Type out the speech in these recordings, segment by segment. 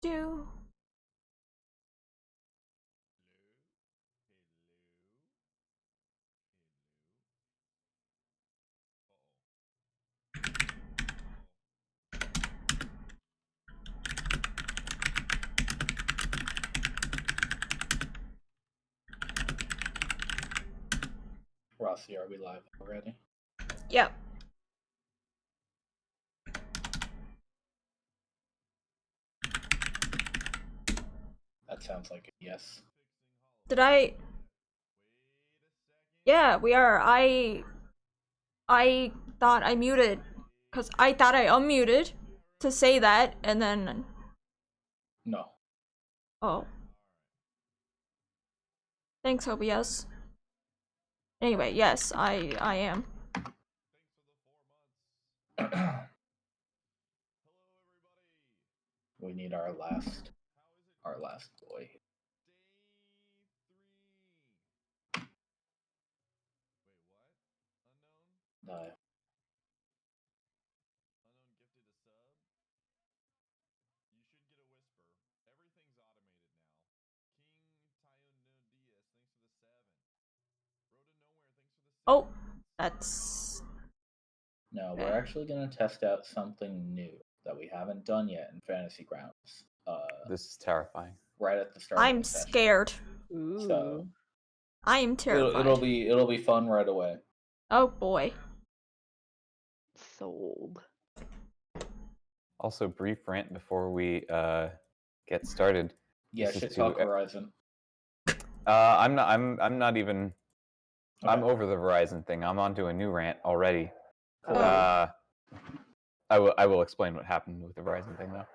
Do. Rossi, are we live already? Yep. That sounds like a yes. Did I? Yeah, we are. I thought I muted, cause I thought I unmuted to say that, and then. No. Oh. Thanks, OBS. Anyway, yes, I am. We need our last boy. No. Oh, that's. No, we're actually going to test out something new that we haven't done yet in Fantasy Grounds. This is terrifying. Right at the start. I'm of the session. scared. Ooh. So I am terrified. it'll be fun right away. Oh boy. Sold. Also, brief rant before we get started. Yeah, This is shit to- talk Horizon. I'm not even. Okay. I'm over the Verizon thing. I'm onto a new rant already. Cool. I will explain what happened with the Verizon thing though.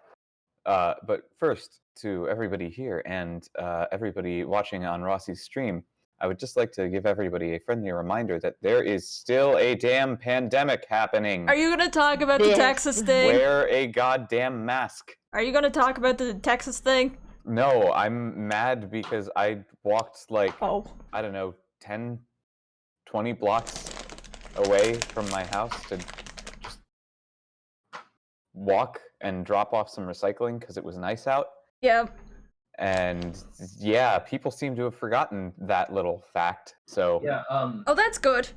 But first, to everybody here and everybody watching on Rossi's stream, I would just like to give everybody a friendly reminder that there is still a damn pandemic happening. Are you gonna talk about the Texas thing? Wear a goddamn mask. Are you gonna talk about the Texas thing? No, I'm mad because I walked like, I don't know, 10, 20 blocks away from my house to just walk and drop off some recycling because it was nice out. Yeah. And yeah, people seem to have forgotten that little fact. So Yeah. Oh, that's good.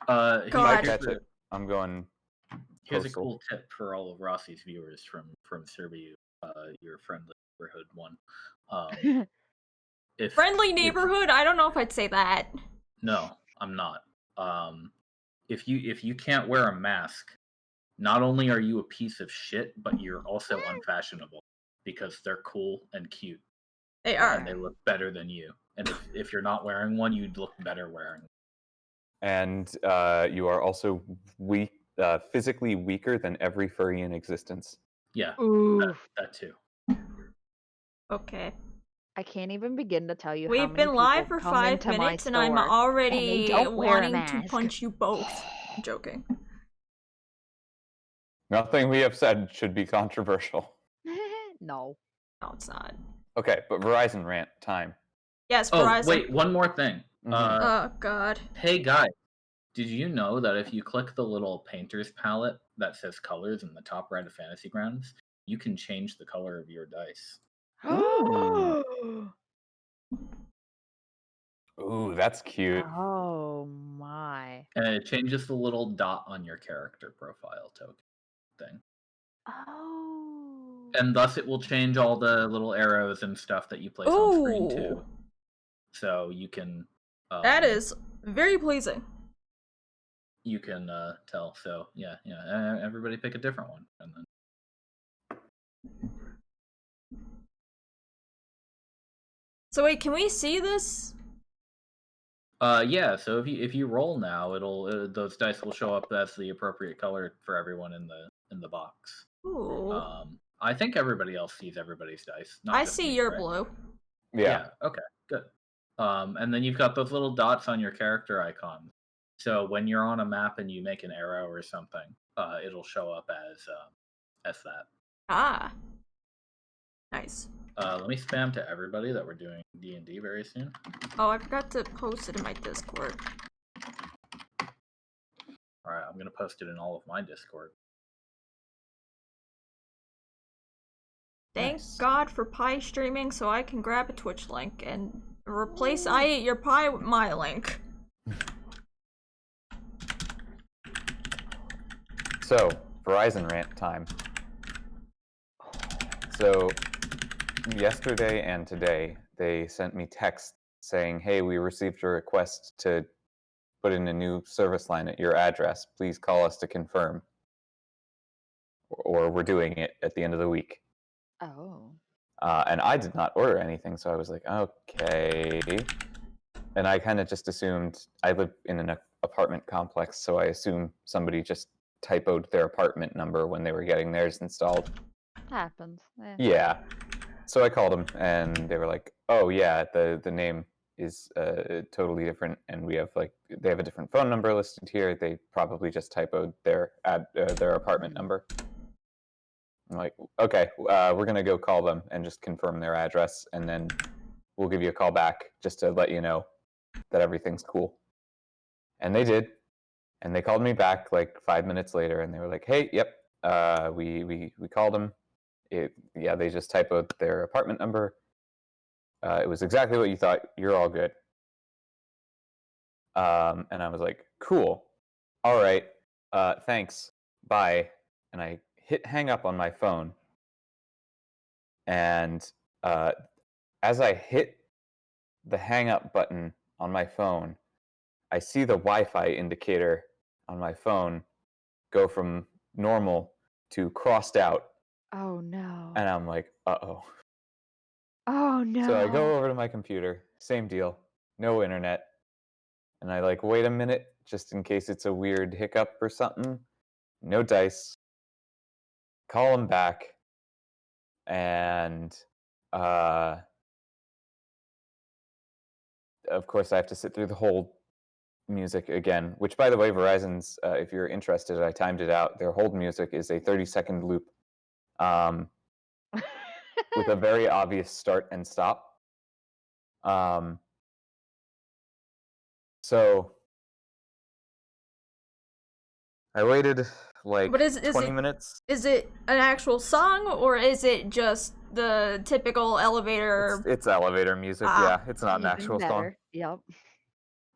God. if I catch it, I'm going. Here's a postal. cool tip for all of Rossi's viewers from Serbia, your friendly neighborhood one. If Friendly neighborhood? I don't know if I'd say that. No, I'm not. If you can't wear a mask, not only are you a piece of shit, but you're also unfashionable because they're cool and cute. They are. And they look better than you. And if you're not wearing one, you'd look better wearing one. And you are also weak, physically weaker than every furry in existence. Yeah, Ooh. that too. Okay. I can't even begin to tell you how We've many been live people for come 5 into my minutes and I'm store already and they don't wear a wanting to mask. punch you both. I'm joking. Nothing we have said should be controversial. No. No, it's not. Okay, but Verizon rant time. Yes, Oh, Verizon. wait, one more thing. Oh, God. Hey, guys, did you know that if you click the little painter's palette that says colors in the top right of Fantasy Grounds, you can change the color of your dice? Ooh, that's cute. Oh my. And it changes the little dot on your character profile token thing. Oh. And thus it will change all the little arrows and stuff that you place on screen too. So you can... that is very pleasing. You can tell. So yeah, everybody pick a different one. And then... So wait, can we see this? Yeah, so if you roll now, those dice will show up as the appropriate color for everyone in the box. Ooh. I think everybody else sees everybody's dice. I see your blue. Yeah. Okay. Good. And then you've got those little dots on your character icon. So when you're on a map and you make an arrow or something, it'll show up as that. Ah. Nice. Let me spam to everybody that we're doing D&D very soon. Oh, I forgot to post it in my Discord. Alright, I'm gonna post it in all of my Discord. Thank Nice. God for pie streaming, so I can grab a Twitch link and replace I ate your pie with my link. So, Verizon rant time. So, yesterday and today, they sent me text saying, hey, we received a request to put in a new service line at your address. Please call us to confirm. Or we're doing it at the end of the week. Oh. And I did not order anything, so I was like, okay. And I kind of just assumed, I live in an apartment complex, so I assume somebody just typoed their apartment number when they were getting theirs installed. Happens. Eh. Yeah. So I called them, and they were like, oh yeah, the name is totally different, and we have they have a different phone number listed here. They probably just typoed their apartment number. I'm like, okay, we're gonna go call them and just confirm their address, and then we'll give you a call back just to let you know that everything's cool. And they did, and they called me back like 5 minutes later, and they were like, hey, yep, we called them. Yeah, they just typoed their apartment number. It was exactly what you thought. You're all good. And I was like, cool. All right. Thanks. Bye. And I hit hang up on my phone. And as I hit the hang up button on my phone, I see the Wi-Fi indicator on my phone go from normal to crossed out. Oh no. And I'm like, uh-oh. Oh no. So I go over to my computer, same deal, no internet. And I wait a minute just in case it's a weird hiccup or something. No dice. Call them back. And of course I have to sit through the whole music again, which by the way, Verizon's, if you're interested, I timed it out. Their hold music is a 30-second loop with a very obvious start and stop. So I waited But is 20 it minutes. is it an actual song or is it just the typical elevator? It's elevator music, yeah. It's not an Even actual song. better. Yep.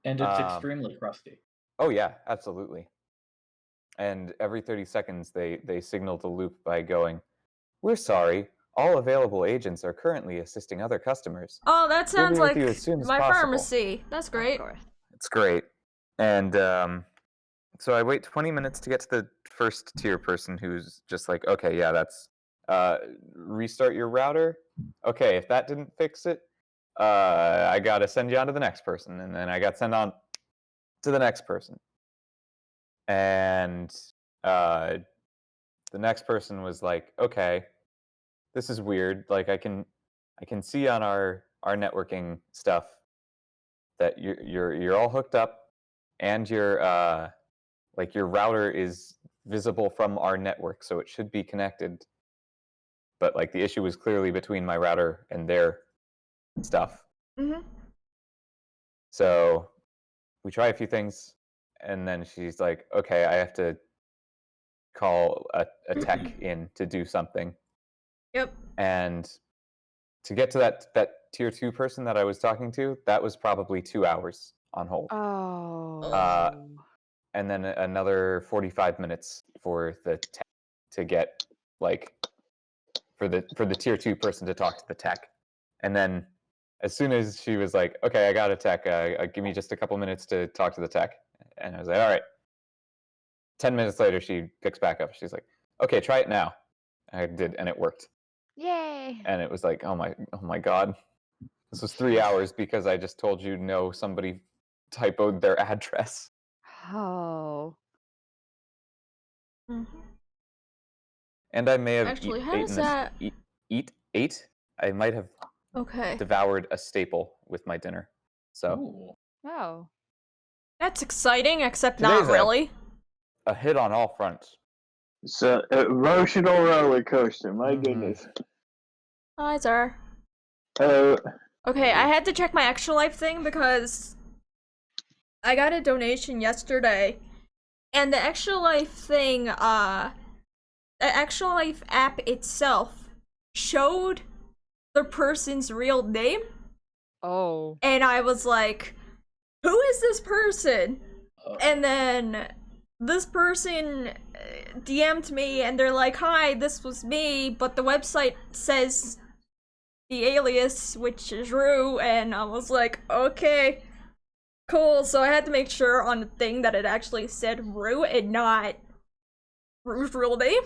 And it's extremely crusty. Oh yeah, absolutely. And every 30 seconds they signal the loop by going, "We're sorry, all available agents are currently assisting other customers." Oh, that We'll be sounds with like you as soon as my possible. pharmacy. That's great. Of course. It's great. And so I wait 20 minutes to get to the first tier person who's just like, okay, yeah, that's restart your router. Okay, if that didn't fix it, I gotta send you on to the next person. And then I got sent on to the next person. And the next person was like, okay, this is weird. Like I can see on our networking stuff that you're all hooked up, and your router is visible from our network, so it should be connected. But the issue was clearly between my router and their stuff. Mm-hmm. So we try a few things, and then she's like, okay, I have to call a tech in to do something. Yep. And to get to that tier 2 person that I was talking to, that was probably 2 hours on hold. Oh. And then another 45 minutes for the tech to get for the tier 2 person to talk to the tech. And then as soon as she was like, okay, I got a tech, give me just a couple minutes to talk to the tech. And I was like, all right. 10 minutes later, she picks back up. She's like, okay, try it now. I did, and it worked. Yay. And it was like, oh my God. This was 3 hours because I just told you no, somebody typoed their address. Oh. Mm-hmm. And I may have Actually, how does that? ate. I might have Okay. devoured a staple with my dinner. So Ooh. Oh. That's exciting, except Today's not really. a hit on all fronts. It's an emotional roller coaster. My Mhm. goodness. Hi, sir. Uh, Okay, I had to check my Extra Life thing because I got a donation yesterday, and the Extra Life thing, the Extra Life app itself showed the person's real name, Oh. and I was like, who is this person? And then this person DM'd me, and they're like, hi, this was me, but the website says the alias, which is Rue, and I was like, okay, cool. So I had to make sure on the thing that it actually said Rue and not Rue's real name.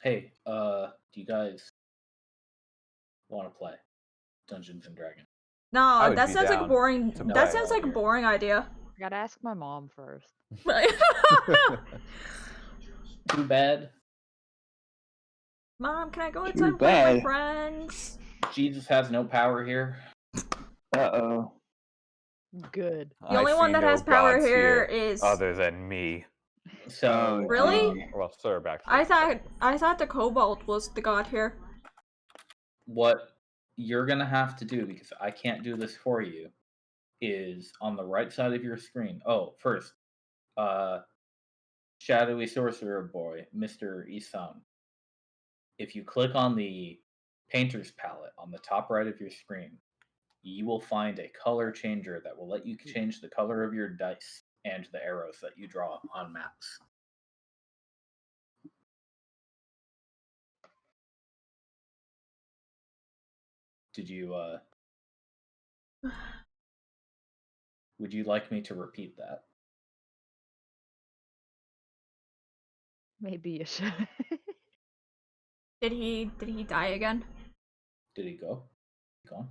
Hey, do you guys want to play Dungeons and Dragons? I No, would that be sounds like a down boring. to That play. sounds like a boring idea. I gotta ask my mom first. Too bad. Mom, can I go Too outside and play with my bad. friends? Jesus has no power here. Uh-oh. Good. The only one that has power here is. other than me. So Oh, Really? gee. Well, Serb actually. I thought the Cobalt was the god here. what you're gonna have to do, because I can't do this for you, is on the right side of your screen. Oh, first, shadowy sorcerer boy, Mr. Isan. If you click on the painter's palette on the top right of your screen, you will find a color changer that will let you change the color of your dice and the arrows that you draw on maps. Did you would you like me to repeat that? Maybe you should. Did he die again? Did he go? Gone?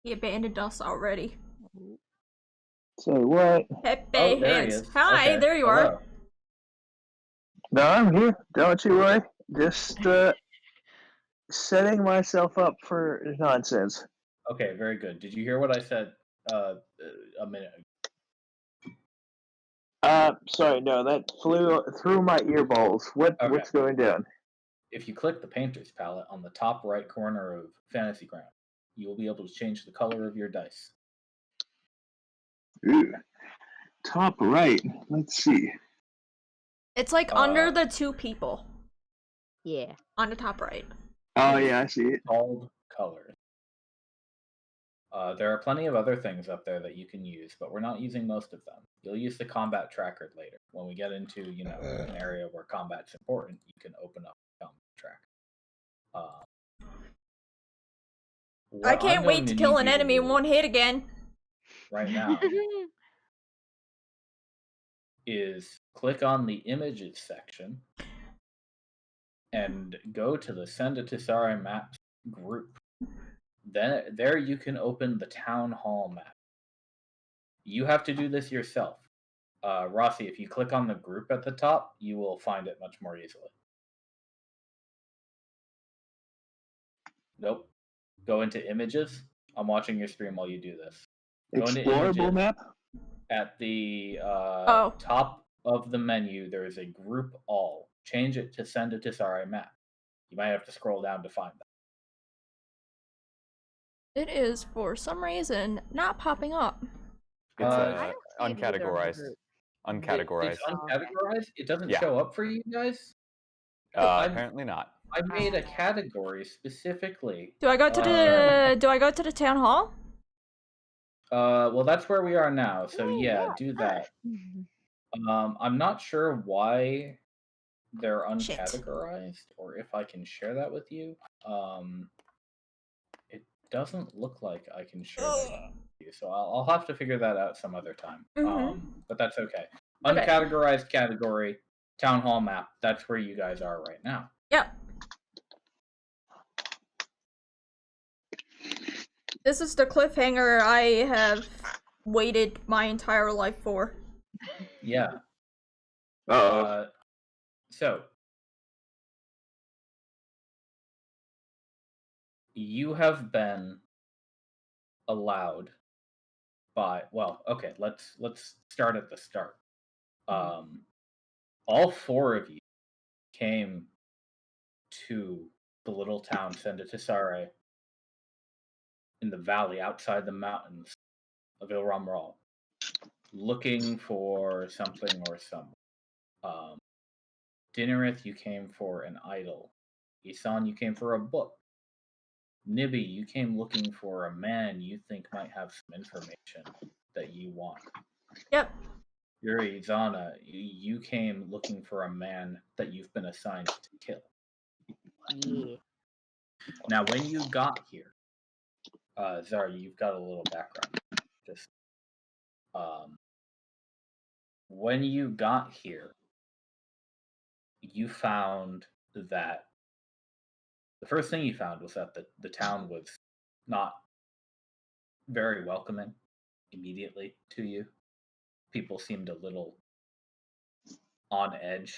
He abandoned us already. Say what? Pepe Oh, there he hands. is. Hi, Okay, there you hello. are. No, I'm here. Don't you worry. Just setting myself up for nonsense. Okay, very good. Did you hear what I said a minute ago? Sorry, no, that flew through my earballs. Okay. What's going down? If you click the painter's palette on the top right corner of Fantasy Ground, you will be able to change the color of your dice. Ooh. Top right. Let's see. It's like under the two people Yeah. on the top right. Oh yeah, I see it. Called colors. There are plenty of other things up there that you can use, but we're not using most of them. You'll use the combat tracker later. When we get into, an area where combat's important, you can open up the combat tracker. I can't wait to kill an enemy in one hit again. Right now is click on the images section and go to the Send to Tisari Maps group. Then there you can open the Town Hall map. You have to do this yourself. Rossi, if you click on the group at the top, you will find it much more easily. Nope. Go into images. I'm watching your stream while you do this. Go into Explorable images. map? At the Oh. top of the menu, there is a group all. Change it to Send to Tisari map. You might have to scroll down to find that. It is, for some reason, not popping up. It's I don't see it either in the uncategorized. group. Uncategorized. It's uncategorized? It doesn't Yeah. show up for you guys? I'm- Apparently not. I made a category specifically. Do I go to the town hall? Well, that's where we are now. So Oh, yeah, do that. I'm not sure why they're Shit. uncategorized, or if I can share that with you. It doesn't look like I can share that with you, so I'll have to figure that out some other time. But that's okay. Okay. Uncategorized category, town hall map. That's where you guys are right now. Yep. This is the cliffhanger I have waited my entire life for. Yeah. Uh-oh. So you have been allowed by, well, okay, let's start at the start. All four of you came to the little town Sendatisare in the valley outside the mountains of Ilramral looking for something or someone. Dinnerith, you came for an idol. Isan, you came for a book. Nibby, you came looking for a man you think might have some information that you want. Yep. Yuri, Zana, you came looking for a man that you've been assigned to kill. Yeah. Now, when you got here, Zara, you've got a little background. Just when you got here, you found that the first thing you found was that the town was not very welcoming immediately to you. People seemed a little on edge.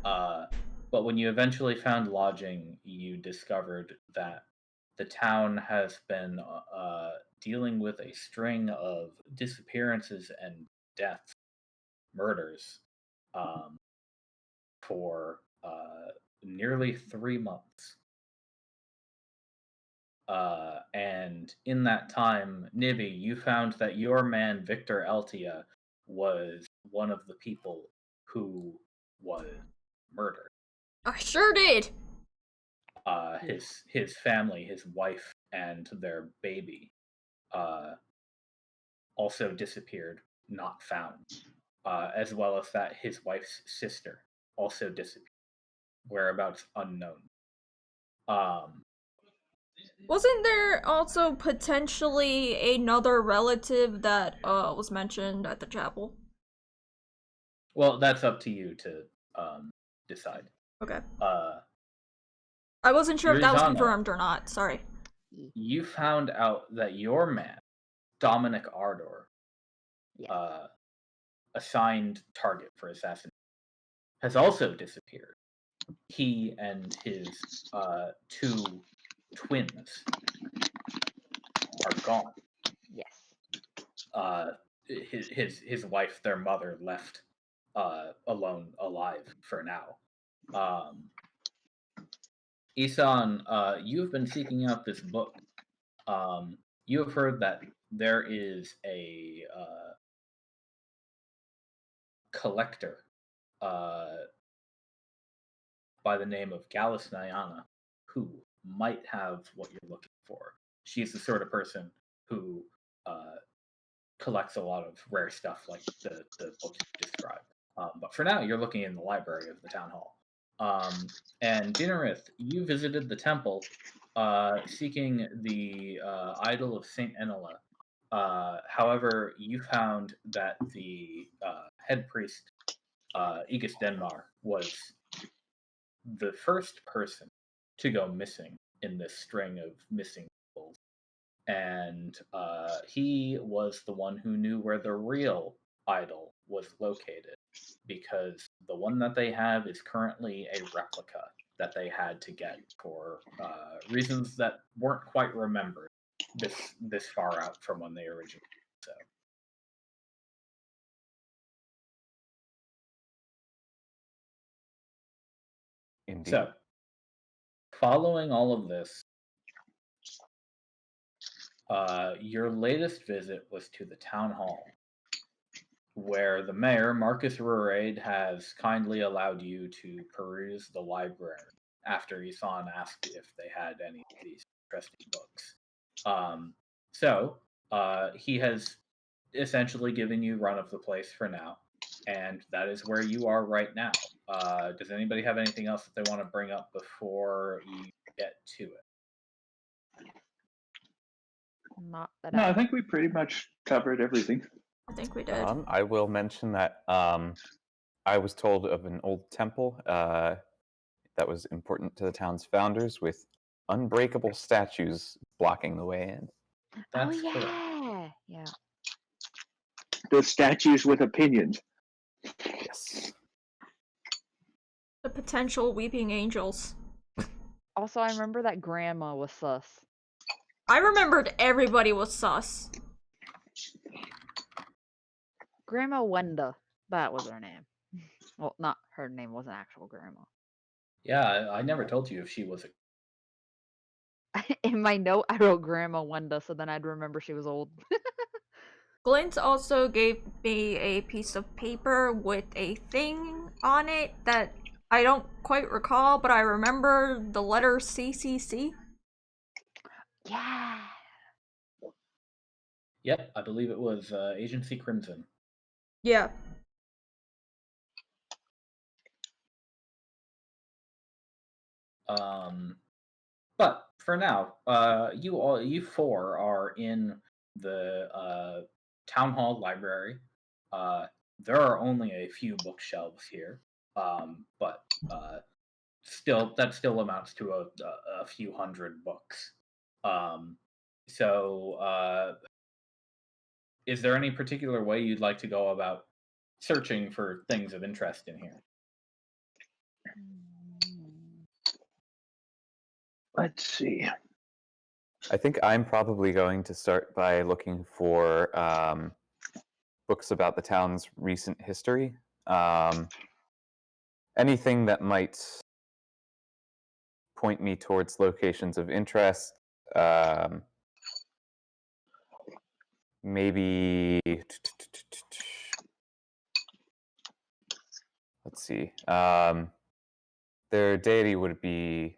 But when you eventually found lodging, you discovered that the town has been dealing with a string of disappearances and deaths, murders, for nearly 3 months. And in that time, Nibby, you found that your man Victor Eltia was one of the people who was murdered. I sure did. His family, his wife, and their baby, also disappeared, not found. As well as that his wife's sister also disappeared, whereabouts unknown. Wasn't there also potentially another relative that was mentioned at the chapel? Well, that's up to you to decide. Okay. I wasn't sure if that was Yurizana, confirmed or not. Sorry. You found out that your man, Dominic Ardor, Yes. assigned target for assassination, has also disappeared. He and his 2 twins are gone. Yes. His wife, their mother, left alone, alive for now. Isan, you have been seeking out this book. You have heard that there is a collector by the name of Gallus Nyana who might have what you're looking for. She's the sort of person who collects a lot of rare stuff like the book you described. But for now, you're looking in the library of the town hall. And Dinnerith, you visited the temple seeking the idol of Saint Enela. However, you found that the head priest, Aegis Denmar, was the first person to go missing in this string of missing people. And he was the one who knew where the real idol was located, because the one that they have is currently a replica that they had to get for reasons that weren't quite remembered this far out from when they originally did so. Indeed. So, following all of this, your latest visit was to the town hall, where the mayor, Marcus Rurade, has kindly allowed you to peruse the library after Isan asked if they had any of these interesting books. So he has essentially given you run of the place for now, and that is where you are right now. Does anybody have anything else that they want to bring up before you get to it? Not that No, I think we pretty much covered everything. I think we did. I will mention that I was told of an old temple that was important to the town's founders, with unbreakable statues blocking the way in. That's oh correct. yeah. Yeah. The statues with opinions. Yes. The potential weeping angels. Also, I remember that grandma was sus. I remembered everybody was sus. Grandma Wenda. That was her name. Well, not her name was an actual grandma. Yeah, I never told you if she was a... In my note, I wrote Grandma Wenda, so then I'd remember she was old. Glint also gave me a piece of paper with a thing on it that I don't quite recall, but I remember the letter CCC. Yeah. Yep, I believe it was Agency Crimson. Yeah. But for now, you four are in the town hall library. There are only a few bookshelves here, but still, that still amounts to a few hundred books. Um, so, is there any particular way you'd like to go about searching for things of interest in here? Let's see. I think I'm probably going to start by looking for books about the town's recent history. Anything that might point me towards locations of interest. Maybe. Let's see. Their deity would be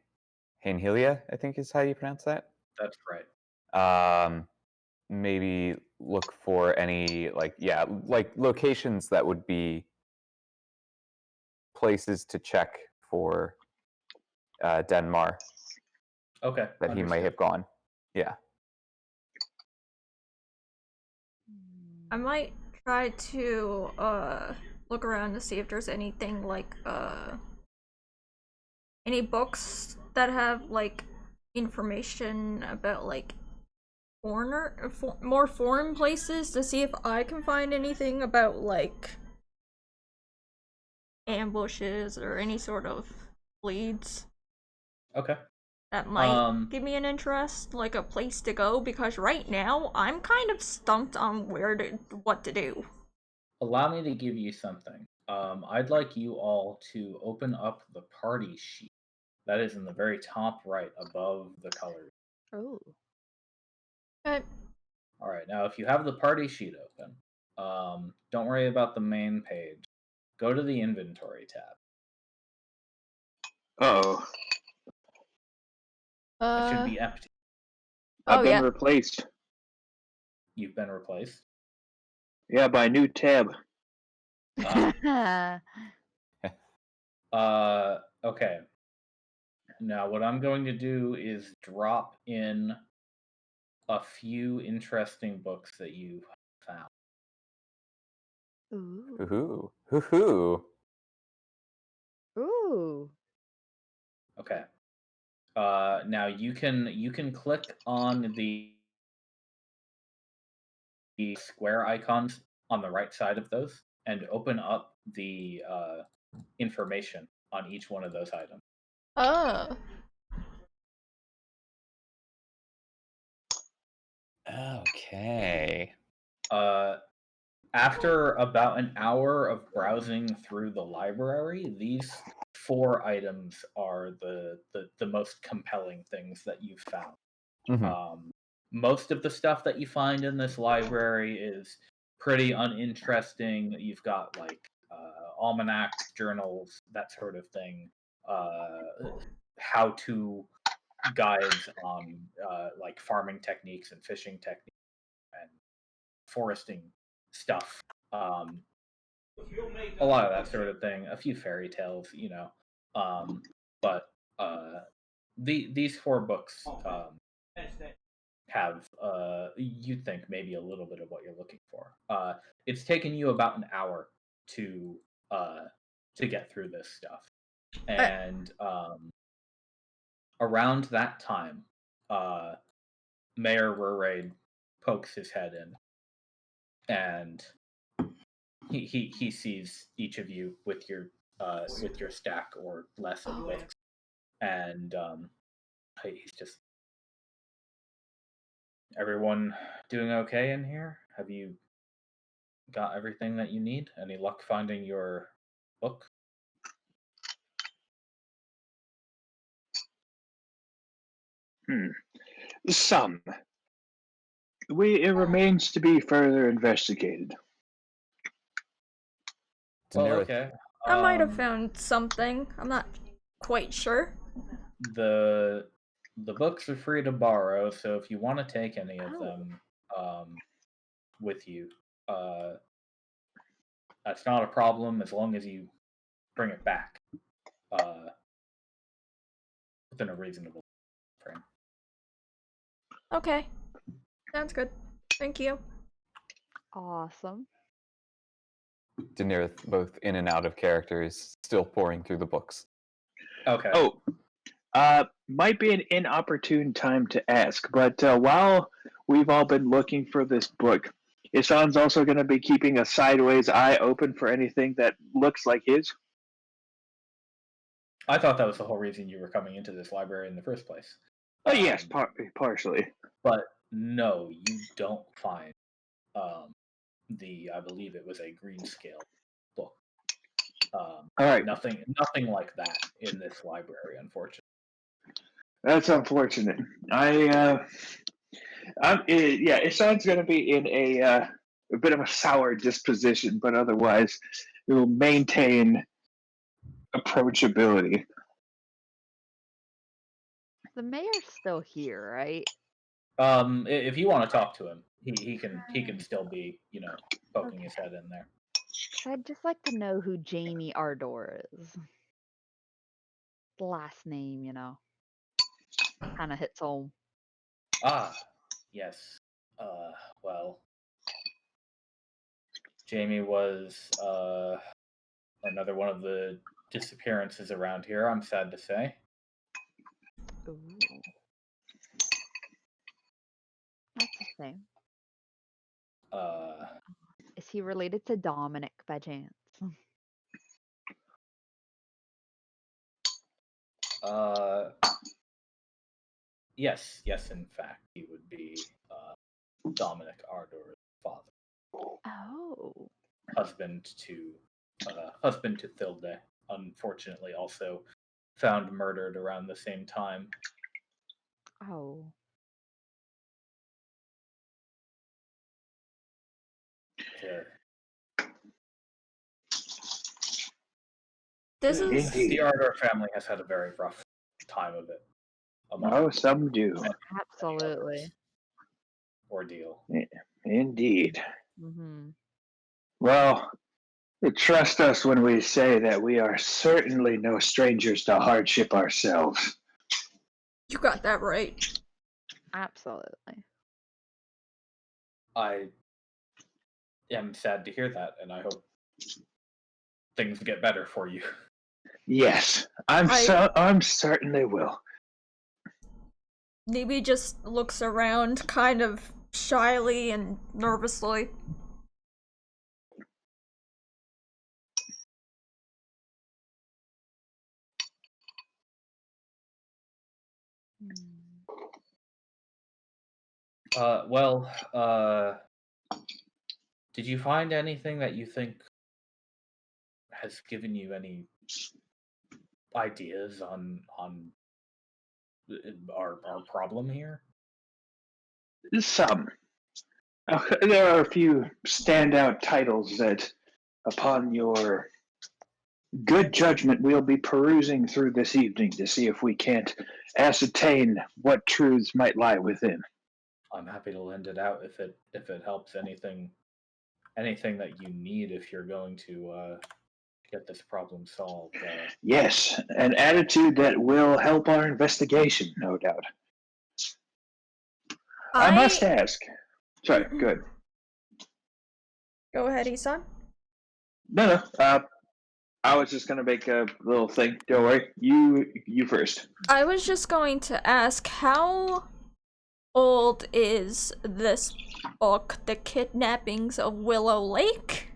Hainhilia, I think is how you pronounce that. That's right. Maybe look for any like locations that would be places to check for Denmar Okay. that he might have gone. Yeah. I might try to look around to see if there's anything like any books that have like information about like more foreign places to see if I can find anything about like ambushes or any sort of leads Okay. that might give me an interest, like a place to go, because right now I'm kind of stumped on what to do. Allow me to give you something. I'd like you all to open up the party sheet. That is in the very top right above the colors. Oh. Okay. All right. Now, if you have the party sheet open, don't worry about the main page. Go to the inventory tab. Oh, It should be empty. I've been yeah. replaced. You've been replaced. Yeah, by a new tab. Okay. Now, what I'm going to do is drop in a few interesting books that you found. Ooh. Hoo-hoo. Ooh. Okay. Now you can click on the square icons on the right side of those and open up the information on each one of those items. Oh. Okay. After about an hour of browsing through the library, these 4 items are the most compelling things that you've found. Mm-hmm. Most of the stuff that you find in this library is pretty uninteresting. You've got like almanacs, journals, that sort of thing, how-to guides on like farming techniques and fishing techniques and foresting stuff. A lot of that sort of thing. A few fairy tales, you know. But these 4 books have you think maybe a little bit of what you're looking for. It's taken you about an hour to get through this stuff, and around that time, Mayor Ruraid pokes his head in, and he sees each of you with your stack or less of books, and he's just, everyone doing okay in here? Have you got everything that you need? Any luck finding your book? Some. It remains to be further investigated. Well, Daenerys, okay. I might have found something. I'm not quite sure. The books are free to borrow, so if you want to take any of Oh. them with you, that's not a problem as long as you bring it back within a reasonable frame. Okay. Sounds good. Thank you. Awesome. Daenerys, both in and out of character, is still pouring through the books. Okay. Oh, might be an inopportune time to ask, but while we've all been looking for this book, Isan's also going to be keeping a sideways eye open for anything that looks like his. I thought that was the whole reason you were coming into this library in the first place. Oh, yes, partially. But no, you don't find I believe it was a green scale book. All right. Nothing like that in this library, unfortunately. That's unfortunate. Isan's going to be in a bit of a sour disposition, but otherwise, it will maintain approachability. The mayor's still here, right? If you want to talk to him, he can still be, poking his head in there. I'd just like to know who Jamie Ardor is. The last name, kind of hits home. Ah, yes. Well, Jamie was another one of the disappearances around here, I'm sad to say. Ooh. That's a shame. Is he related to Dominic by chance? Yes, in fact, he would be Dominic Ardor's father. Oh. Husband to Thilde, unfortunately also found murdered around the same time. Oh. This is Indeed. The Ardor family has had a very rough time of it. Oh, some do. Absolutely. Ordeal. Indeed. Mm-hmm. Well, trust us when we say that we are certainly no strangers to hardship ourselves. you got that right. Absolutely. I am sad to hear that, and I hope things get better for you. Yes, I'm certain they will. Nibi just looks around kind of shyly and nervously. Did you find anything that you think has given you any ideas on our problem here? Some. There are a few standout titles that, upon your good judgment, we'll be perusing through this evening to see if we can't ascertain what truths might lie within. I'm happy to lend it out if it helps. Anything that you need if you're going to get this problem solved. Yes, an attitude that will help our investigation, no doubt. I must ask. Sorry, good. Go ahead, Isan. No. I was just gonna make a little thing. Don't worry. You first. I was just going to ask, how old is this book, The Kidnappings of Willow Lake?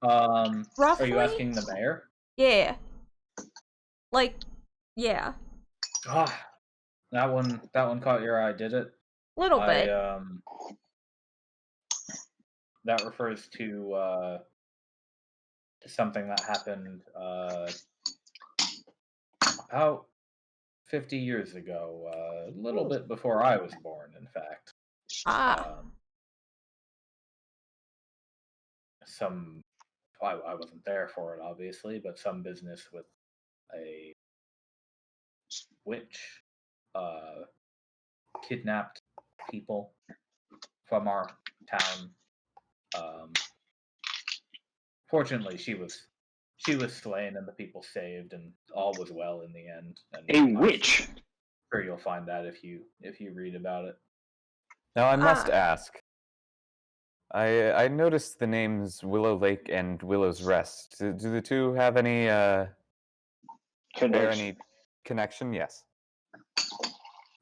Are Roughly? you asking the mayor? Yeah. Yeah. Ah, that one caught your eye, did it? Little bit. That refers to something that happened about 50 years ago, a little bit before I was born, in fact. Ah. Some I wasn't there for it, obviously, but some business with a witch kidnapped people from our town. Fortunately, she was slain and the people saved, and all was well in the end. And A I'm witch. sure you'll find that if you read about it. Now I must Ah. ask. I noticed the names Willow Lake and Willow's Rest. Do the two have any bear Connection. any connection? Yes.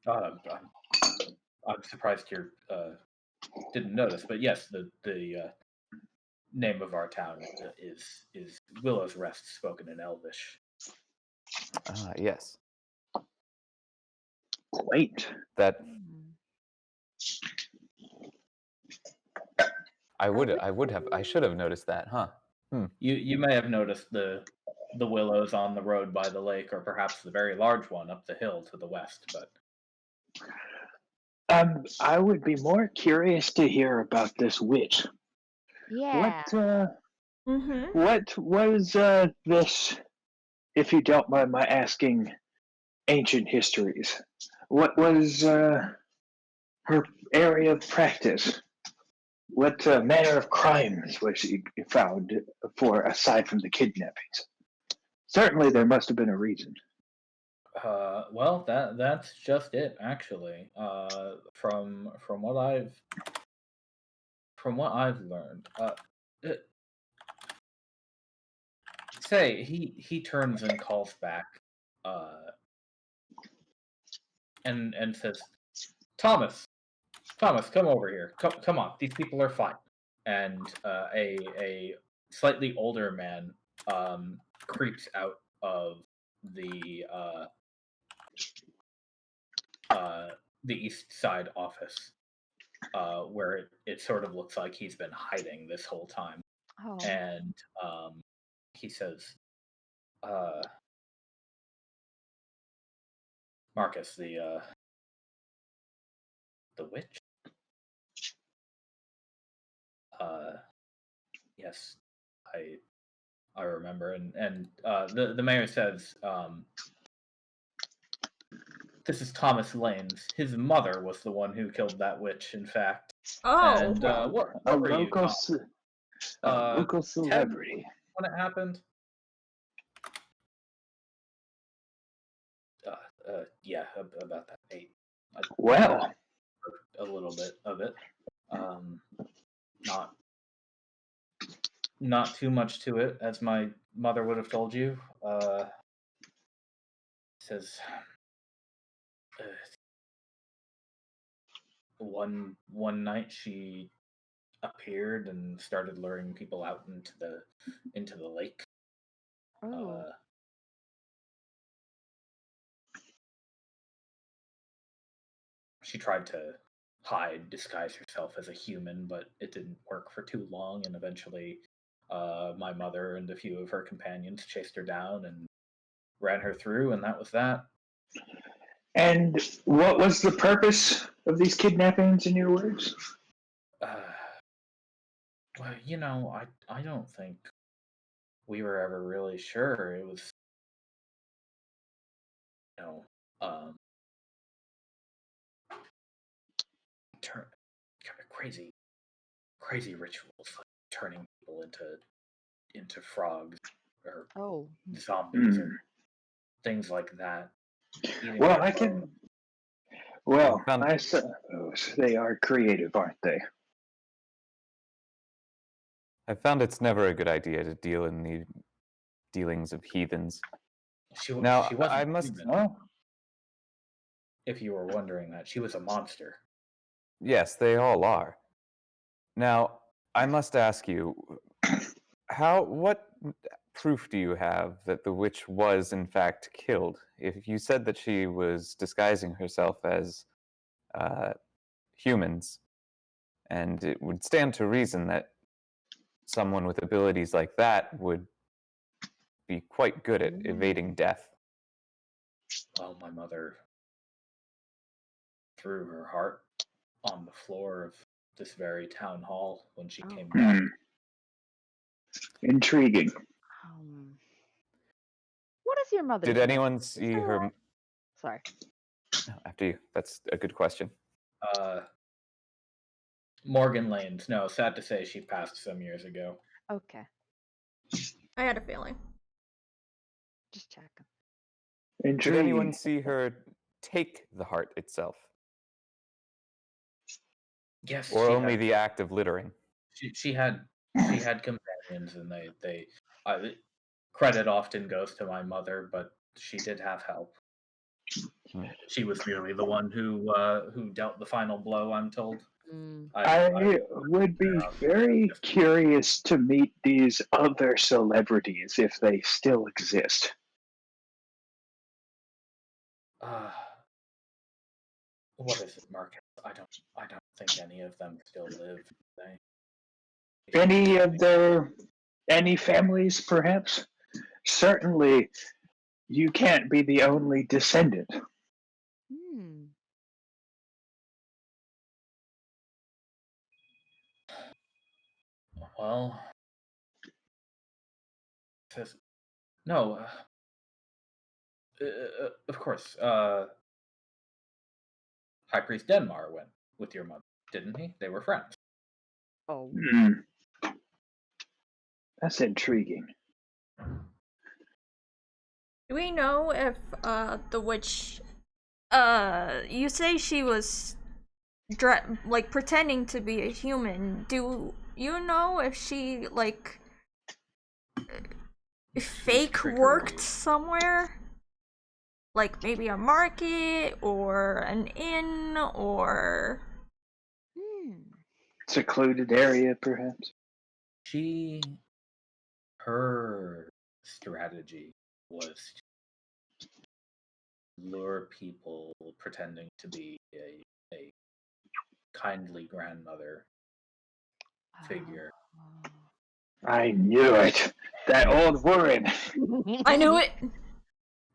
I'm surprised you didn't notice, but yes, the name of our town is Willow's Rest, spoken in Elvish. Yes. Great. That Hmm. I should have noticed that, huh? You may have noticed the willows on the road by the lake, or perhaps the very large one up the hill to the west. But I would be more curious to hear about this witch. Yeah. Mm-hmm. What was this, if you don't mind my asking, ancient histories? What was her area of practice? What manner of crimes was she found for, aside from the kidnappings? Certainly, there must have been a reason. well, that's just it, actually. From what I've learned, say he turns and calls back, and says, Thomas, come over here. Come on, these people are fine. And a slightly older man creeps out of the East Side office, where it sort of looks like he's been hiding this whole time. Oh. And he says, Marcus, the witch? Yes, I remember. And the mayor says, this is Thomas Lane's. His mother was the one who killed that witch, in fact. Oh. And what A were you, local, Tom? local 10 celebrity. when it happened? Yeah, about that 8. Well, A little bit of it. Not too much to it, as my mother would have told you. Says one night she appeared and started luring people out into the lake. Oh. She tried to disguise herself as a human, but it didn't work for too long, and eventually my mother and a few of her companions chased her down and ran her through, and that was that. and what was the purpose of these kidnappings, in your words? Well, I don't think we were ever really sure. It was, you know, um, kind of crazy rituals, like turning people into frogs or Oh. zombies or things like that. Well, I can. Well, Found- I suppose they are creative, aren't they? I found it's never a good idea to deal in the dealings of heathens. She Now, wasn't I must. human, Oh, if you were wondering that. She was a monster. Yes, they all are. Now, I must ask you, what proof do you have that the witch was in fact killed? If you said that she was disguising herself as humans, and it would stand to reason that someone with abilities like that would be quite good at evading death. Well, my mother, through her heart, on the floor of this very town hall when she Oh. came back. Intriguing. What is your mother's Did name? anyone see her? Sorry. No, after you. That's a good question. Morgan Lanes. No, sad to say she passed some years ago. Okay. I had a feeling. Just checking. Did Intriguing. anyone see her take the heart itself, Yes, or she only had, the act of littering? she had companions, and they credit often goes to my mother, but she did have help. She was merely the one who dealt the final blow, I'm told. I would be very curious to meet these other celebrities if they still exist. What is it, Marcus? I don't think any of them still live. Any families, perhaps? Certainly, you can't be the only descendant. Well, no. Of course. High Priest Denmar went with your mother, didn't he? They were friends. Oh. That's intriguing. Do we know if the witch you say she was like pretending to be a human. Do you know if she like fake worked somewhere? Like maybe a market or an inn or Secluded area, perhaps? Her strategy was to lure people pretending to be a kindly grandmother figure. I knew it. That old Warren. I knew it.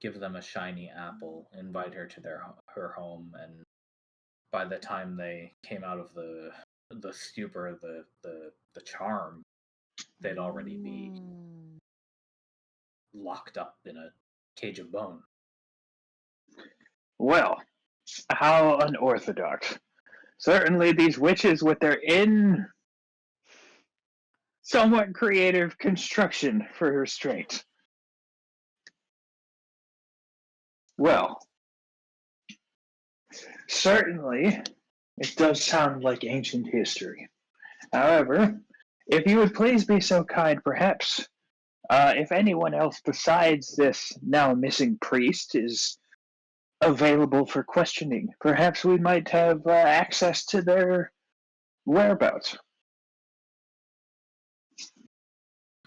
Give them a shiny apple, invite her to her home, and by the time they came out of the stupor, the charm, they'd already be locked up in a cage of bone. Well, how unorthodox. Certainly these witches with their somewhat creative construction for restraint. Well, certainly it does sound like ancient history. However, if you would please be so kind, perhaps, if anyone else besides this now missing priest is available for questioning, perhaps we might have access to their whereabouts.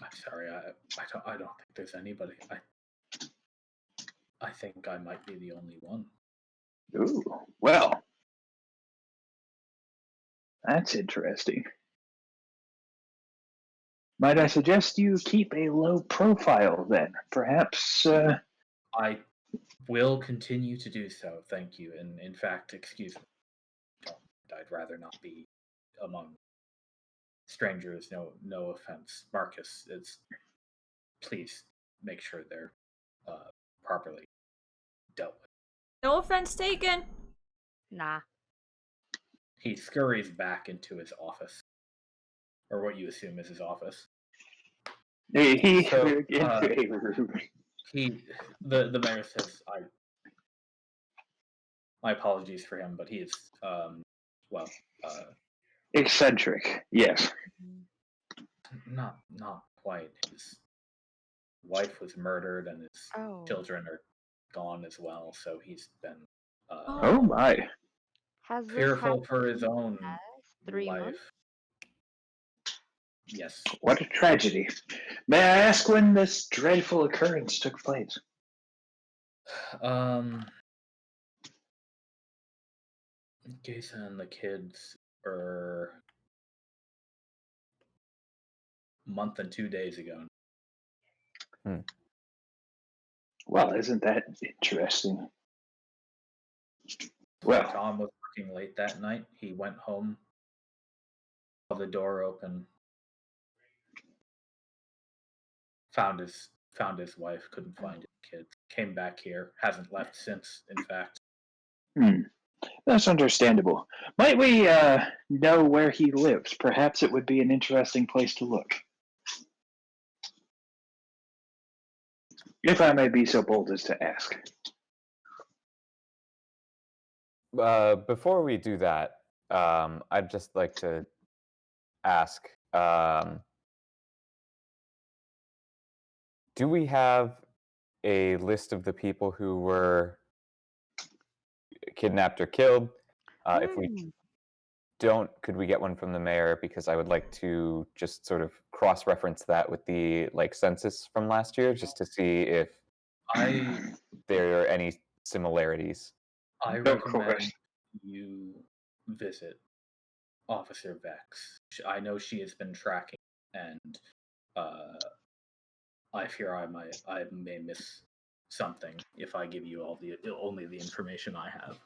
I'm sorry, I don't think there's anybody. I think I might be the only one. Ooh, well, that's interesting. Might I suggest you keep a low profile then? Perhaps. I will continue to do so, thank you. And in fact, excuse me, I'd rather not be among strangers. No offense, Marcus. Please make sure they're properly dealt with. No offense taken. Nah. He scurries back into his office, or what you assume is his office. The mayor says, my apologies for him, but he is eccentric. Yes. Not quite. His wife was murdered, and his children are gone as well. So he's been oh my. Has fearful for his own 3 life. months? Yes. What a tragedy. May I ask when this dreadful occurrence took place? Jason and the kids are a month and 2 days ago. Well, isn't that interesting? Well, Tom was working late that night. He went home, saw the door open, found his wife, couldn't find his kids, came back here, hasn't left since, in fact. That's understandable. Might we know where he lives? Perhaps it would be an interesting place to look. If I may be so bold as to ask. Before we do that, I'd just like to ask, do we have a list of the people who were kidnapped or killed? If we don't, could we get one from the mayor? Because I would like to just sort of cross-reference that with the census from last year, just to see if there are any similarities. I recommend you visit Officer Vex. I know she has been tracking, and I fear I may miss something if I give you only the information I have.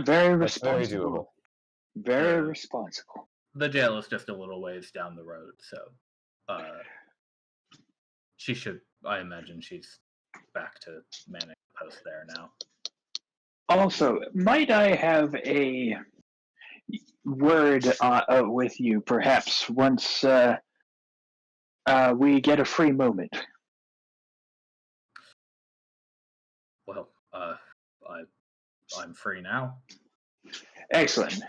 Very That's very responsible. doable. Very responsible. The jail is just a little ways down the road, so she should. I imagine she's back to manning the post there now. Also, might I have a word with you, perhaps, once we get a free moment? Well, I'm free now. Excellent.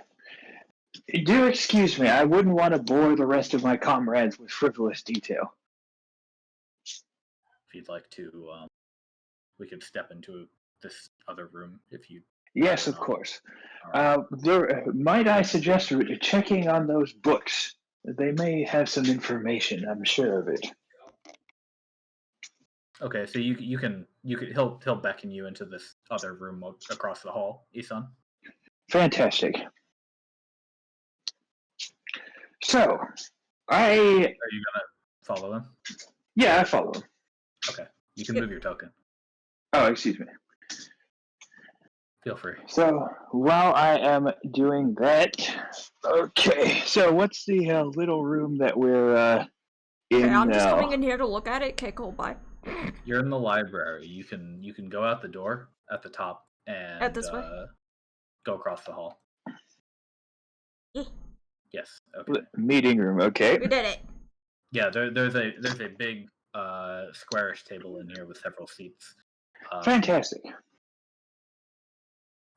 Do excuse me, I wouldn't want to bore the rest of my comrades with frivolous detail. If you'd like to, we could step into this other room if you. Yes, of course. Right. Might I suggest checking on those books? They may have some information. I'm sure of it. Okay, so you can he'll beckon you into this other room across the hall, Isan. Fantastic. So, Are you gonna follow him? Yeah, I follow him. Okay, you can move your token. Oh, excuse me. Feel free. So, while I am doing that, okay. So, what's the little room that we're in Okay, I'm just now? coming in here to look at it. Okay, cool, bye. You're in the library. You can go out the door at the top and Out this way? Go across the hall. Eh. Yes. Okay. Meeting room. Okay. We did it. Yeah, there's a big squarish table in here with several seats. Fantastic.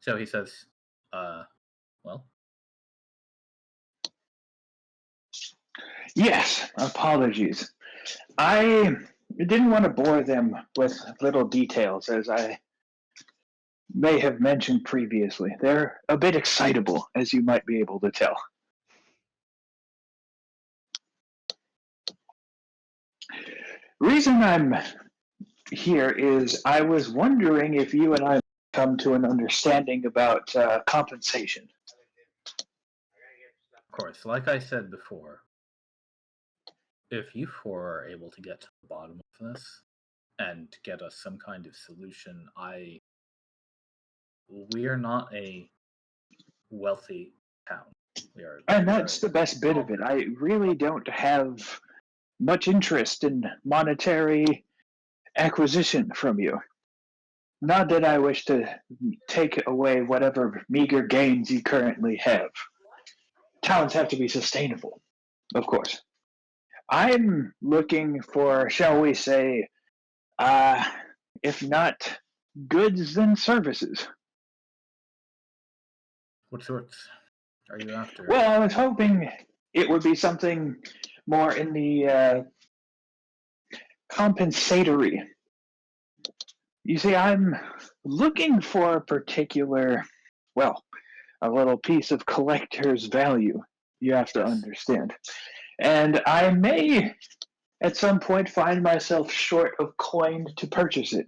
So he says, well. Yes, apologies. I didn't want to bore them with little details, as I may have mentioned previously. They're a bit excitable, as you might be able to tell. Reason I'm here is I was wondering if you and I come to an understanding about compensation. Of course, like I said before, if you four are able to get to the bottom of this and get us some kind of solution, we are not a wealthy town. And that's the best bit of it. I really don't have much interest in monetary acquisition from you. Not that I wish to take away whatever meager gains you currently have. Towns have to be sustainable, of course. I'm looking for, shall we say, if not goods, then services. What sorts are you after? Well, I was hoping it would be something more in the compensatory. You see, I'm looking for a particular, well, a little piece of collector's value, you have to understand. And I may, at some point, find myself short of coin to purchase it.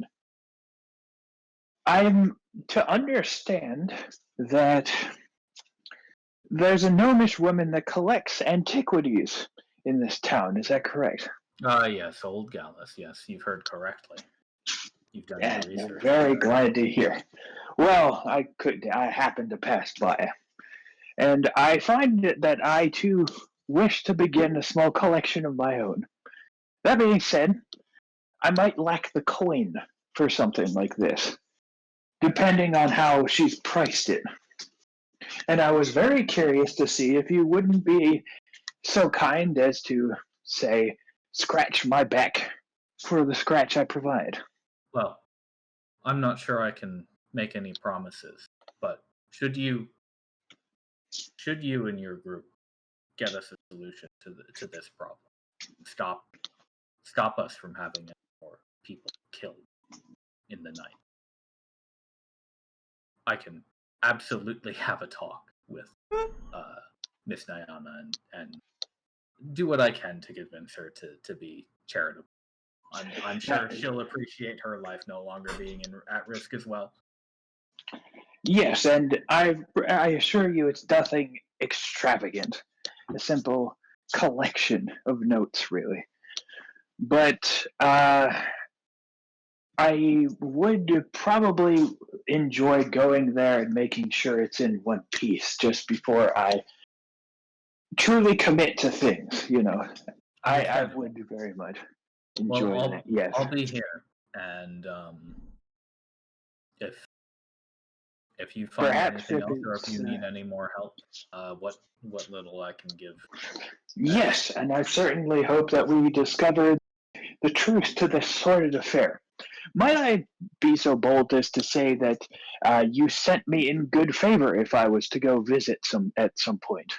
I'm to understand that there's a gnomish woman that collects antiquities in this town. Is that correct? Yes, Old Gallus. Yes, you've heard correctly. You've done Yeah, your I'm research. very glad to hear. Well, I happened to pass by, and I find that I too wish to begin a small collection of my own. That being said, I might lack the coin for something like this, depending on how she's priced it. And I was very curious to see if you wouldn't be so kind as to, say, scratch my back for the scratch I provide. Well, I'm not sure I can make any promises, but should you and your group get us a solution to this problem, stop us from having more people killed in the night, I can absolutely have a talk with Miss Nyana and do what I can to convince her to be charitable. I'm sure she'll appreciate her life no longer being at risk as well. Yes, and I assure you it's nothing extravagant. A simple collection of notes, really. But I would probably enjoy going there and making sure it's in one piece just before I truly commit to things, you know. I would very much enjoy that, yes. I'll be here, and if you find Perhaps anything if else, or if you it's, need any more help, what little I can give. yes, and I certainly hope that we discover the truth to this sordid affair. Might I be so bold as to say that you sent me in good favor if I was to go visit at some point?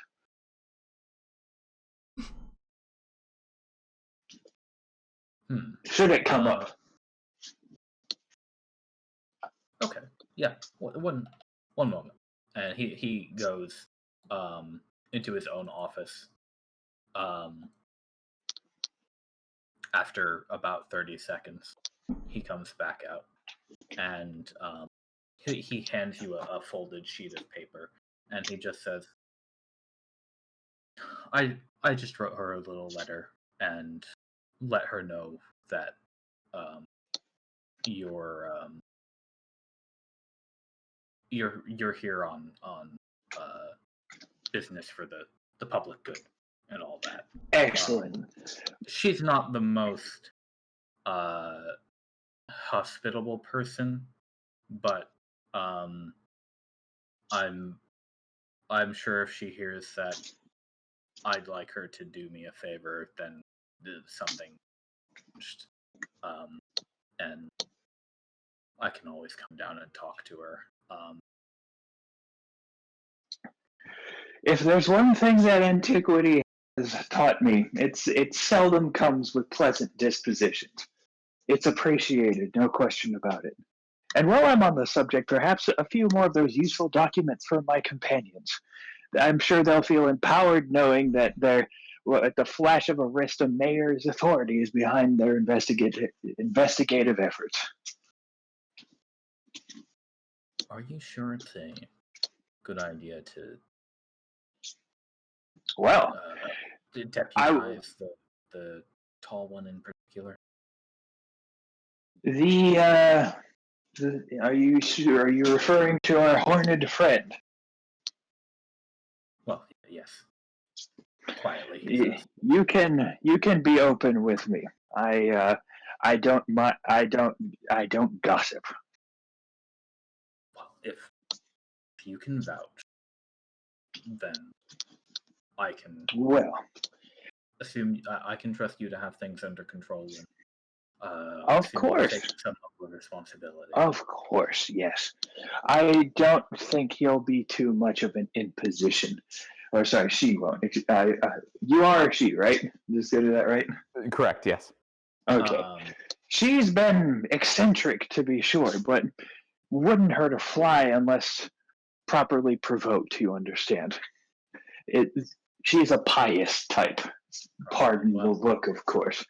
Should it come up? Okay, yeah. One moment, and he goes into his own office. After about 30 seconds, he comes back out, and he hands you a folded sheet of paper, and he just says, I just wrote her a little letter and let her know that you're here on business for the public good and all that. Excellent. She's not the most hospitable person, but I'm sure if she hears that I'd like her to do me a favor, then something changed. And I can always come down and talk to her. If there's one thing that antiquity has taught me, it seldom comes with pleasant dispositions. It's appreciated, no question about it. And while I'm on the subject, perhaps a few more of those useful documents for my companions. I'm sure they'll feel empowered knowing that at the flash of a wrist, a mayor's authority is behind their investigative efforts. Are you sure it's a good idea to deputize the tall one in particular? Are you referring to our horned friend? Well, yes. Quietly, he says. You can be open with me. I don't gossip. Well, if you can vouch, then I can. Well, assume I can trust you to have things under control. And, of course. Take some of the responsibility. Of course, yes. I don't think he'll be too much of an imposition. Or sorry, she won't. You are a she, right? Just get that right? Correct, yes. Okay. She's been eccentric, to be sure, but wouldn't hurt a fly unless properly provoked, you understand. She's a pious type. Pardon the look, of course.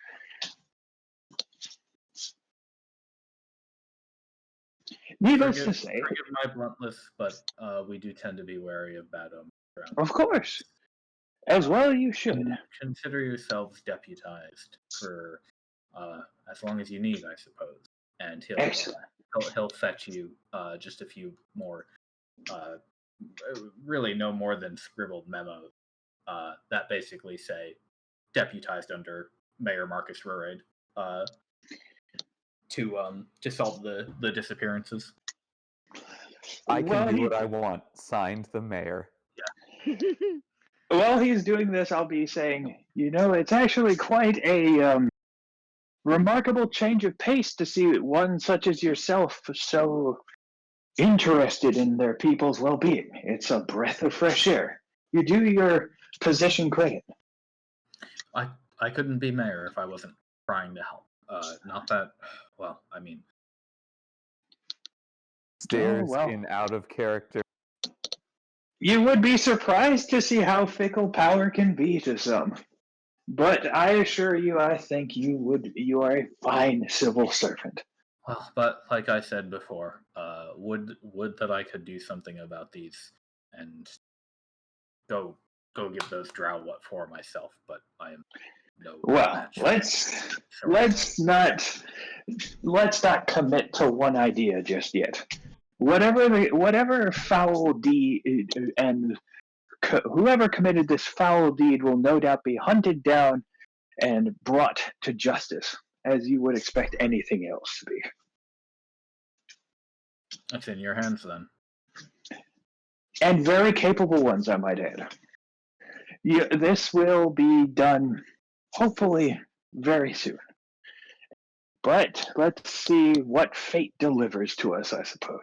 Needless to say. Forgive my bluntness, but we do tend to be wary of bad omens around. Of course. As well you should. Consider yourselves deputized for as long as you need, I suppose. and he'll Excellent. he'll fetch you just a few more, really no more than scribbled memos that basically say deputized under Mayor Marcus Rurade to solve the disappearances. I can Well, do he- what I want. Signed, the mayor. While he's doing this, I'll be saying, it's actually quite a remarkable change of pace to see one such as yourself so interested in their people's well-being. It's a breath of fresh air. You do your position credit. I couldn't be mayor if I wasn't trying to help. Not that, well, I mean, Stares well. in out of character. You would be surprised to see how fickle power can be to some. But I assure you, I think you are a fine civil servant. well, but like I said before, would that I could do something about these and go give those drow what for myself, but I am no Well, match. let's not commit to one idea just yet. Whatever foul deed and whoever committed this foul deed will no doubt be hunted down and brought to justice, as you would expect anything else to be. It's in your hands then. And very capable ones, I might add. This will be done, hopefully, very soon. But let's see what fate delivers to us, I suppose.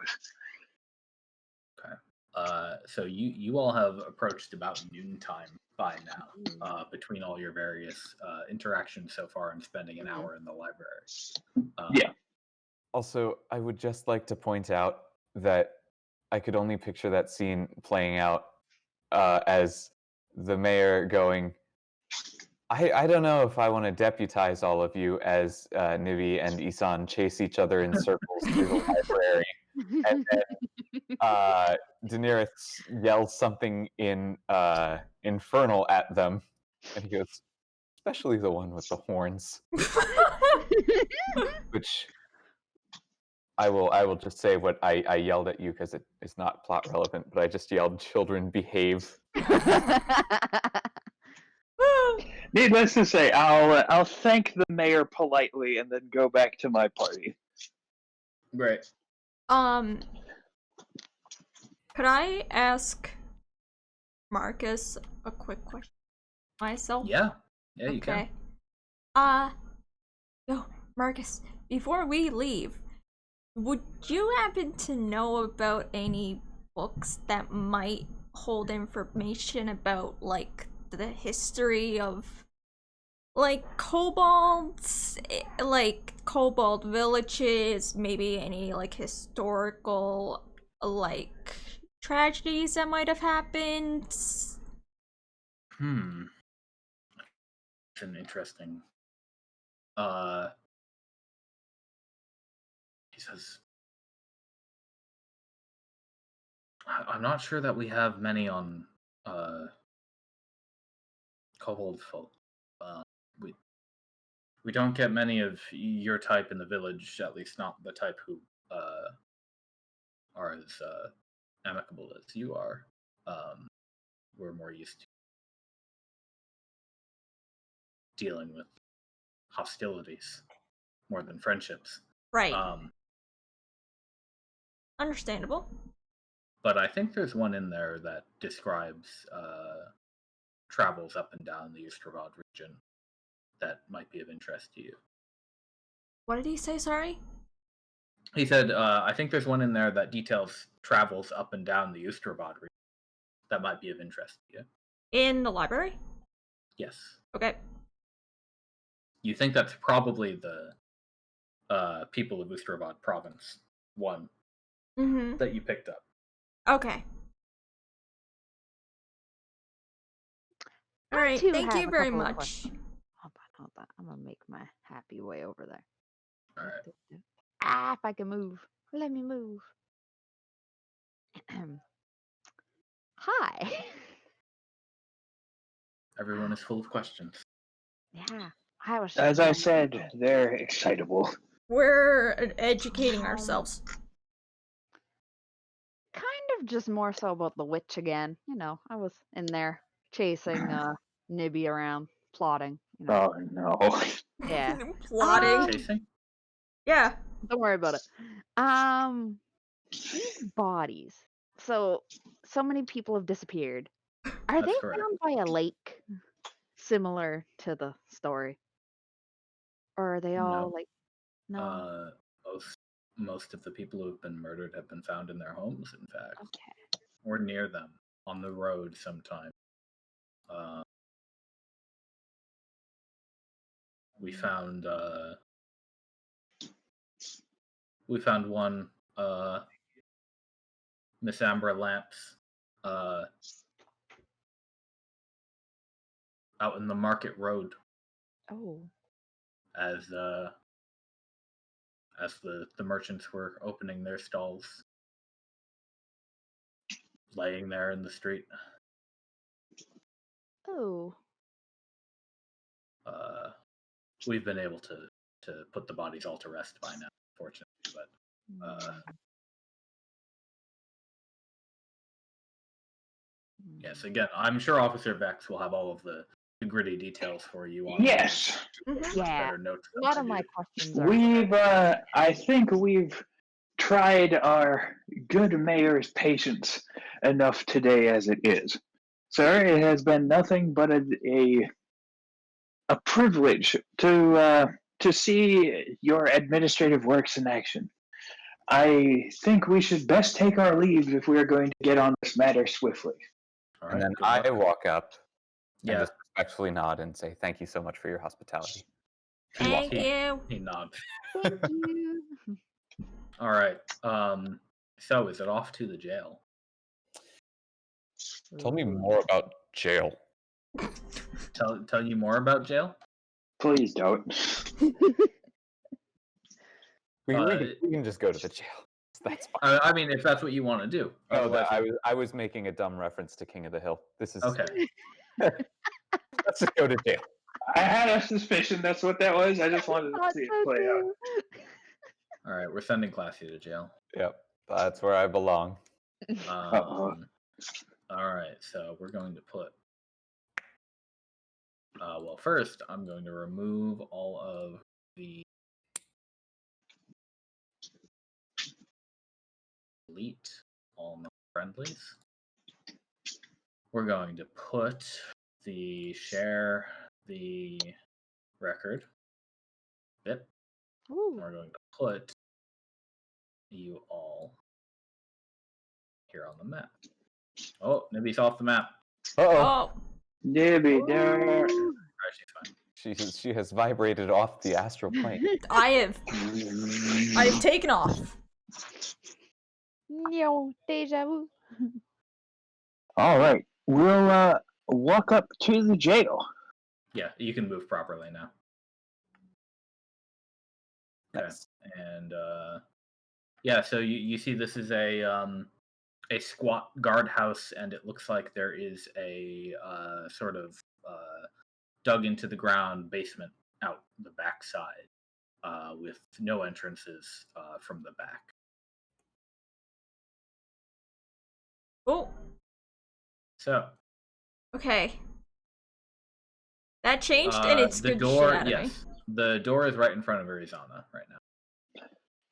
So you all have approached about noontime by now, between all your various interactions so far and spending an hour in the library. Yeah. Also, I would just like to point out that I could only picture that scene playing out as the mayor going, I don't know if I want to deputize all of you, as Nivi and Isan chase each other in circles through the library. And then Daenerys yells something in infernal at them, and he goes, especially the one with the horns. Which I will just say what I yelled at you, because it is not plot relevant, but I just yelled, "Children, behave." Needless to say, I'll thank the mayor politely and then go back to my party. Great. Could I ask Marcus a quick question myself? Yeah, you can. Yo, Marcus, before we leave, would you happen to know about any books that might hold information about, like, the history of, like, kobolds, like, kobold villages, maybe any, like, historical, like, tragedies that might have happened? It's an interesting. He says, I'm not sure that we have many on kobold folk. We don't get many of your type in the village, at least not the type who are as amicable as you are. We're more used to dealing with hostilities more than friendships. Right. Understandable. But I think there's one in there that describes travels up and down the Ustravad region that might be of interest to you. What did he say, sorry? He said, I think there's one in there that details travels up and down the Ustravad region that might be of interest to you. In the library? Yes. Okay. You think that's probably the people of Ustravad province one that you picked up. Okay. Alright, thank you very much. Hold on. I'm gonna make my happy way over there. Alright. If I can move. Let me move. Hi. Everyone is full of questions. Yeah. I was As I said, they're excitable. We're educating ourselves. Kind of just more so about the witch again. You know, I was in there chasing Nibby around, plotting. You know. Oh no. Yeah. Plotting. Chasing? Yeah. Don't worry about it. These bodies. So many people have disappeared. Are That's they correct. found by a lake, similar to the story, or are they all No. like? No. Most of the people who have been murdered have been found in their homes, in fact, Okay. or near them, on the road sometime. We found one Miss Ambra Lamps out in the market road Oh. as the merchants were opening their stalls, laying there in the street. Oh. We've been able to put the bodies all to rest by now, fortunately, but yes, again, I'm sure Officer Vex will have all of the gritty details for you on Yes. much Yeah. better notes A lot than of I my do. questions are. We've I think we've tried our good mayor's patience enough today as it is. Sir, it has been nothing but a privilege to see your administrative works in action. I think we should best take our leave if we are going to get on this matter swiftly. All And right, then good I luck. walk up and Yeah, just respectfully nod and say, "Thank you so much for your hospitality." Thank you. he nods. Thank you. All right. So is it off to the jail? Tell me more about jail. Tell you more about jail? Please don't. We can just go to the jail. That's fine. I mean, if that's what you want to do. No, Otherwise, I was making a dumb reference to King of the Hill. This is okay. Let's just go to jail. I had a suspicion that's what that was. I just wanted to Thought see it so play out. too. All right, we're sending Classy to jail. Yep, that's where I belong. Uh-oh. All right, so we're going to put. Well, first, I'm going to remove all of the delete all non-friendlies. We're going to put share the record bit. Ooh. We're going to put you all here on the map. Oh, Nibby's off the map. Uh-oh. Oh, Nibby, there. Ooh. Alright, she's fine. She has vibrated off the astral plane. I've taken off. No, deja vu. All right. We'll walk up to the jail. Yeah, you can move properly now. Okay, Nice. and yeah, so you see this is a squat guardhouse, and it looks like there is a sort of dug into the ground basement out the back side, with no entrances from the back. Oh, So okay. That changed, and it's the good door. shit out of me. Yes, the door is right in front of Arizona right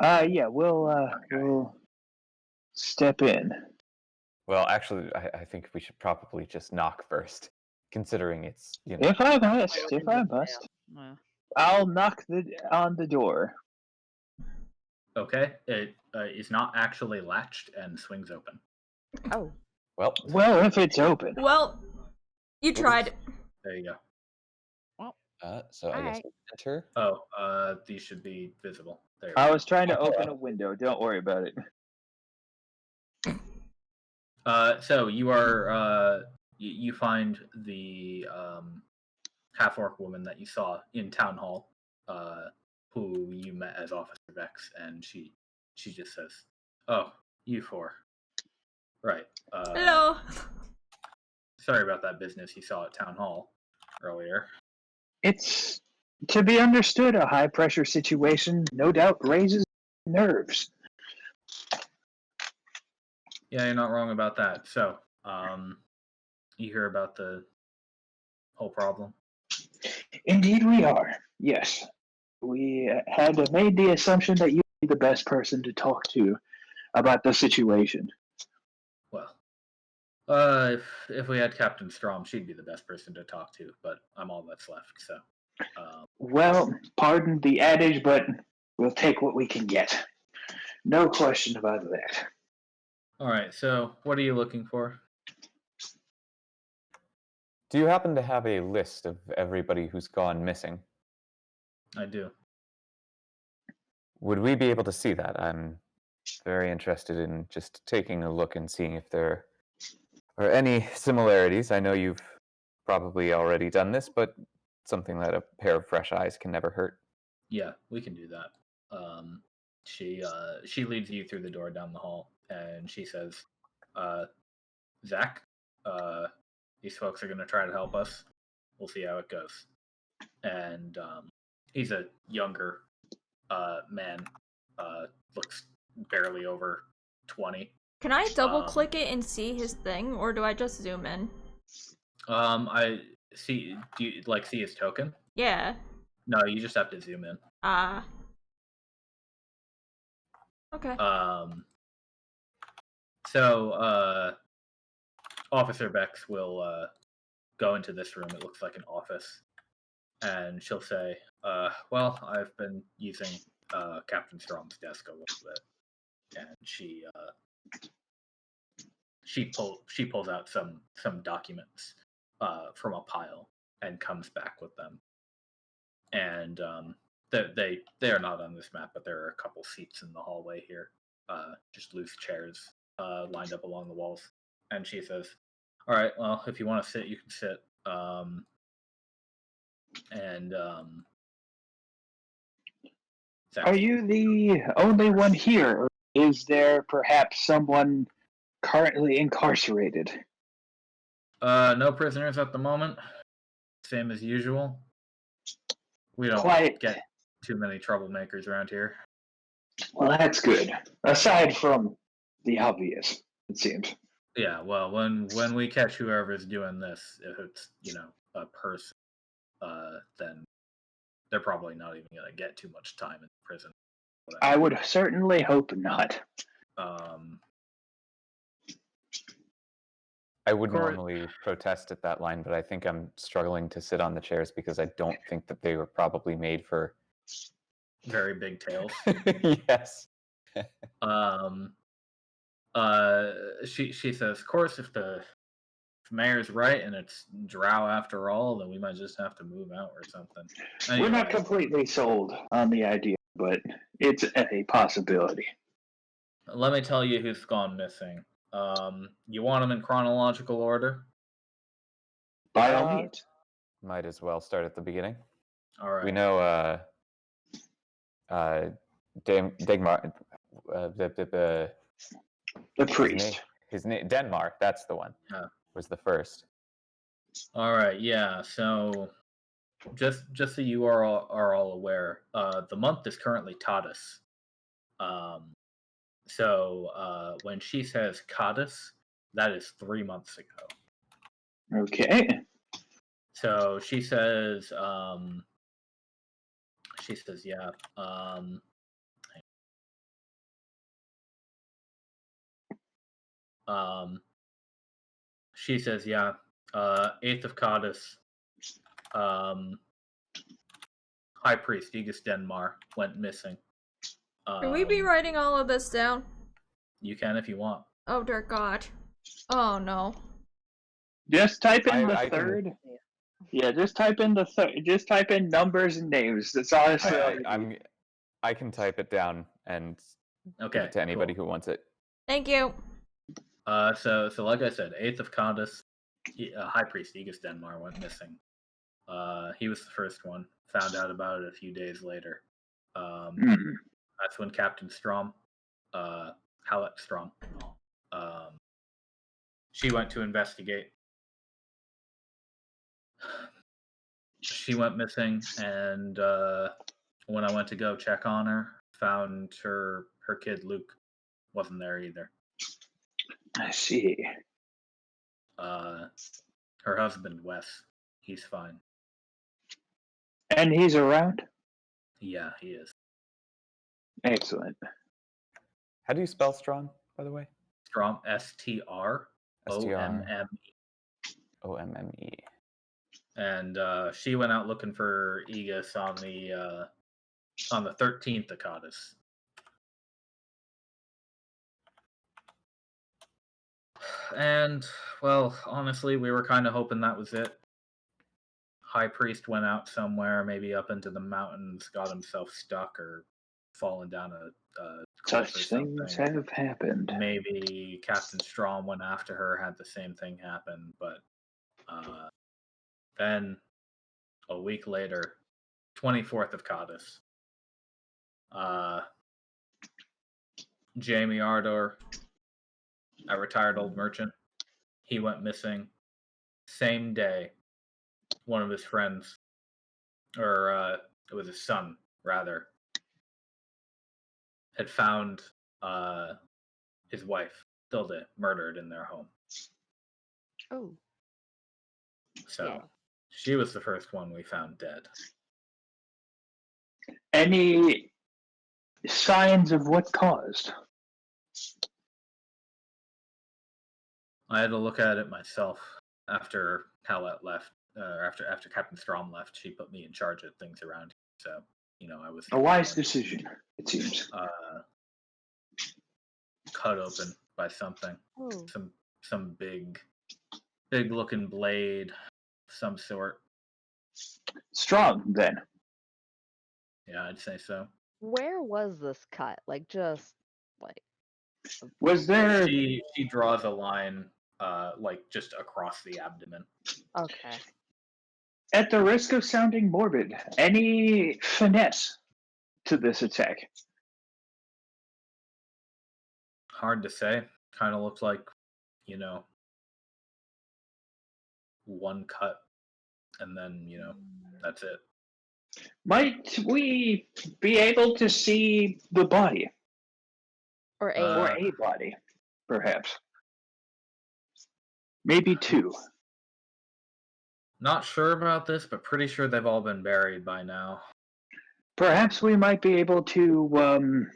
now. Yeah, we'll step in. Well, actually, I think we should probably just knock first, considering it's, you know. If I must, Yeah. I'll knock on the door. Okay, it is not actually latched and swings open. Oh. Well, If it's open. Well, you tried. There you go. so I guess Alright. we'll enter. Oh, these should be visible. There. I was trying to open a window. Don't worry about it. So you are you find the half-orc woman that you saw in town hall, who you met as Officer Vex, and she just says, "Oh, you four, right? Hello. Sorry about that business you saw at town hall earlier." It's To be understood, a high-pressure situation no doubt raises nerves. Yeah, you're not wrong about that. So, you hear about the whole problem? Indeed we are, yes. We had made the assumption that you'd be the best person to talk to about the situation. Well, if we had Captain Strom, she'd be the best person to talk to, but I'm all that's left, so. Well, pardon the adage, but we'll take what we can get. No question about that. Alright, so what are you looking for? Do you happen to have a list of everybody who's gone missing? I do. Would we be able to see that? I'm very interested in just taking a look and seeing if there are any similarities. I know you've probably already done this, but something that a pair of fresh eyes can never hurt. Yeah, we can do that. She leads you through the door down the hall, and she says, Zach, these folks are going to try to help us. We'll see how it goes. And he's a younger man, looks barely over 20. Can I double click it and see his thing, or do I just zoom in? I see. Do you see his token? Yeah. No, you just have to zoom in. Okay. So Officer Bex will go into this room. It looks like an office, and she'll say, "Well, I've been using Captain Strom's desk a little bit," and she pulls out some documents from a pile and comes back with them. And they are not on this map, but there are a couple seats in the hallway here, just loose chairs lined up along the walls. And she says, "All right, well, if you want to sit, you can sit." Are you the only one here, or is there perhaps someone currently incarcerated? No prisoners at the moment. Same as usual. We don't get too many troublemakers around here. Well, that's good. Aside from the obvious, it seems. Yeah, well, when we catch whoever's doing this, if it's a person, then they're probably not even gonna get too much time in prison. I would certainly hope not. I would normally protest at that line, but I think I'm struggling to sit on the chairs because I don't think that they were probably made for very big tails. Yes. She says, "Of course, if the mayor's right and it's drow after all, then we might just have to move out or something." Anyway, we're not completely sold on the idea, but it's a possibility. Let me tell you who's gone missing. You want them in chronological order? By all means. Might as well start at the beginning. All right. We know Dagmar, the priest. His name Denmark. That's the one. Yeah. Was the first. All right. Yeah. So, just so you are all aware, the month is currently Taurus. So when she says Codis, that is 3 months ago. Okay. So she says, yeah. She says, yeah. 8th of Codis. High Priest Aegis Denmar went missing. Can we be writing all of this down? You can if you want. Oh dear God. Oh no. Just type in the third. Yeah, just type in the third. Just type in numbers and names. That's honestly. I can type it down and give it to anybody who wants it. Thank you. So like I said, 8th of Condis, High Priest Aegis Denmar went missing. He was the first one. Found out about it a few days later. That's when Captain Strom, Hallett Strom, she went to investigate. she went missing, and when I went to go check on her, found her kid Luke wasn't there either. I see. Her husband Wes, he's fine. And he's around? Yeah, he is. Excellent. How do you spell strong, by the way? Strom, STROMME. OMME. And she went out looking for Aegis on the 13th of Codis. And, well, honestly, we were kind of hoping that was it. High Priest went out somewhere, maybe up into the mountains, got himself stuck or fallen down a cliff Such or things something. have happened. Maybe Captain Strom went after her, had the same thing happen, but then a week later, 24th of Codis, Jamie Ardor, a retired old merchant, he went missing. Same day, one of his friends, or it was his son, rather, had found his wife, Hilda, murdered in their home. Oh. So Yeah. she was the first one we found dead. Any signs of what caused? I had to look at it myself after Howlett left. After Captain Strom left, she put me in charge of things around here. So, I was A wise decision, it seems. cut open by something. Oh. Some big looking blade, some sort. Strong, then. Yeah, I'd say so. Where was this cut? Like, just like. Was there... She draws a line, like just across the abdomen. Okay. At the risk of sounding morbid, any finesse to this attack? Hard to say. Kind of looks like, one cut, and then that's it. Might we be able to see the body? Or a. Or a body, perhaps. Maybe two. Not sure about this, but pretty sure they've all been buried by now. Perhaps we might be able to,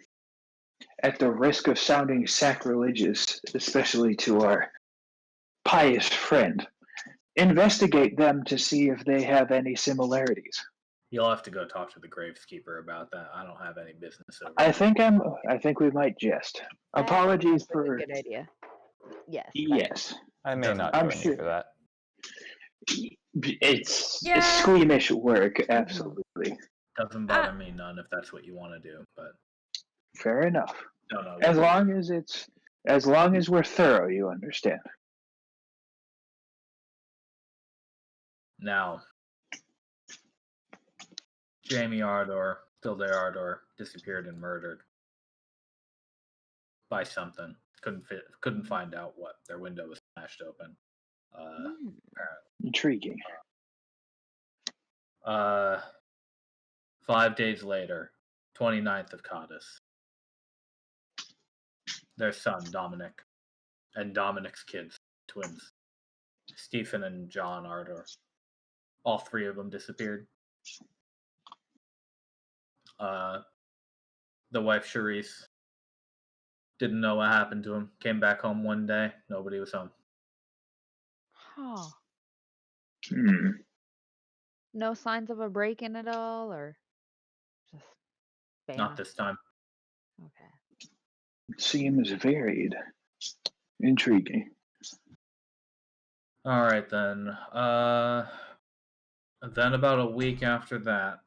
at the risk of sounding sacrilegious, especially to our pious friend, investigate them to see if they have any similarities. You'll have to go talk to the graveskeeper about that. I don't have any business over I there. think we might jest. I think Apologies that's a for... good idea. Yes. Yes. I may not I'm join you sure. for that. It's Yeah. squeamish work, absolutely. Doesn't bother me none if that's what you want to do, but Fair enough. no. As long as we're thorough, you understand. Now, Jamie Ardor, Tilde Ardor, disappeared and murdered by something. Couldn't find out what. Their window was smashed open. Intriguing. 5 days later, 29th of Codis, their son, Dominic, and Dominic's kids, twins, Stephen and John Ardor, all three of them disappeared. The wife, Charisse, didn't know what happened to him. Came back home one day. Nobody was home. Huh. No signs of a break-in at all, or just Not this time. Okay. Seems varied. Intriguing. All right, then. Then about a week after that,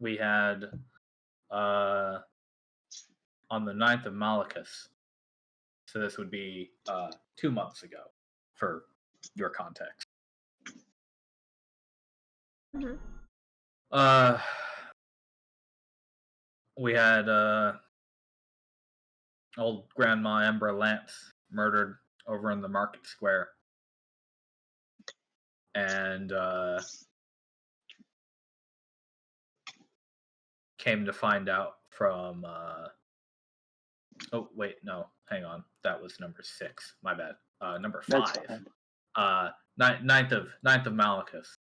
we had on the 9th of Malachus. So this would be 2 months ago, for your context. Mm-hmm. We had old Grandma Embra Lance murdered over in the market square. And came to find out from. Oh wait, no, hang on. That was number 6. My bad. Number That's 5. fine. Ninth of Malachus.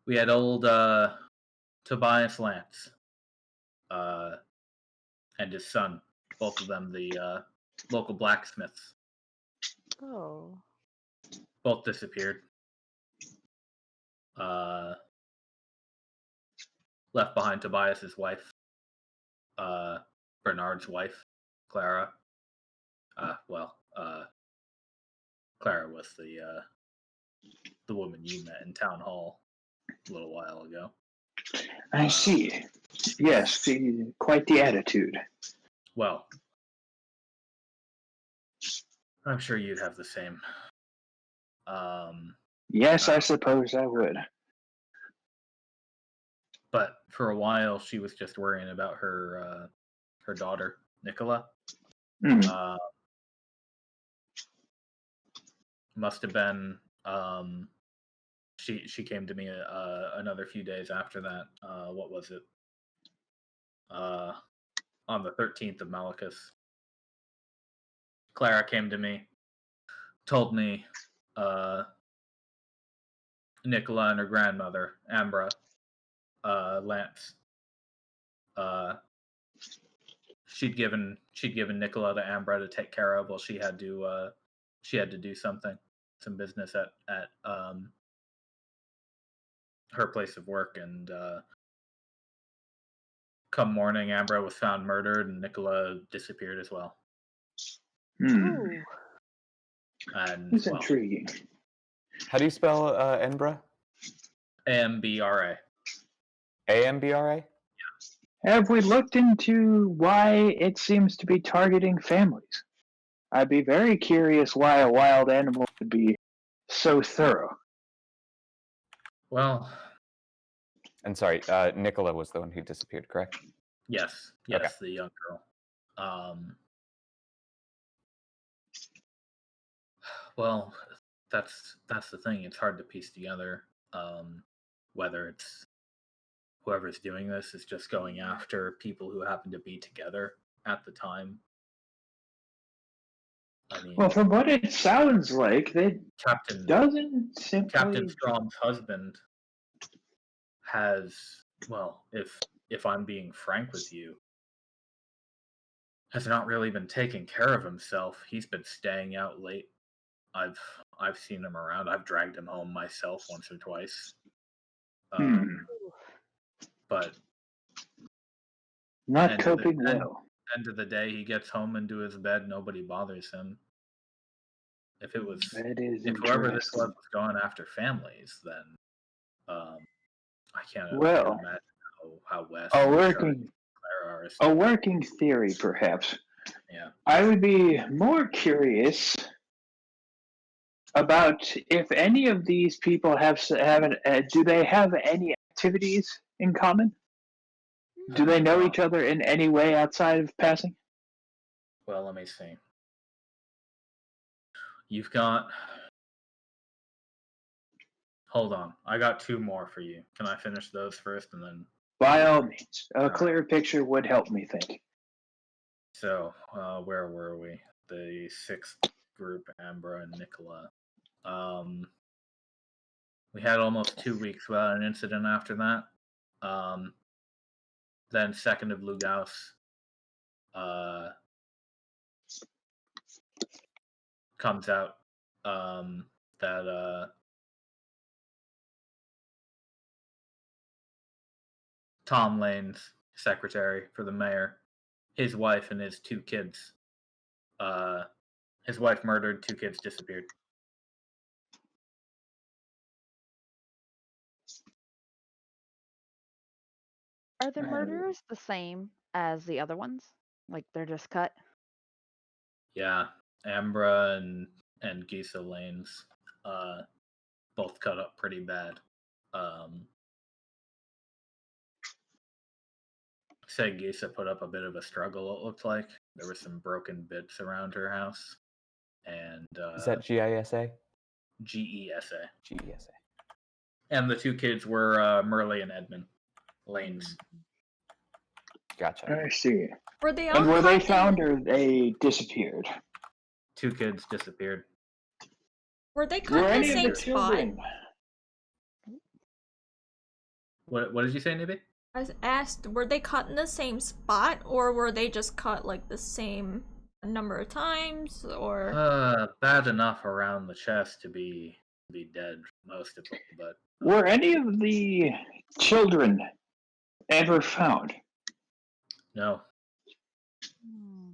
We had old Tobias Lance, and his son, both of them the local blacksmiths, Oh. both disappeared. Left behind Tobias's wife, Bernard's wife, Clara. Clara was the woman you met in town hall a little while ago. I see. Yes, quite the attitude. Well, I'm sure you'd have the same. Yes, I suppose I would. But for a while, she was just worrying about her daughter, Nicola. Mm. Must have been. She came to me another few days after that. What was it? On the 13th of Malachus, Clara came to me, told me Nicola and her grandmother, Ambra Lance, she'd given Nicola to Ambra to take care of while she had to do some business at her place of work, and come morning, Ambra was found murdered, and Nicola disappeared as well. Ooh. And It's intriguing. How do you spell Enbra? Ambra. Ambra? Have we looked into why it seems to be targeting families? I'd be very curious why a wild animal would be so thorough. Well, And sorry, Nicola was the one who disappeared, correct? yes, Okay. the young girl. Well, that's the thing. It's hard to piece together whether it's whoever's doing this is just going after people who happen to be together at the time. I mean, Well, from what it sounds like, that Captain Strom's husband has, well, if I'm being frank with you, has not really been taking care of himself. He's been staying out late. I've seen him around. I've dragged him home myself once or twice. But not coping well. End of the day, he gets home into his bed. Nobody bothers him. If whoever this was going after families, then I can't imagine how West a working theory, perhaps. Yeah. I would be more curious about if any of these people do they have any activities in common? Do they know each other in any way outside of passing? Well, let me see. You've got... Hold on. I got 2 more for you. Can I finish those first and then... By all means. A clearer picture would help me think. So, where were we? The 6th group, Ambra and Nicola. We had almost 2 weeks without an incident after that. Then 2nd of Lugaus. Comes out that Tom Lane's secretary for the mayor, his wife and his 2 kids. His wife murdered, 2 kids disappeared. Are the murderers the same as the other ones? Like they're just cut? Yeah, Ambra and Gisa Lanes both cut up pretty bad. Said Gisa put up a bit of a struggle, it looked like. There were some broken bits around her house. And is that GISA? GESA. GESA. And the 2 kids were Merle and Edmund. lanes. Gotcha. I see. Were they all And were they caught found in, or they disappeared? 2 kids disappeared. Were they Were caught in the any of same the spot? children? What did you say, Nibby? I asked, were they cut in the same spot, or were they just cut like the same number of times, or? Bad enough around the chest to be dead, most of them, but Were any of the children ever found? no. Hmm.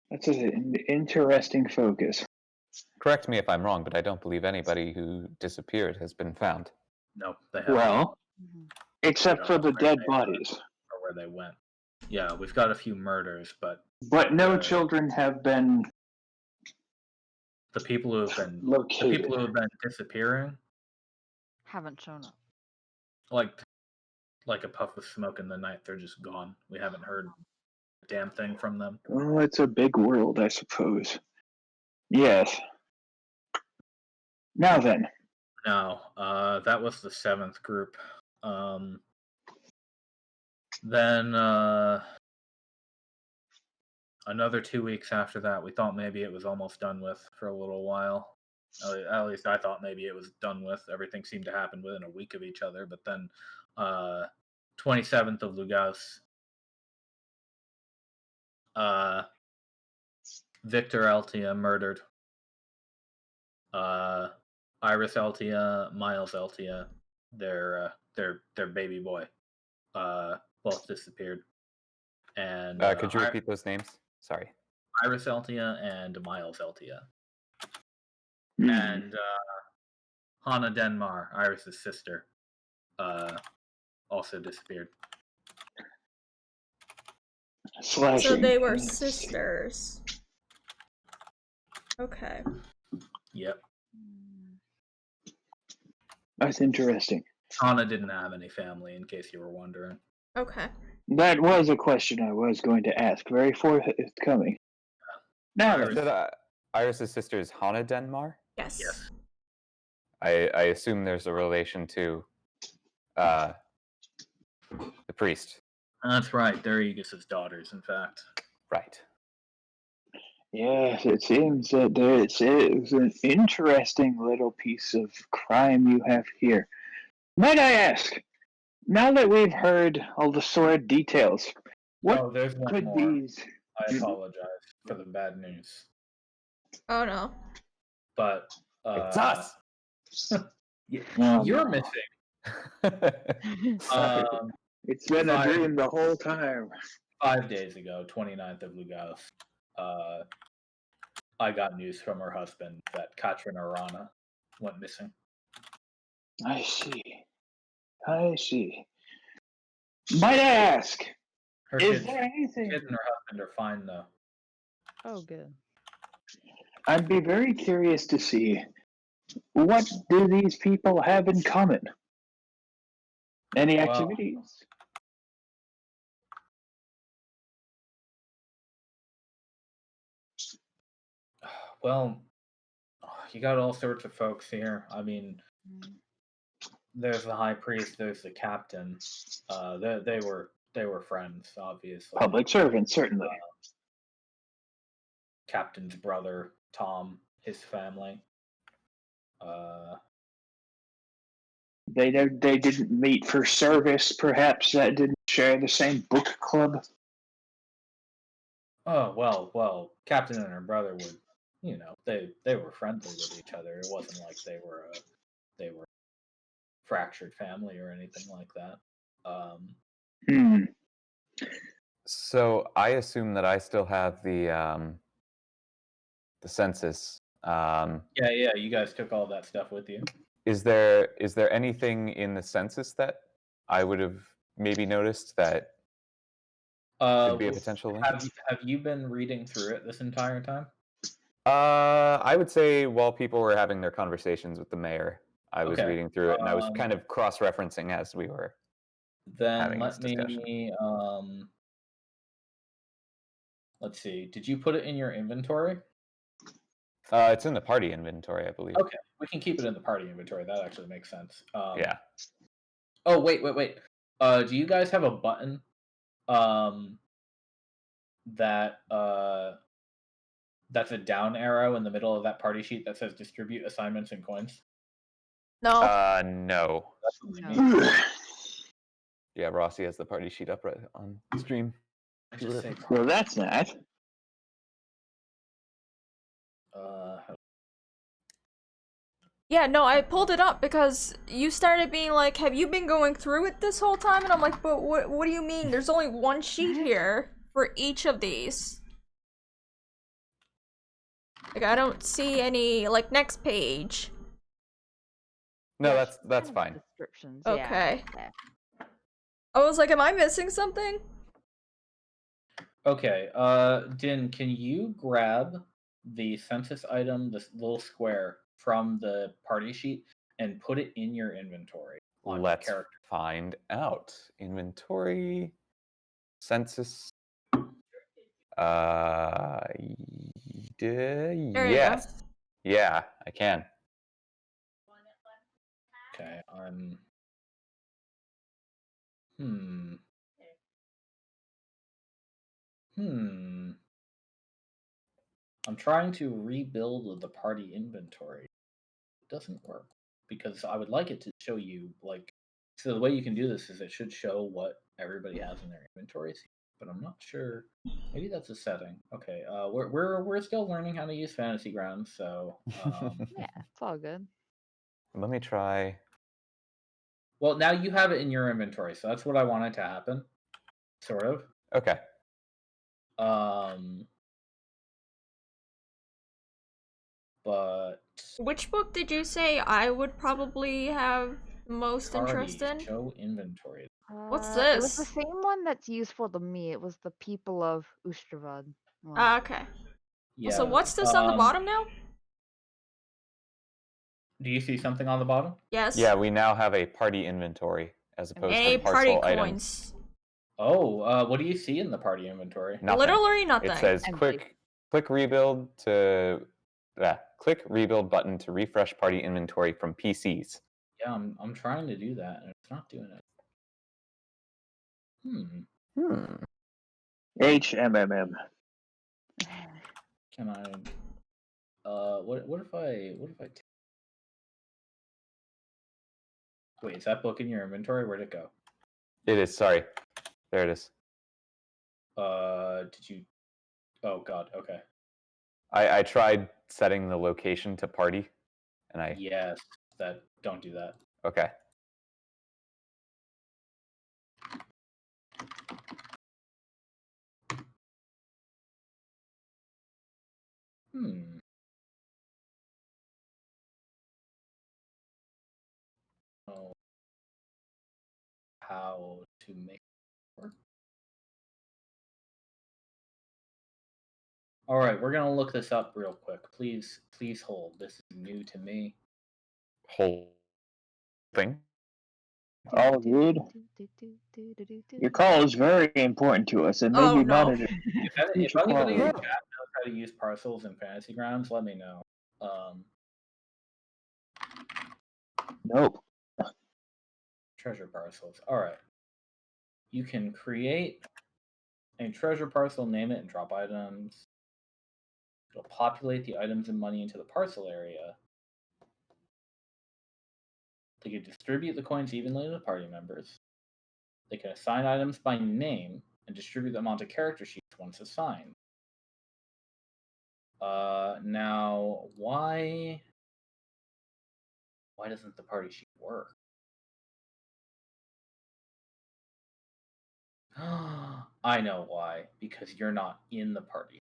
That's an interesting focus. Correct me if I'm wrong, but I don't believe anybody who disappeared has been found. No, they haven't. Well, Mhm. except for the where dead they bodies. or where they went. Yeah, we've got a few murders, but But no Uh, children have been the people who have been located. disappearing, Haven't shown up. like a puff of smoke in the night, they're just gone. We haven't heard a damn thing from them. Oh, it's a big world, I suppose. Yes. Now then, No, that was the 7th group. Then another 2 weeks after that, we thought maybe it was almost done with for a little while. At least I thought maybe it was done with. Everything seemed to happen within a week of each other. But then 27th of Lugaus, Victor Altia murdered. Iris Altia, Miles Altia, their baby boy, both disappeared. And Could you repeat those names? Sorry. Iris Altia and Miles Altia. hmm, And Hannah Denmar, Iris's sister, also disappeared. slashing. So they were sisters. Okay. Yep. Hmm. That's interesting. Hannah didn't have any family, in case you were wondering. Okay. That was a question I was going to ask. Very forthcoming. Now Iris- then, Said, Iris' sister is Hannah Denmar? Yes. Yes. I assume there's a relation to the priest. That's right. They're Aegis's daughters, in fact. Right. yes, it seems that it's an interesting little piece of crime you have here. Might I ask, now that we've heard all the sordid details, what Oh, there's one could more. these... I apologize for the bad news. Oh no. But It's us! you're missing. It's been a Fire. dream the whole time. 5 days ago, 29th of Lugaus, I got news from her husband that Katrin Arana went missing. I see. I see. Might I ask, Her is kids, there anything... kids and her husband are fine, though. Oh, good. I'd be very curious to see, what do these people have in common? Any Well- activities? Well, you got all sorts of folks here. I mean, Mm. there's the high priest, there's the captain. They were friends, obviously. Public servants, certainly. Captain's brother, Tom, his family. They didn't meet for service, perhaps, that didn't share the same book club. Oh well, Captain and her brother would, they were friendly with each other. It wasn't like they were fractured family or anything like that. Hmm. So I assume that I still have the census. Yeah, you guys took all that stuff with you. Is there anything in the census that I would have maybe noticed that could be a potential link? Have you been reading through it this entire time? I would say while people were having their conversations with the mayor, I was Okay, reading through it and I was kind of cross-referencing as we were. Then having let this discussion. me let's see. Did you put it in your inventory? It's in the party inventory, I believe. Okay, we can keep it in the party inventory. That actually makes sense. Yeah. Oh, wait. Do you guys have a button that that's a down arrow in the middle of that party sheet that says distribute assignments and coins? No. No. That's what we No. need. Yeah, Rossi has the party sheet up right on stream. I just say Well, that's that. Yeah, no, I pulled it up because you started being like, have you been going through it this whole time? And I'm like, but what do you mean? There's only one sheet here for each of these. Like, I don't see any, like, next page. No, Yeah, that's kind of fine. Descriptions. Okay. Yeah. I was like, am I missing something? Okay, Din, can you grab the census item, this little square, from the party sheet and put it in your inventory on your Let's character? find out. Inventory, census. There you Yes. go. Yeah, I can. Okay, I'm trying to rebuild the party inventory. It doesn't work because I would like it to show you, like, so the way you can do this is it should show what everybody has in their inventories, but I'm not sure. Maybe that's a setting. Okay, we're still learning how to use Fantasy Grounds, so Yeah, it's all good. Let me try. well, now you have it in your inventory, so that's what I wanted to happen, sort of. Okay. But Which book did you say I would probably have most interest in? show inventory. What's It was the this? same one that's useful to me. It was the People of Ustravad one. Ah, okay. Yeah. So what's this on the bottom now? Do you see something on the bottom? Yes. Yeah, we now have a party inventory as opposed A to party parcel items. coins. Oh, what do you see in the party inventory? Nothing. Literally nothing. It says Empty. click rebuild to click rebuild button to refresh party inventory from PCs. Yeah, I'm trying to do that and it's not doing it. HMMM. Can I what if I wait, is that book in your inventory? Where'd it go? It is, sorry. There it is. Did you Oh god, okay. I tried setting the location to party and Yes, don't do that. Okay. Oh, how to make it work. All right, we're gonna look this up real quick. Please hold. This is new to me. Whole thing. All good. Your call is very important to us, and maybe Oh, no. not in If anybody in the chat knows how to use parcels in Fantasy Grounds, let me know. Nope. Treasure parcels. All right. You can create a treasure parcel, name it, and drop items. It'll populate the items and money into the parcel area. They can distribute the coins evenly to the party members. They can assign items by name and distribute them onto character sheets once assigned. Now, why doesn't the party sheet work? I know why. Because you're not in the party.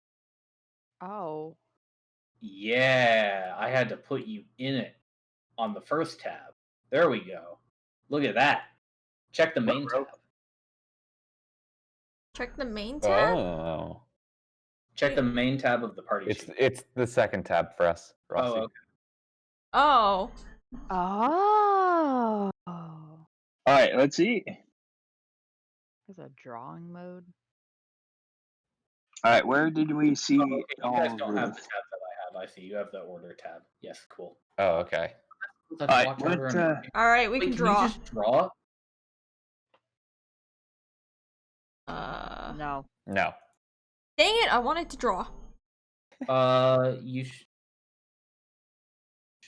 Oh. Yeah, I had to put you in it on the first tab. There we go. Look at that. Check the main tab. Check the main tab? Oh. Check the main tab of the party sheet. It's the second tab for us, Rossi. Oh, okay. Oh. Oh. All right, let's see. There's a drawing mode. All right, where did we see You guys all don't have of the tab that I have I see. You have the order tab. Yes, cool. Oh, okay. Let's Alright, watch what, order and marking. All right, we Wait, can you draw. just draw? No. No. Dang it! I wanted to draw. You should.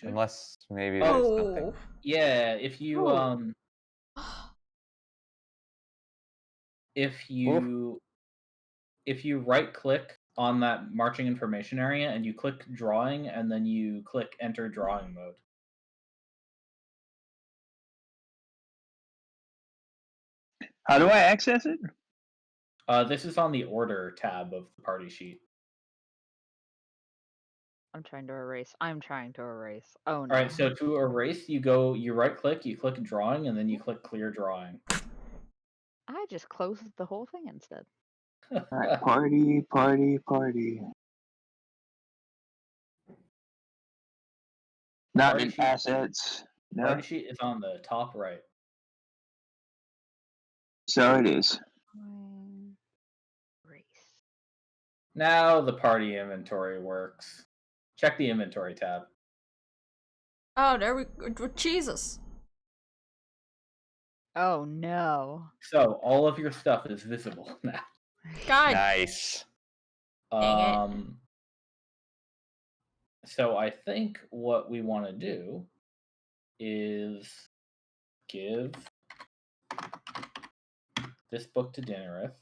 Unless maybe Oh. there's something. Oh. Yeah, if you Oh. if you right click on that marching information area and you click drawing and then you click enter drawing mode. How do I access it? This is on the order tab of the party sheet. I'm trying to erase. I'm trying to erase. Oh no. All right, so to erase, you right click, you click drawing, and then you click clear drawing. I just closed the whole thing instead. Alright, party. Not Party in sheet. assets. No. Party sheet is on the top right. So it is. Erase. Now the party inventory works. Check the inventory tab. Oh, there we go. Jesus. Oh no. So all of your stuff is visible now. God. Nice. Dang it. So I think what we want to do is give this book to Dinnerith.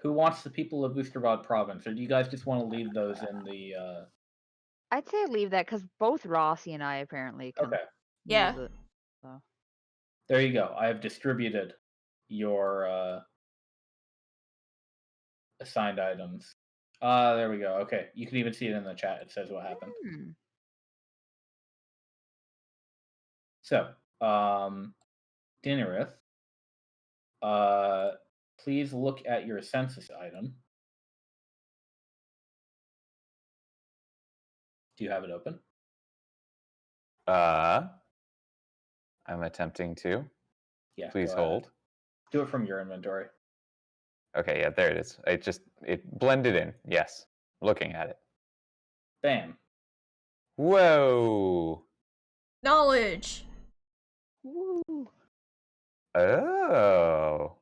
Who wants the people of Oostervad province, or do you guys just want to leave those in the? I'd say leave that because both Rossi and I apparently can Okay, Yeah. use it. So. there you go. I have distributed your assigned items. There we go. Okay, you can even see it in the chat. It says what happened. Hmm. So, Dinnerith, please look at your census item. Do you have it open? I'm attempting to. Yeah. Please go ahead. hold. Do it from your inventory. Okay, yeah, there it is. It blended in. Yes. Looking at it. Bam. Whoa. Knowledge. Woo. Oh.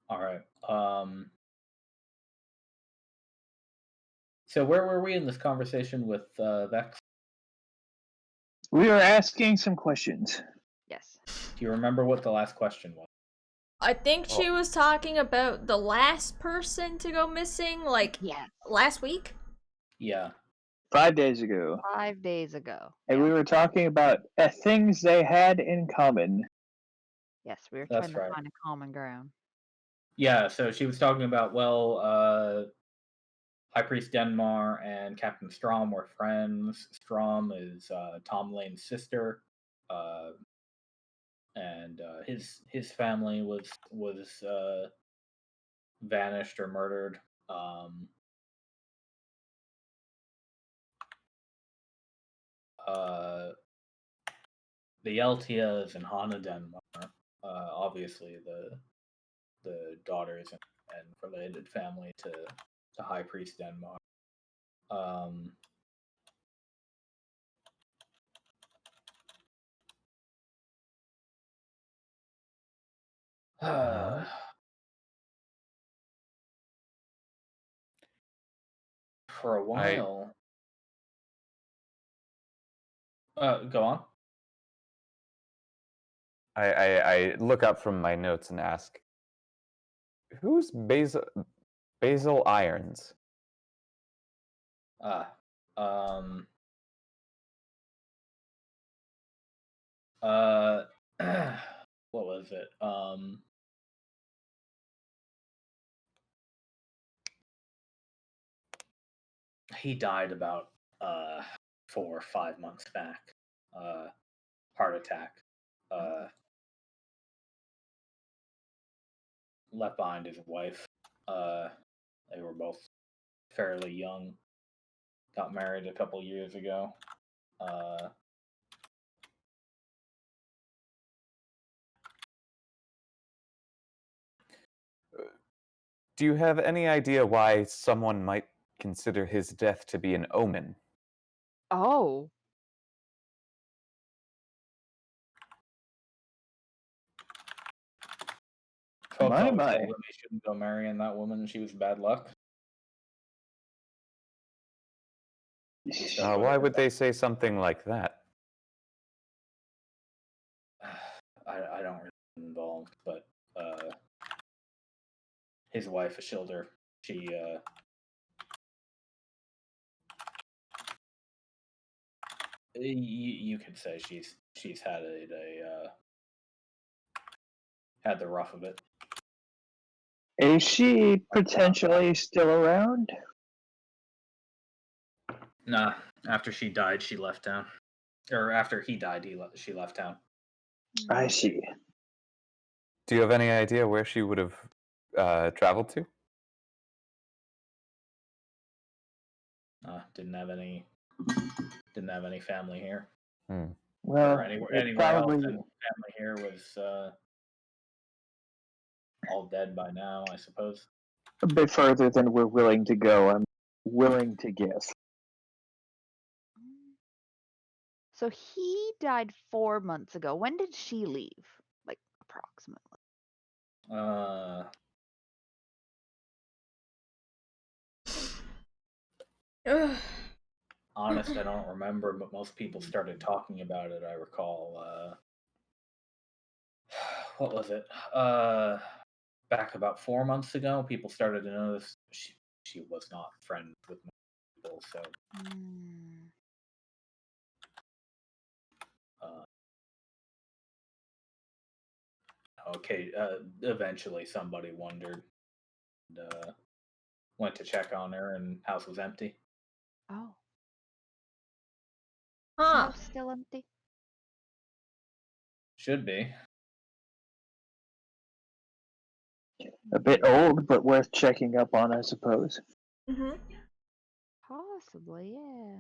All right. So where were we in this conversation with Vex? We are asking some questions. Yes. Do you remember what the last question was? I think she was talking about the last person to go missing, like Yes. last week. Yeah. 5 days ago. 5 days ago. And Yeah. we were talking about things they had in common. Yes, we were That's trying to right. find a common ground. Yeah, so she was talking about, High Priest Denmar and Captain Strom were friends. Strom is Tom Lane's sister, and his family was vanished or murdered. The Eltias and Hana Denmar, obviously the daughters and related family to High Priest Denmar. For a while. Go on. I look up from my notes and ask, who's Basil Irons? What was it? He died about 4 or 5 months back. Heart attack. Left behind his wife. They were both fairly young. Got married a couple years ago. Do you have any idea why someone might consider his death to be an omen? Oh. My, Coco my. told him he shouldn't go marrying that woman. She was bad luck. Why would they say something like that? I don't really get involved, but his wife, a Shilder, she you could say she's had had the rough of it. Is she potentially still around? Nah, after she died, she left town. Or after he died, she left town. I see. Do you have any idea where she would have traveled to? Didn't have any family here. Well, Or it anywhere else, probably and family here was all dead by now, I suppose. a bit further than we're willing to go. I'm willing to guess. So he died 4 months ago. When did she leave? Like, approximately. Ugh. Honest, I don't remember, but most people started talking about it. I recall. What was it? Back about 4 months ago, people started to notice she was not friends with people. So, okay. Eventually, somebody wondered, and went to check on her, and house was empty. Oh. Huh. House still empty? Should be. A bit old, but worth checking up on, I suppose. Mm-hmm. Possibly, yeah.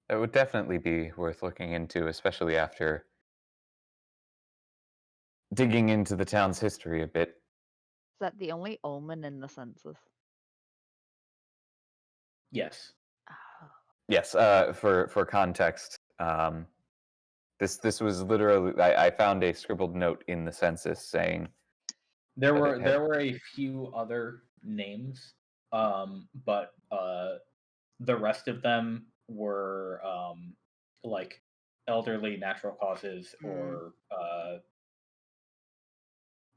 It would definitely be worth looking into, especially after digging into the town's history a bit. Is that the only omen in the census? Yes. Oh. Yes, for context, this was literally I found a scribbled note in the census saying There that were it had, a few other names, but the rest of them were like elderly natural causes or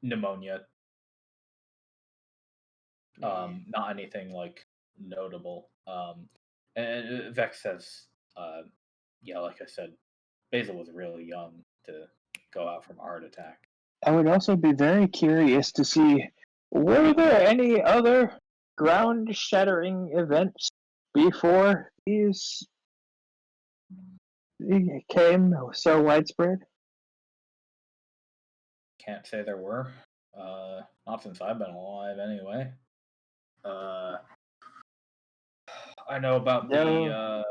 pneumonia. Not anything like notable. And Vex says, yeah, like I said, Basil was really young to go out from a heart attack. I would also be very curious to see, were there any other ground-shattering events before these became so widespread? Can't say there were. Not since I've been alive, anyway. I know about No.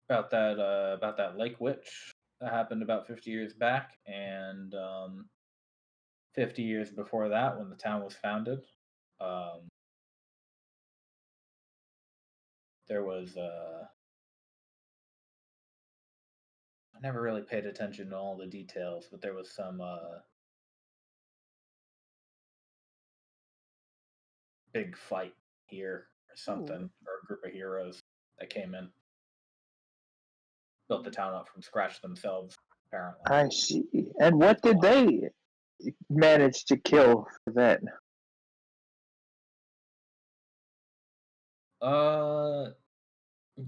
about that lake witch that happened about 50 years back, and 50 years before that, when the town was founded. There was I never really paid attention to all the details, but there was some big fight here or something, or a group of heroes that came in, built the town up from scratch themselves, apparently. I see. And what did they manage to kill then?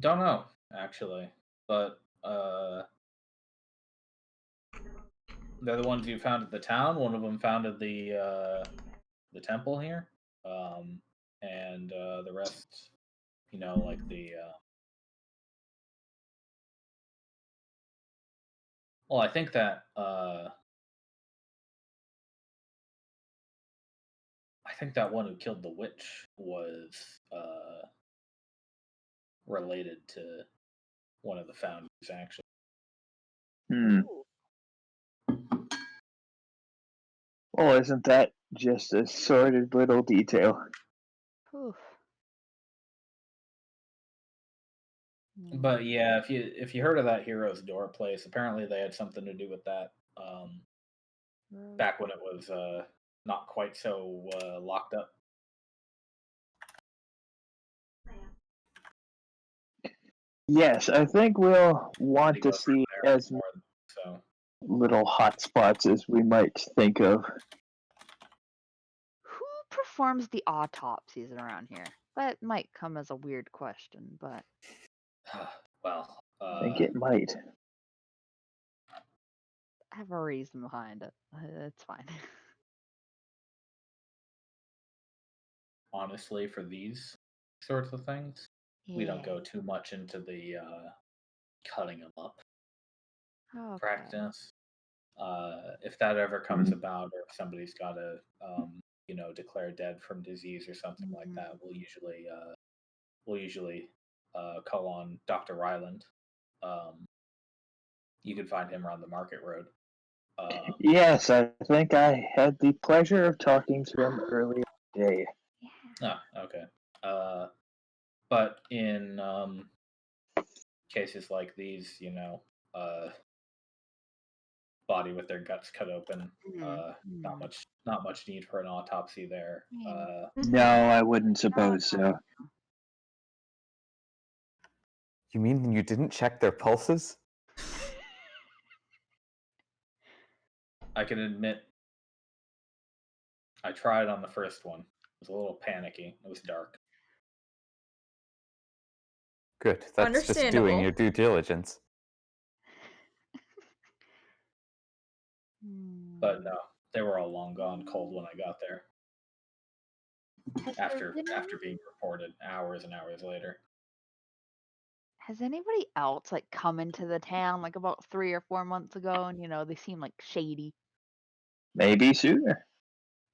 Don't know actually, but they're the ones who founded the town. One of them founded the temple here, and the rest, like the. Well, I think that one who killed the witch was related to one of the founders, actually. Hmm. Well, isn't that just a sordid little detail? Oof. But yeah, if you heard of that Hero's Door place, apparently they had something to do with that. Back when it was not quite so locked up. Yes, I think we'll want They to go through see there as more, so little hot spots as we might think of. Who performs the autopsies around here? That might come as a weird question, but well, I think it might. I have a reason behind it. It's fine. honestly, for these sorts of things, we don't go too much into the cutting them up Okay. practice. If that ever comes about, or if somebody's got to, declare dead from disease or something like that, we'll usually call on Dr. Ryland. You can find him around the Market Road. Yes, I think I had the pleasure of talking to him earlier today. Okay. But in cases like these, body with their guts cut open, not much need for an autopsy there. No, I wouldn't suppose so. You mean you didn't check their pulses? I can admit, I tried on the first one. It was a little panicky. It was dark. Good. That's just doing your due diligence. But no, they were all long gone cold when I got there. After being reported hours and hours later. Has anybody else like come into the town like about 3 or 4 months ago, and they seem like shady? Maybe sooner.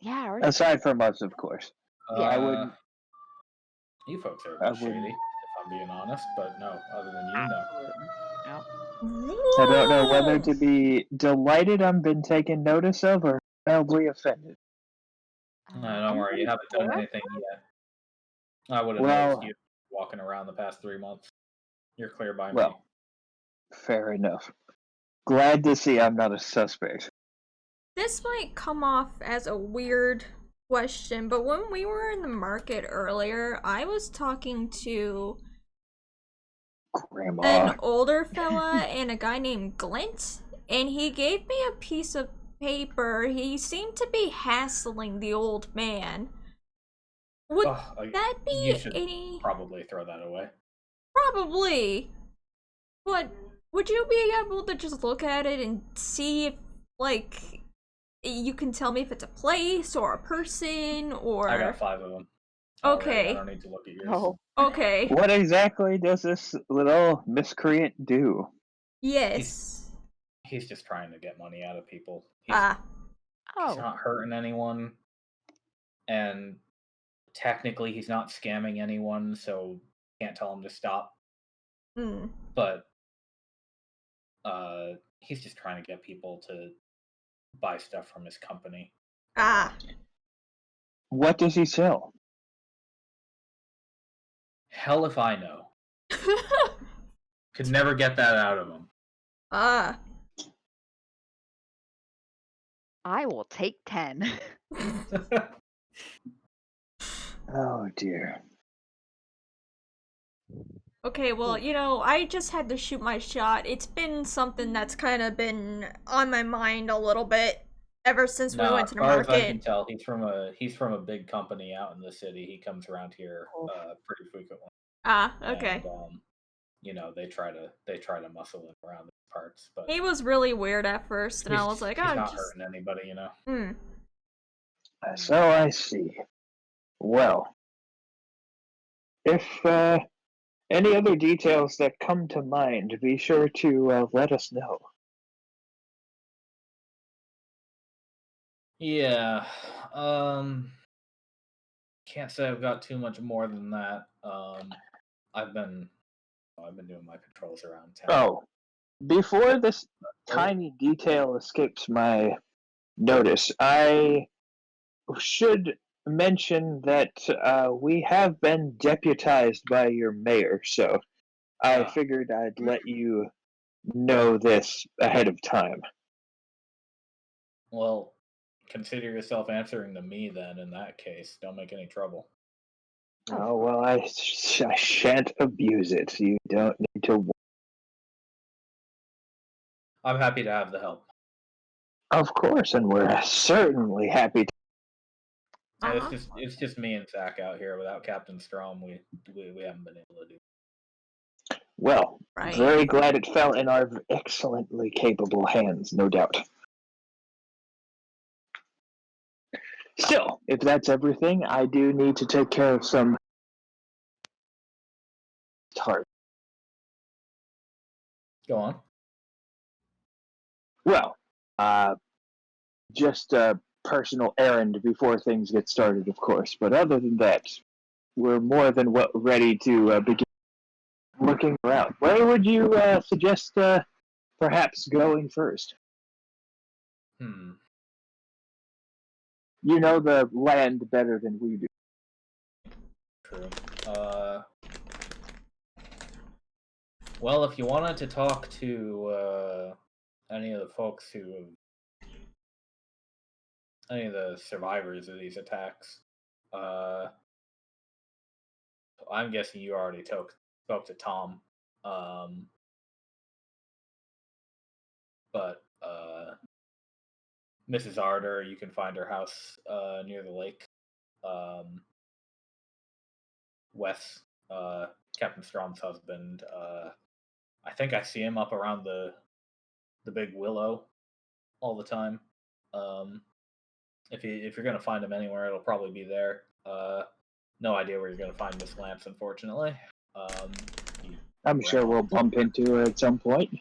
Yeah, or Aside from us, of course. Yeah. I wouldn't. You folks are a I bit shady, wouldn't. if I'm being honest. But no, other than you, no. absolutely. Yep. I don't know whether to be delighted I'm been taken notice of or mildly offended. Don't worry, you haven't done anything yet. I would have noticed you walking around the past 3 months. You're clear by me. Well, fair enough. Glad to see I'm not a suspect. This might come off as a weird question, but when we were in the market earlier, I was talking to Grandma. an older fella and a guy named Glint, and he gave me a piece of paper. He seemed to be hassling the old man. Would that be you should any... probably throw that away. Probably. But would you be able to just look at it and see if, like, you can tell me if it's a place or a person or... I got 5 of them. Okay. I don't need to look at yours. Oh. Okay. What exactly does this little miscreant do? Yes. He's just trying to get money out of people. He's not hurting anyone. And technically he's not scamming anyone, so can't tell him to stop. But he's just trying to get people to buy stuff from his company. What does he sell? Hell if I know. Could never get that out of him. I will take 10. Oh dear. Okay, well, I just had to shoot my shot. It's been something that's kind of been on my mind a little bit ever since we went to the market. As far as I can tell, he's from a big company out in the city. He comes around here pretty frequently. Okay. And, they try to muscle him around these parts, but he was really weird at first, and I was like, he's not hurting anybody, So I see. Well, if any other details that come to mind, be sure to let us know. Yeah. Can't say I've got too much more than that. I've been doing my patrols around town. Oh, Before this tiny detail escapes my notice, I should mention that we have been deputized by your mayor, so I figured I'd let you know this ahead of time. Well, consider yourself answering to me then. In that case, don't make any trouble. Oh, well, I shan't abuse it. You don't need to. I'm happy to have the help. Of course, and we're certainly happy to. And Uh-huh. it's just me and Zach out here. Without Captain Strom, we haven't been able to do. Well, Right. very glad it fell in our excellently capable hands, no doubt. Still, if that's everything, I do need to take care of some hard. Go on. Well, just a personal errand before things get started, of course. But other than that, we're more than ready to begin looking around. Where would you suggest perhaps going first? You know the land better than we do. True. Well, if you wanted to talk to any of the folks any of the survivors of these attacks, I'm guessing you already spoke to Tom. But Mrs. Ardor, you can find her house near the lake. Wes, Captain Strom's husband, I think I see him up around the big willow all the time. If you're gonna find him anywhere, it'll probably be there. No idea where you're gonna find Miss Lance, unfortunately. I'm sure we'll bump into her at some point.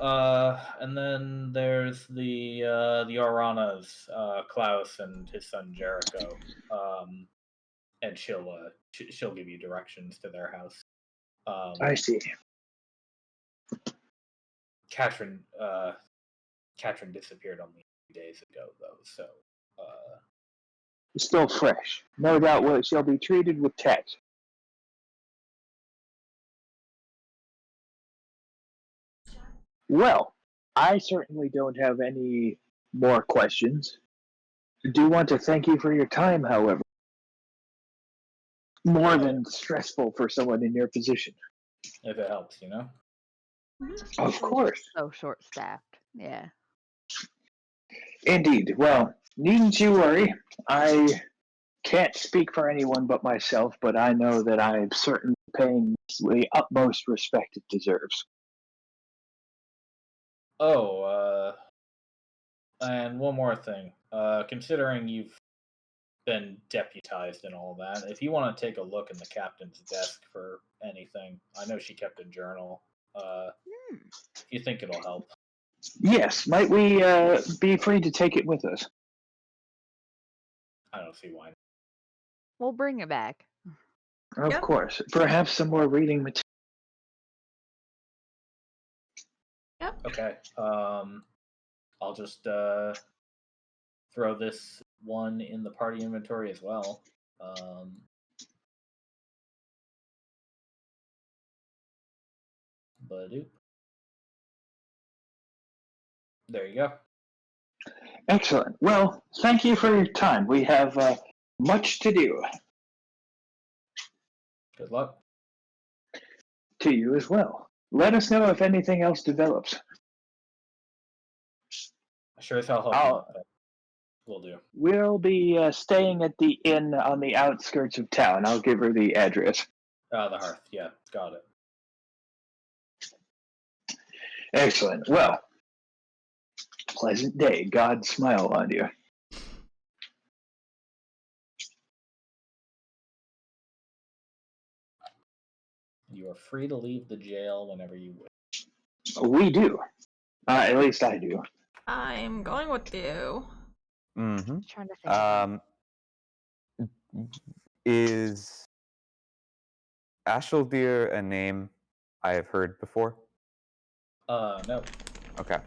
And then there's the Oranas, Klaus and his son Jericho. And she'll give you directions to their house. I see. Katrin disappeared only a few days ago, though, so Still fresh. No doubt she'll be treated with tact. Well, I certainly don't have any more questions. I do want to thank you for your time, however. More than stressful for someone in your position. if it helps, you know. Of course. So short-staffed. Yeah. Indeed. Well, needn't you worry. I can't speak for anyone but myself, but I know that I am certainly paying the utmost respect it deserves. Oh, and one more thing. Considering you've been deputized and all that, if you want to take a look in the captain's desk for anything, I know she kept a journal. If you think it'll help. Yes, might we be free to take it with us? I don't see why not. We'll bring it back. Of course. Perhaps some more reading material. Yep. Okay. I'll just throw this one in the party inventory as well. Badoop. There you go. Excellent. Well, thank you for your time. We have much to do. Good luck. To you as well. Let us know if anything else develops. Sure as hell hope not. Will do. We'll be staying at the inn on the outskirts of town. I'll give her the address. The Hearth. Yeah, got it. Excellent. Well, pleasant day. God smile on you. You are free to leave the jail whenever you wish. We do. At least I do. I'm going with you. Mm-hmm. Trying to think. Is Asheldir a name I have heard before? No. Okay.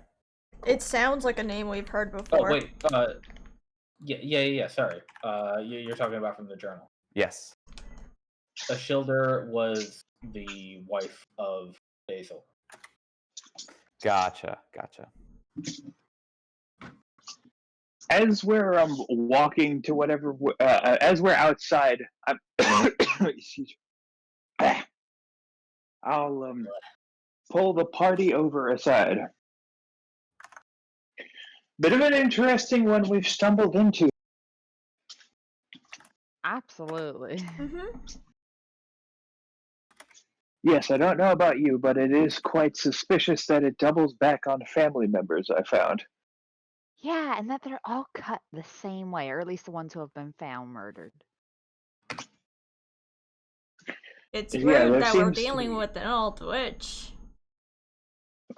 It sounds like a name we've heard Oh before. wait. Yeah. Sorry. You're talking about from the journal. Yes. Ashildr was the wife of Basil. Gotcha. As we're walking to whatever, as we're outside, I'm excuse me. I'll pull the party over aside. Bit of an interesting one we've stumbled into. Absolutely. Mm-hmm. Yes, I don't know about you, but it is quite suspicious that it doubles back on family members, I found. Yeah, and that they're all cut the same way, or at least the ones who have been found murdered. It's Yeah, weird there that we're seems to dealing be. with an old witch.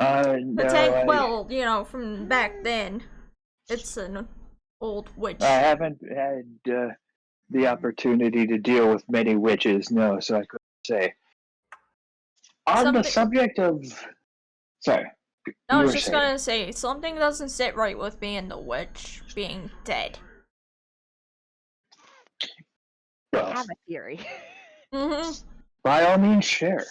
No, Well, you know, from back then, it's an old witch. I haven't had the opportunity to deal with many witches, no, so I couldn't say. On the Something- subject of... Sorry. I you was were just saying. gonna say, something doesn't sit right with being the witch being dead. I Well, have a theory. Mm-hmm. by all means, share.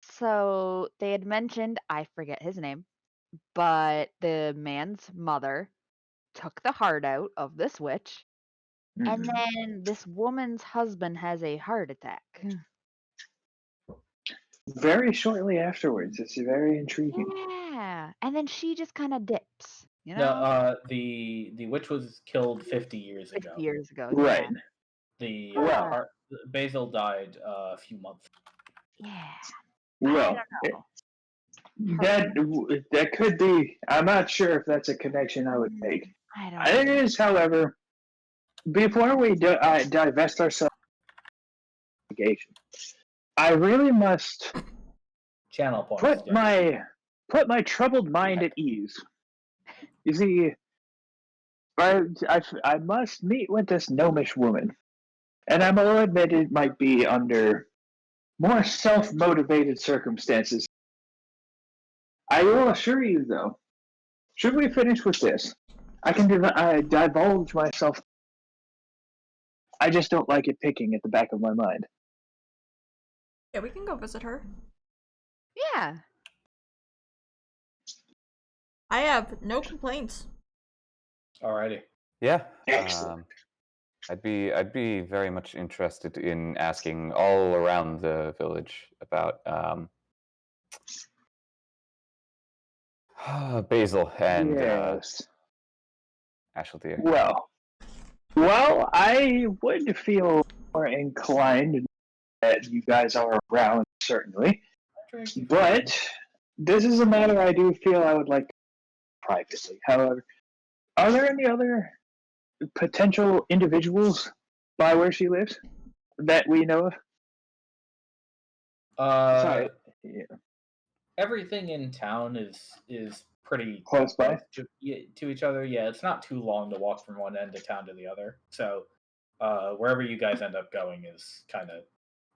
So they had mentioned, I forget his name, but the man's mother took the heart out of this witch, and Mhm. then this woman's husband has a heart attack. Very shortly afterwards. It's very intriguing. Yeah, and then she just kind of dips, you know? No. The witch was killed 50 years 50 ago. years ago. Right. The Well, Basil died a few months. Yeah. Well, I don't know. that could be. I'm not sure if that's a connection I would make. I don't It know. is, however, before we divest ourselves of obligation, I really must Channel points. put my troubled mind at ease. You see, I must meet with this gnomish woman, and I will admit it might be under more self-motivated circumstances. I will assure you, though, should we finish with this, I can divulge myself. I just don't like it picking at the back of my mind. Yeah, we can go visit her. Yeah. I have no complaints. Alrighty. Yeah. Excellent. I'd be very much interested in asking all around the village about Basil and Yes. Ashildir. Well, I would feel more inclined that you guys are around, certainly. But this is a matter I do feel I would like privately. However, are there any other potential individuals by where she lives that we know of? Sorry. Yeah. Everything in town is pretty Close by? to each other. Yeah, it's not too long to walk from one end of town to the other. So wherever you guys end up going is kind of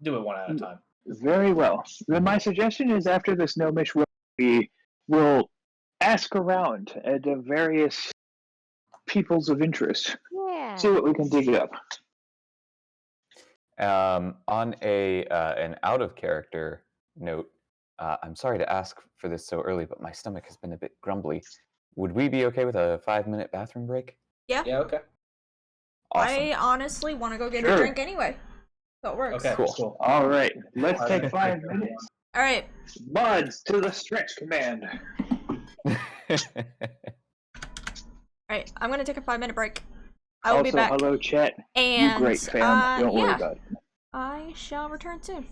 do it one at a time. Very well. Then my suggestion is after this gnomish, we will ask around at the various peoples of interest. Yeah. See what we can dig up. On an out of character note, I'm sorry to ask for this so early, but my stomach has been a bit grumbly. Would we be okay with a 5-minute bathroom break? Yeah. Yeah. Okay. Awesome. I honestly want to go get Sure. a drink anyway. So it works. Okay. Cool. All right, let's take Alright. 5 minutes. All right. Buds to the stretch command. All right. I'm gonna take a 5-minute break. I will Also, be back. hello, chat. And You great fam. Don't worry yeah, about it. I shall return soon.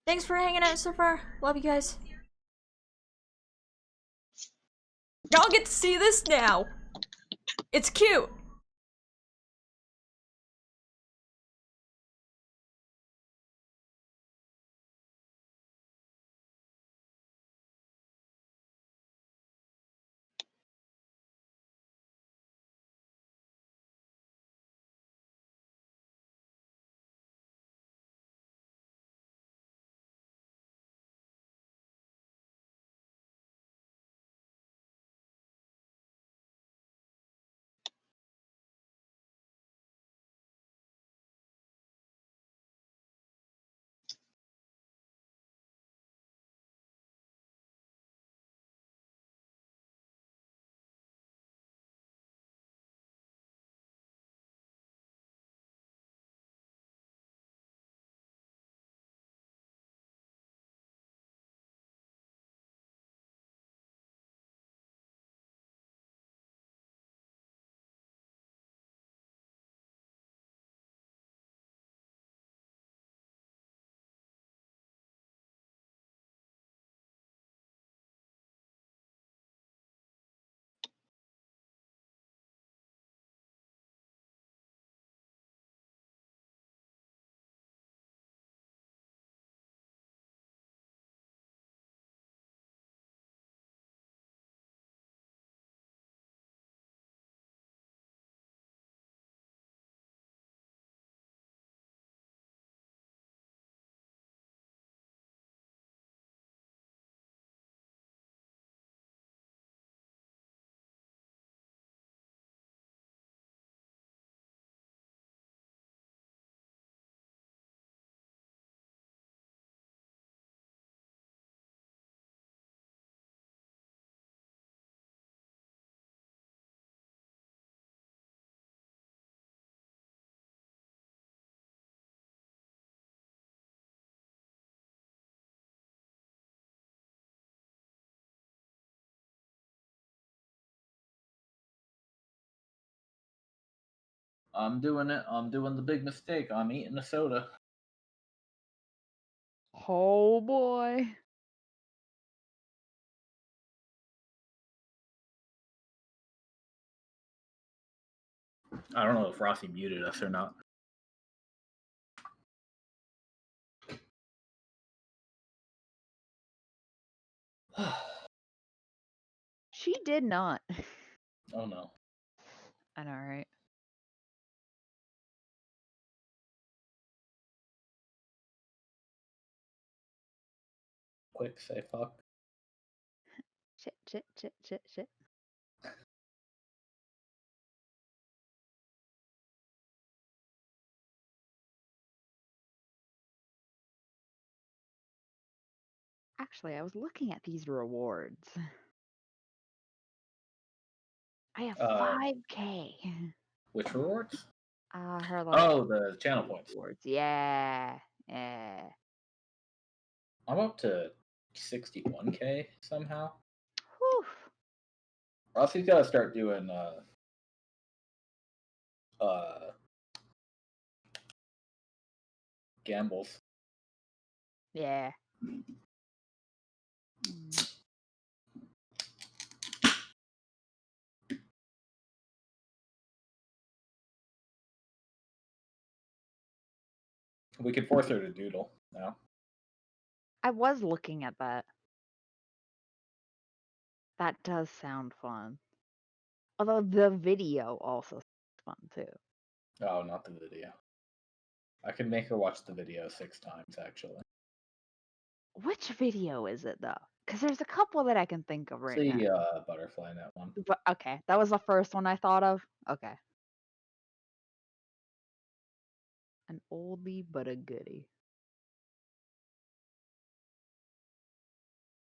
Thanks for hanging out so far. Love you guys. Y'all get to see this now. It's cute. I'm doing it. I'm doing the big mistake. I'm eating a soda. Oh boy. I don't know if Rossi muted us or not. She did not. Oh no. I know, right? Quick, say fuck. Shit. Actually, I was looking at these rewards. I have 5K. Which rewards? Her like Oh, the channel points. rewards. Yeah. I'm up to 61K somehow. Whew. Rossi's got to start doing gambles. Yeah. We could force her to doodle now. I was looking at that. That does sound fun. Although the video also sounds fun too. Oh, not the video. I could make her watch the video 6 times, actually. Which video is it though? Because there's a couple that I can think of right See, now. Butterfly Net one. But okay, that was the first one I thought of. Okay. An oldie but a goodie.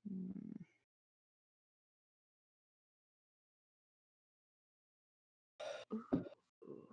Hmm. Ooh.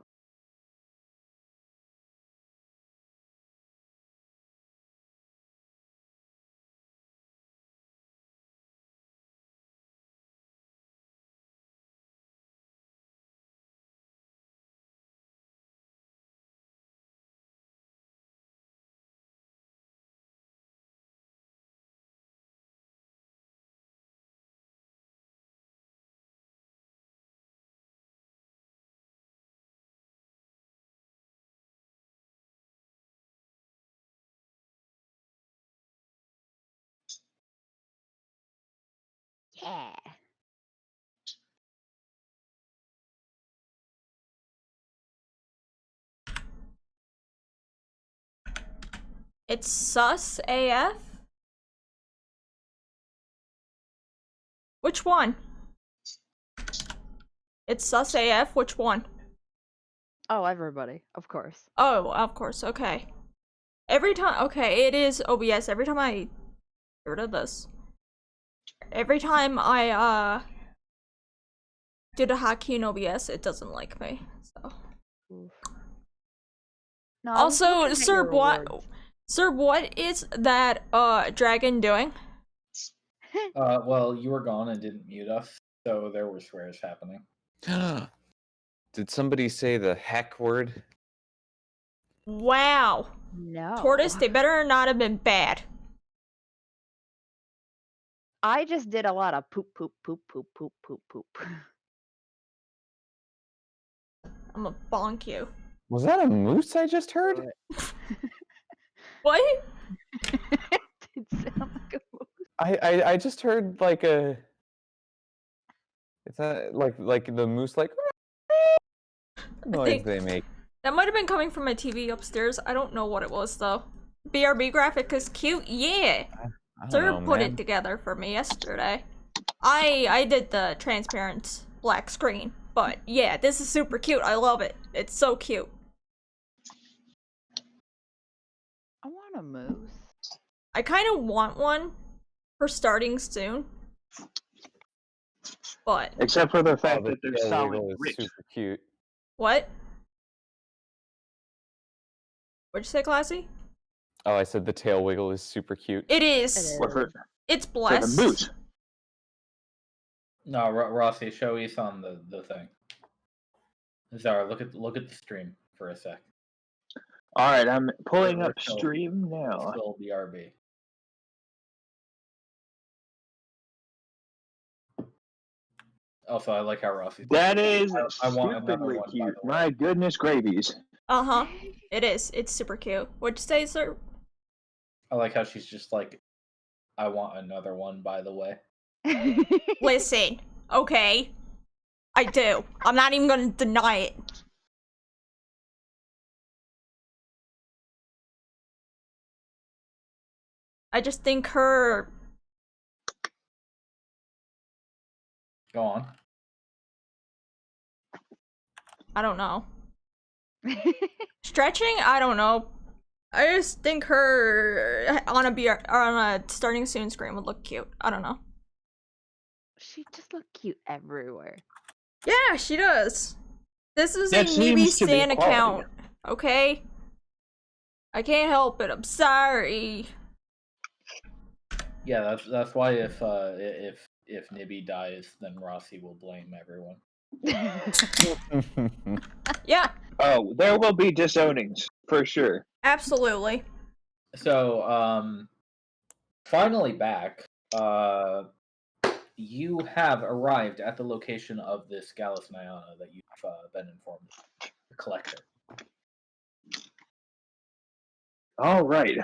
Yeah. It's sus AF? Which one? It's sus AF? Which one? Oh, everybody, of course. Oh, of course, okay. Every time, okay, it is OBS. Every time I get rid of this. Every time I, did a hotkey in OBS, it doesn't like me, so. Oof. No, I was looking Also, at your rewards. Sir, what is that, dragon doing? Well, you were gone and didn't mute us, so there were swears happening. Did somebody say the heck word? Wow. No. Tortoise, they better not have been bad. I just did a lot of poop. I'm gonna bonk you. Was that a moose I just heard? What? It did sound like a moose. I just heard like a. It's a like the moose like noise they make. That might have been coming from my TV upstairs. I don't know what it was though. BRB graphic is cute. Yeah. I don't Sir know, put man. it together for me yesterday. I did the transparent black screen, but yeah, this is super cute. I love it. It's so cute. I want a moose. I kind of want one for starting soon, but Except for the fact Oh, that they're tail selling wiggle is rich. super cute. what? What'd you say, Classy? Oh, I said the tail wiggle is super cute. It is. It is. What for It's the blessed. moose? No, Rossi, show Ethan the thing. Zara, look at the stream for a sec. All right, I'm pulling We're up stream now. Still BRB. Also, I like how Rossi's. That is I want another stupidly one, by cute. the way. My goodness gravies. Uh-huh. It is. It's super cute. What'd you say, sir? I like how she's just like, I want another one, by the way. Listen, okay. I do. I'm not even gonna deny it. I just think her... Go on. I don't know. Stretching? I don't know. I just think her on a starting soon screen would look cute. I don't know. She just look cute everywhere. Yeah, she does. This is That a seems Neeby to be Stan quality. account, okay? I can't help it. I'm sorry. Yeah, that's why if Nibby dies, then Rossi will blame everyone. Yeah, Oh, there will be disownings for sure. absolutely. So, finally back. You have arrived at the location of this Gallus Nyana that you've been informed of, the collector. All right.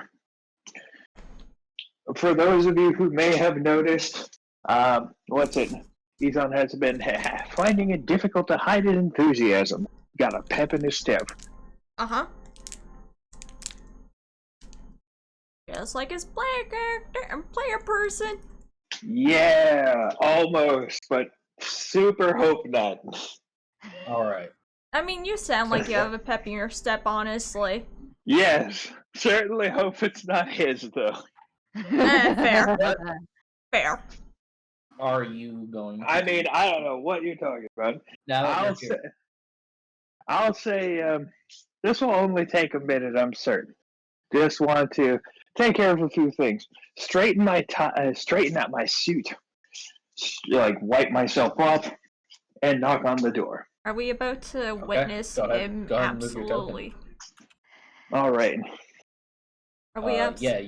For those of you who may have noticed, Ethan has been finding it difficult to hide his enthusiasm. Got a pep in his step. Uh-huh. Just like his player character and player person. Yeah, almost, but super hope not. All right. I mean, you sound like you have a pep in your step, honestly. Yes, certainly hope it's not his, though. Fair. Fair. Are you going to... I mean, I don't know what you're talking about. now that you're here, I'll say this will only take a minute, I'm certain. Just want to take care of a few things. Straighten out my suit. Like, wipe myself off and knock on the door. Are we about to witness go ahead. him? Go ahead and move your token. Absolutely. All right. Are we up? yeah,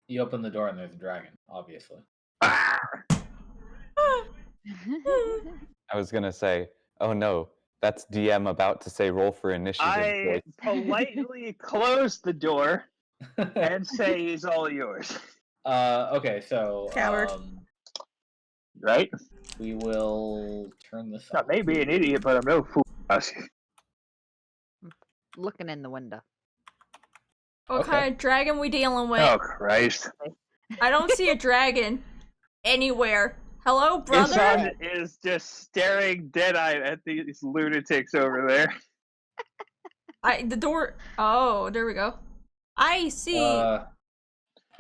you open the door and there's a dragon, obviously. Ah! I was gonna say, oh no, that's DM about to say roll for initiative. I politely close the door and say he's all yours. Okay, so Coward. Right? we will turn this I up. may be an idiot, but I'm no fool. Looking in the window. What Okay. kind of dragon we dealing with? Oh, Christ. I don't see a dragon anywhere. Hello, brother? Isan is just staring dead-eyed at these lunatics over there. The door. Oh, there we go. I see.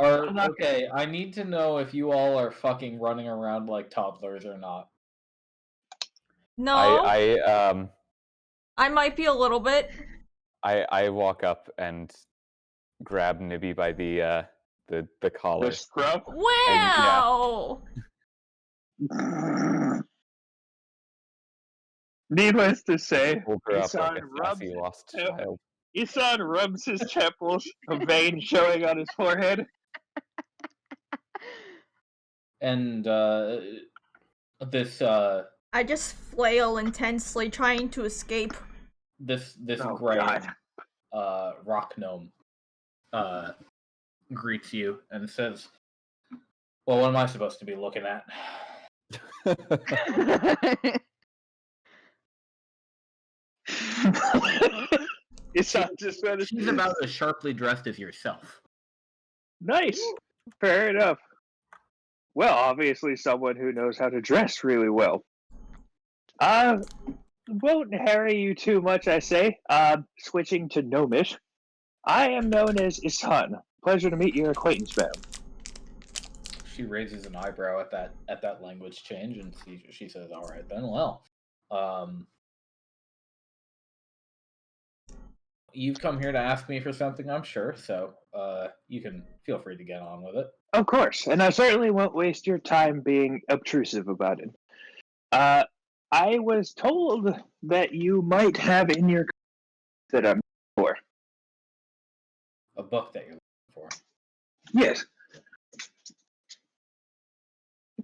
Okay, I need to know if you all are fucking running around like toddlers or not. No, I might be a little bit. I walk up and grab Nibby by the collar. The scruff. Wow. Needless to say, Pulled her up like Isan a sassy lost child. Isan rubs his temples, a vein showing on his forehead. And this I just flail intensely, trying to escape. this Oh, gray God. rock gnome greets you and says, "Well, what am I supposed to be looking at?" Isan just went, She's about as sharply dressed as yourself. nice. Fair enough. Well, obviously someone who knows how to dress really well. Won't harry you too much, I say. Switching to Gnomish. I am known as Isan. Pleasure to meet your acquaintance, ma'am. She raises an eyebrow at that language change, and she says, "All right then. Well, you've come here to ask me for something, I'm sure. So you can feel free to get on with it." Of course, and I certainly won't waste your time being obtrusive about it. I was told that you might have in your that I'm for. A book that you're looking for. Yes.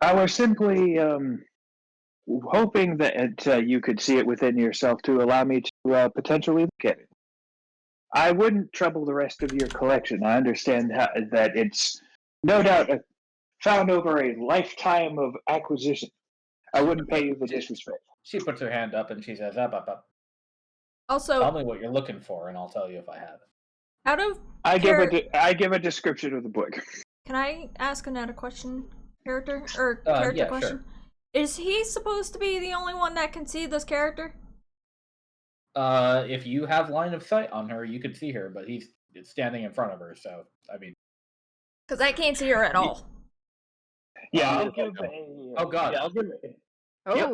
I was simply hoping that you could see it within yourself to allow me to potentially look at it. I wouldn't trouble the rest of your collection. I understand that it's no doubt found over a lifetime of acquisition. I wouldn't pay you the disrespect. She puts her hand up and she says, up. Tell Also, me what you're looking for, and I'll tell you if I have it. out of I give a description of the book. Can I ask another question? Character question? Sure. Is he supposed to be the only one that can see this character? If you have line of sight on her, you could see her, but he's standing in front of her, so I mean, Because I can't see her at all. Yeah, Oh, I'll give oh, God. Yeah, I'll give it. Oh, Yep.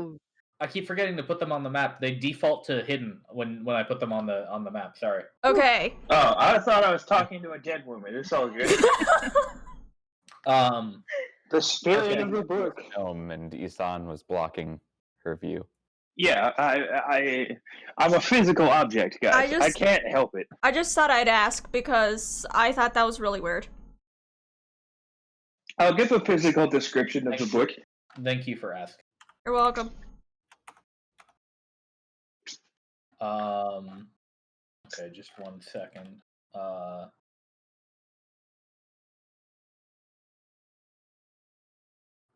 I keep forgetting to put them on the map. They default to hidden when I put them on the map. Sorry. Okay. Oh, I thought I was talking to a dead woman. It's all good. The spirit Okay. of the book. And Isan was blocking her view. Yeah, I'm a physical object, guys. I can't help it. I just thought I'd ask because I thought that was really weird. I'll give a physical description of the book. Thank you for asking. You're welcome. Okay, just 1 second.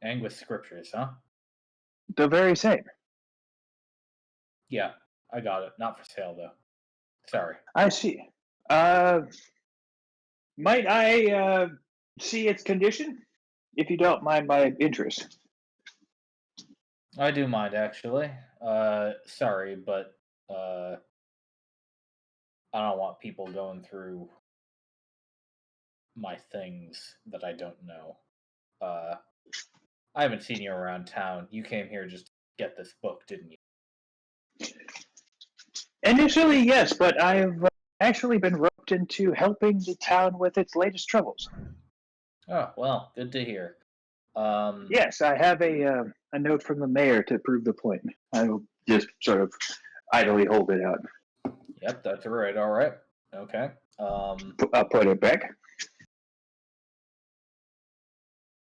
Anguist scriptures, huh? The very same. Yeah, I got it. Not for sale though. Sorry. I see. Might I see its condition? If you don't mind my interest. I do mind actually. Sorry, but I don't want people going through my things that I don't know. I haven't seen you around town. You came here just to get this book, didn't you? Initially, yes, but I've actually been roped into helping the town with its latest troubles. Oh, well, good to hear. Yes, I have a note from the mayor to prove the point. I will just sort of idly hold it out. Yep, that's right. All right. Okay. I'll put it back.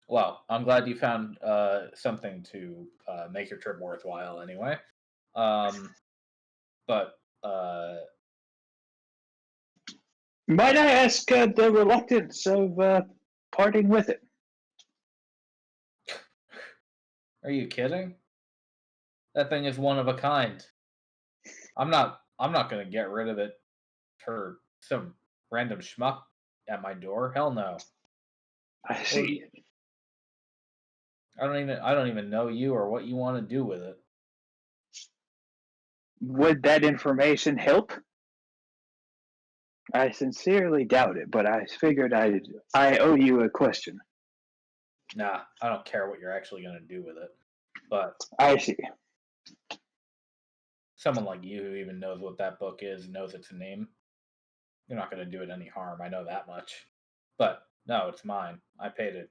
Well, I'm glad you found something to make your trip worthwhile anyway. But Might I ask the reluctance of parting with it? are you kidding? That thing is one of a kind. I'm not gonna get rid of it for some random schmuck at my door. Hell no. I see. I don't even know you or what you want to do with it. Would that information help? I sincerely doubt it, but I figured I owe you a question. Nah, I don't care what you're actually gonna do with it. But I see. someone like you who even knows what that book is, knows its name, you're not gonna do it any harm. I know that much. But no, it's mine. I paid a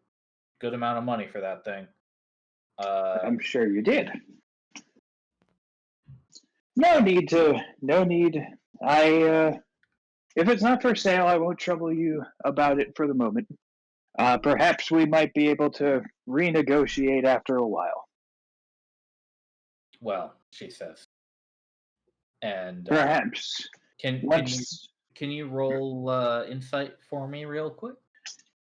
good amount of money for that thing. I'm sure you did. No need. If it's not for sale, I won't trouble you about it for the moment. Perhaps we might be able to renegotiate after a while. Well, she says. And Perhaps. can you roll insight for me real quick?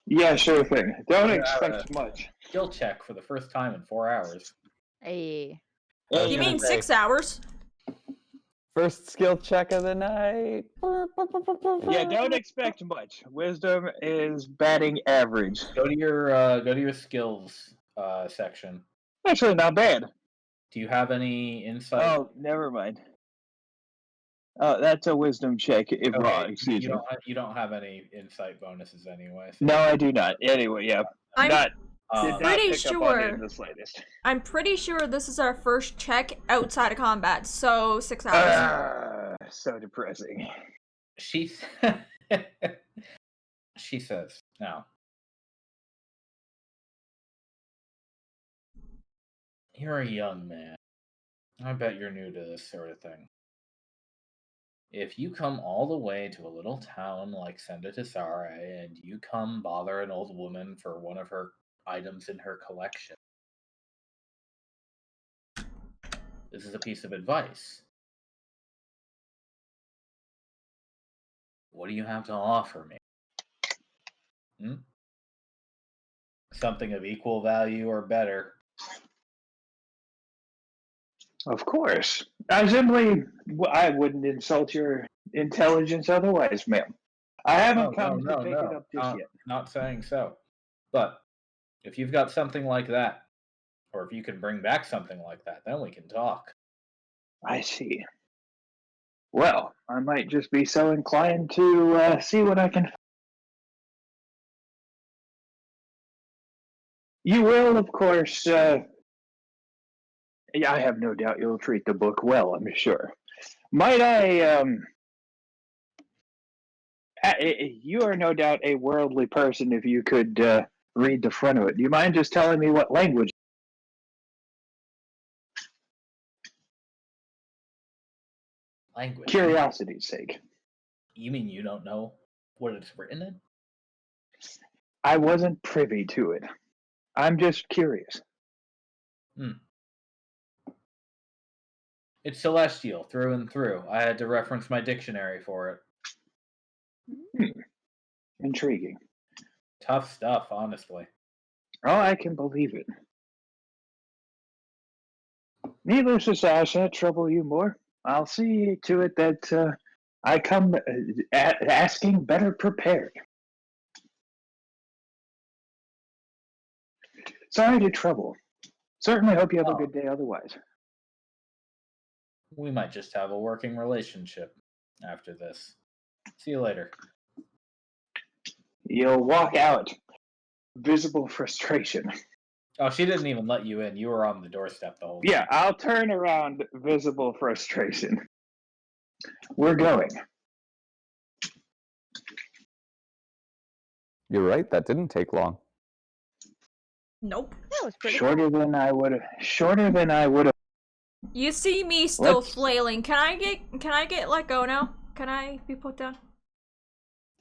Yeah, sure thing. Don't expect much. Skill check for the first time in 4 hours. Hey. You mean 6 hours? First skill check of the night. Yeah, don't expect much. Wisdom is batting average. Go to your skills section. Actually, not bad. Do you have any insight? Oh, never mind. That's a wisdom check. If Okay, excuse me. You don't have any insight bonuses anyway. So. No, I do not. Anyway, yeah. I'm Did not pretty pick up on it sure. in the slightest. I'm pretty sure this is our first check outside of combat, so 6 hours. So depressing. She she says now. You're a young man. I bet you're new to this sort of thing. If you come all the way to a little town like Sendatisare and you come bother an old woman for one of her items in her collection, this is a piece of advice. What do you have to offer me? Something of equal value or better. Of course. I wouldn't insult your intelligence otherwise, ma'am. I haven't come to pick it up just yet. Not saying so. But if you've got something like that, or if you can bring back something like that, then we can talk. I see. Well, I might just be so inclined to see what I can. You will, of course. Yeah, I have no doubt you'll treat the book well, I'm sure. Might I, you are no doubt a worldly person if you could read the front of it. Do you mind just telling me what language? Language. Curiosity's sake. You mean you don't know what it's written in? I wasn't privy to it. I'm just curious. It's celestial through and through. I had to reference my dictionary for it. Intriguing. Tough stuff, honestly. Oh, I can believe it. Needless to say, I shan't trouble you more. I'll see to it that I come asking better prepared. Sorry to trouble. Certainly hope you have a good day otherwise. We might just have a working relationship after this. See you later. You'll walk out. Visible frustration. Oh, she didn't even let you in. You were on the doorstep the whole time. Yeah, I'll turn around. Visible frustration. We're going. You're right. That didn't take long. Nope. That was pretty Shorter than I would have. You see me still flailing. Can I get let go now? Can I be put down?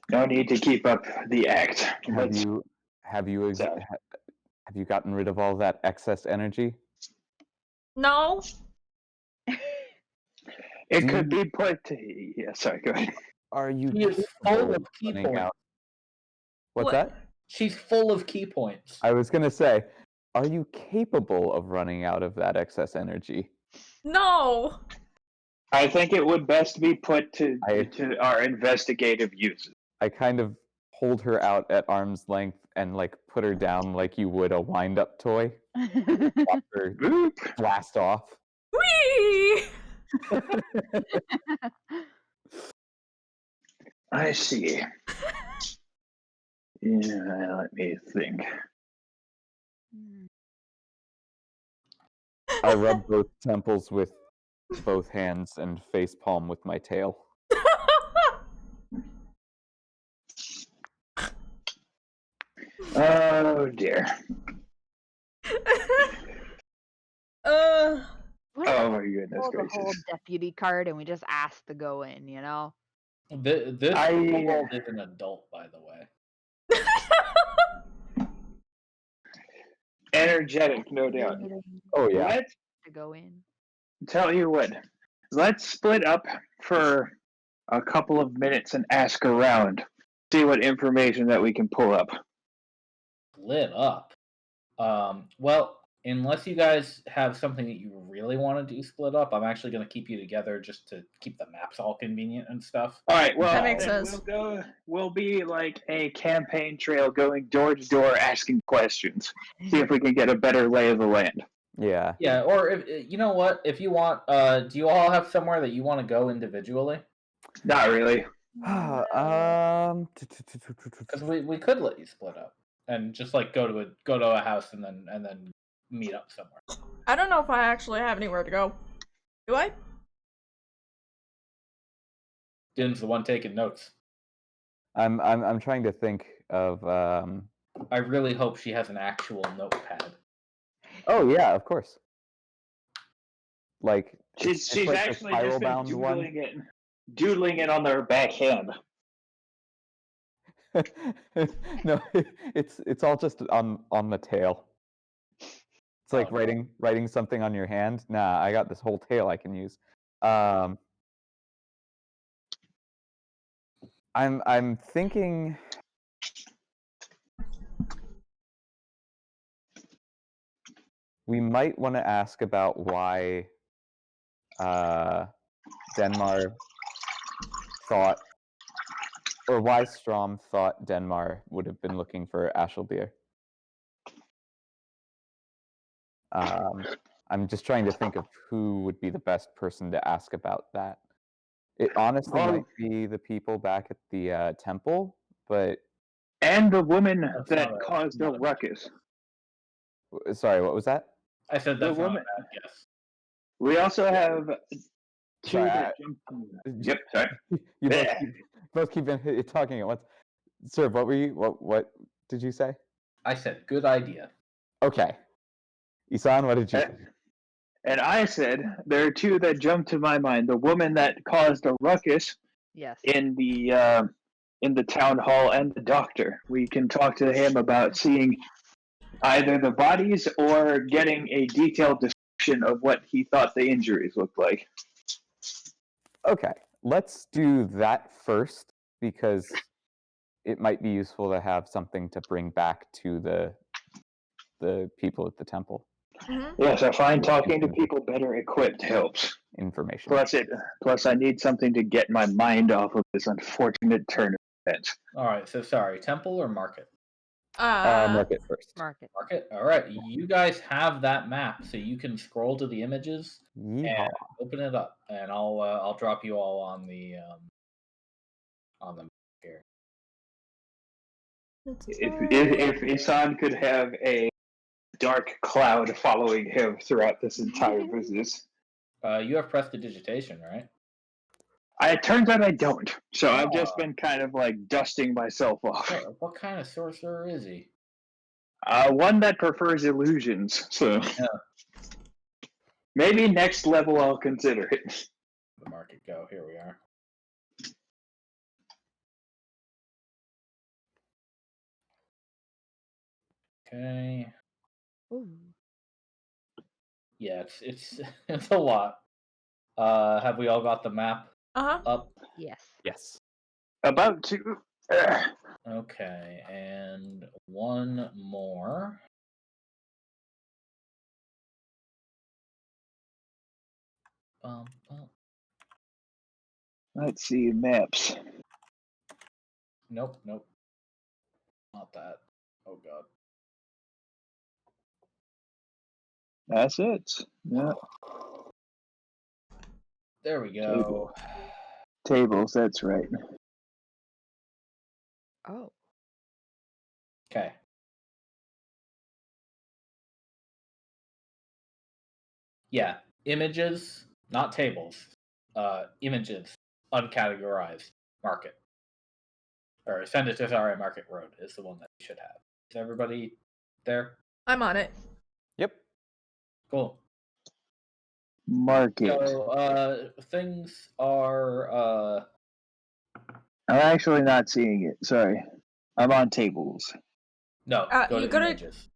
No need to keep up the act. Have you gotten rid of all that excess energy? No. It could be put to. Yeah, sorry, go ahead. Are you full of key points? What's that? She's full of key points. I was gonna say, are you capable of running out of that excess energy? No. I think it would best be put to our investigative uses. I kind of hold her out at arm's length and like put her down like you would a wind-up toy. Watch her blast off. Whee! I see. Yeah, let me think. I rub both temples with both hands and face palm with my tail. Oh dear. Oh my goodness pull gracious. the whole deputy card and we just ask to go in, you know? This world is an adult, by the way. Energetic, no doubt. Oh yeah. Let's to go in. tell you what. Let's split up for a couple of minutes and ask around. See what information that we can pull up. Split up. Well, unless you guys have something that you really want to do split up, I'm actually going to keep you together just to keep the maps all convenient and stuff. All right, well, That makes sense. We'll be like a campaign trail going door to door asking questions. See if we can get a better lay of the land. Yeah. Yeah, or if you know what, if you want, do you all have somewhere that you want to go individually? Not really. Because we could let you split up and just like go to a house and then meet up somewhere. I don't know if I actually have anywhere to go. Do I? Din's the one taking notes. I'm trying to think of I really hope she has an actual notepad. Oh yeah, of course. like She's it's like the actually just been spiral-bound one. doodling it on their backhand. No, it's all just on the tail. It's like Oh, no. writing something on your hand. Nah, I got this whole tail I can use. I'm thinking. We might want to ask about why Denmar thought, or why Strom thought Denmar would have been looking for Ashelbeer. I'm just trying to think of who would be the best person to ask about that. It honestly Well- might be the people back at the temple, but And the woman That's that not a- caused the not a- ruckus. sorry, what was that? I said The that's not a woman. bad guess. We also have two Sorry, that jumped. Yep, sorry. You both keep talking at once. Sir, what were you? What did you say? I said good idea. Okay, Isan, what did you? Uh, And I said there are two that jumped to my mind: the woman that caused a ruckus Yes. in the town hall, and the doctor. We can talk to him about seeing either the bodies or getting a detailed description of what he thought the injuries looked like. Okay, let's do that first because it might be useful to have something to bring back to the people at the temple. Mhm. Yes, I find talking to people better equipped helps. Information. Plus, I need something to get my mind off of this unfortunate turn of events. All right, so sorry, temple or market? Market first. Market. Market. All right, you guys have that map, so you can scroll to the images Yeehaw. and open it up, and I'll drop you all on the map here. If Isan could have a dark cloud following him throughout this entire business. You have prestidigitation, right? It turns out I don't. So I've just Oh. been kind of like dusting myself off. What kind of sorcerer is he? One that prefers illusions. So Yeah. maybe next level I'll consider it. The market go. Here we are. Okay. Ooh. Yeah, it's it's a lot. Have we all got the map Uh-huh. up? Yes. Yes. About to. Okay, and one more. Bum, bum. Let's see maps. Nope. Not that. Oh god. That's it. Yeah. There we go. Tables, that's right. Oh. Okay. Yeah, images, not tables. Images, uncategorized, market. Or send it to Sorry Market Road is the one that you should have. Is everybody there? I'm on it. Yep. Cool. Market. So, things are, I'm actually not seeing it. Sorry. I'm on tables. no, go you to go to- images.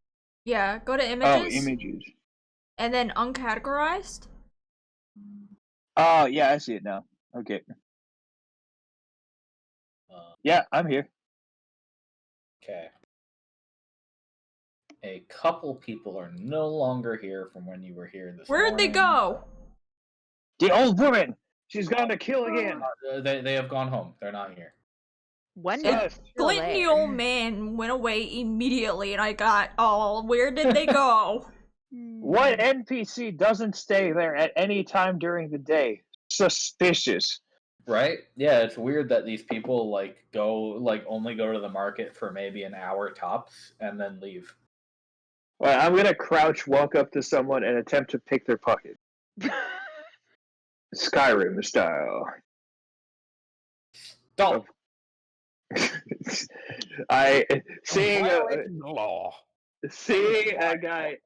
Yeah, go to Oh, images. images. And then uncategorized. Oh, yeah, I see it now. Okay. Yeah, I'm here. Okay. A couple people are no longer here from when you were here this Where'd they morning. go? The old woman! She's gone to kill again! They have gone home. They're not here. When Yes. did still Glint the there? old man went away immediately, and I got, oh, where did they go? What NPC doesn't stay there at any time during the day? Suspicious. Right? Yeah, it's weird that these people only go to the market for maybe an hour tops and then leave. Well, I'm gonna crouch, walk up to someone, and attempt to pick their pocket. Skyrim style. Stop. I seeing Violating the law. a guy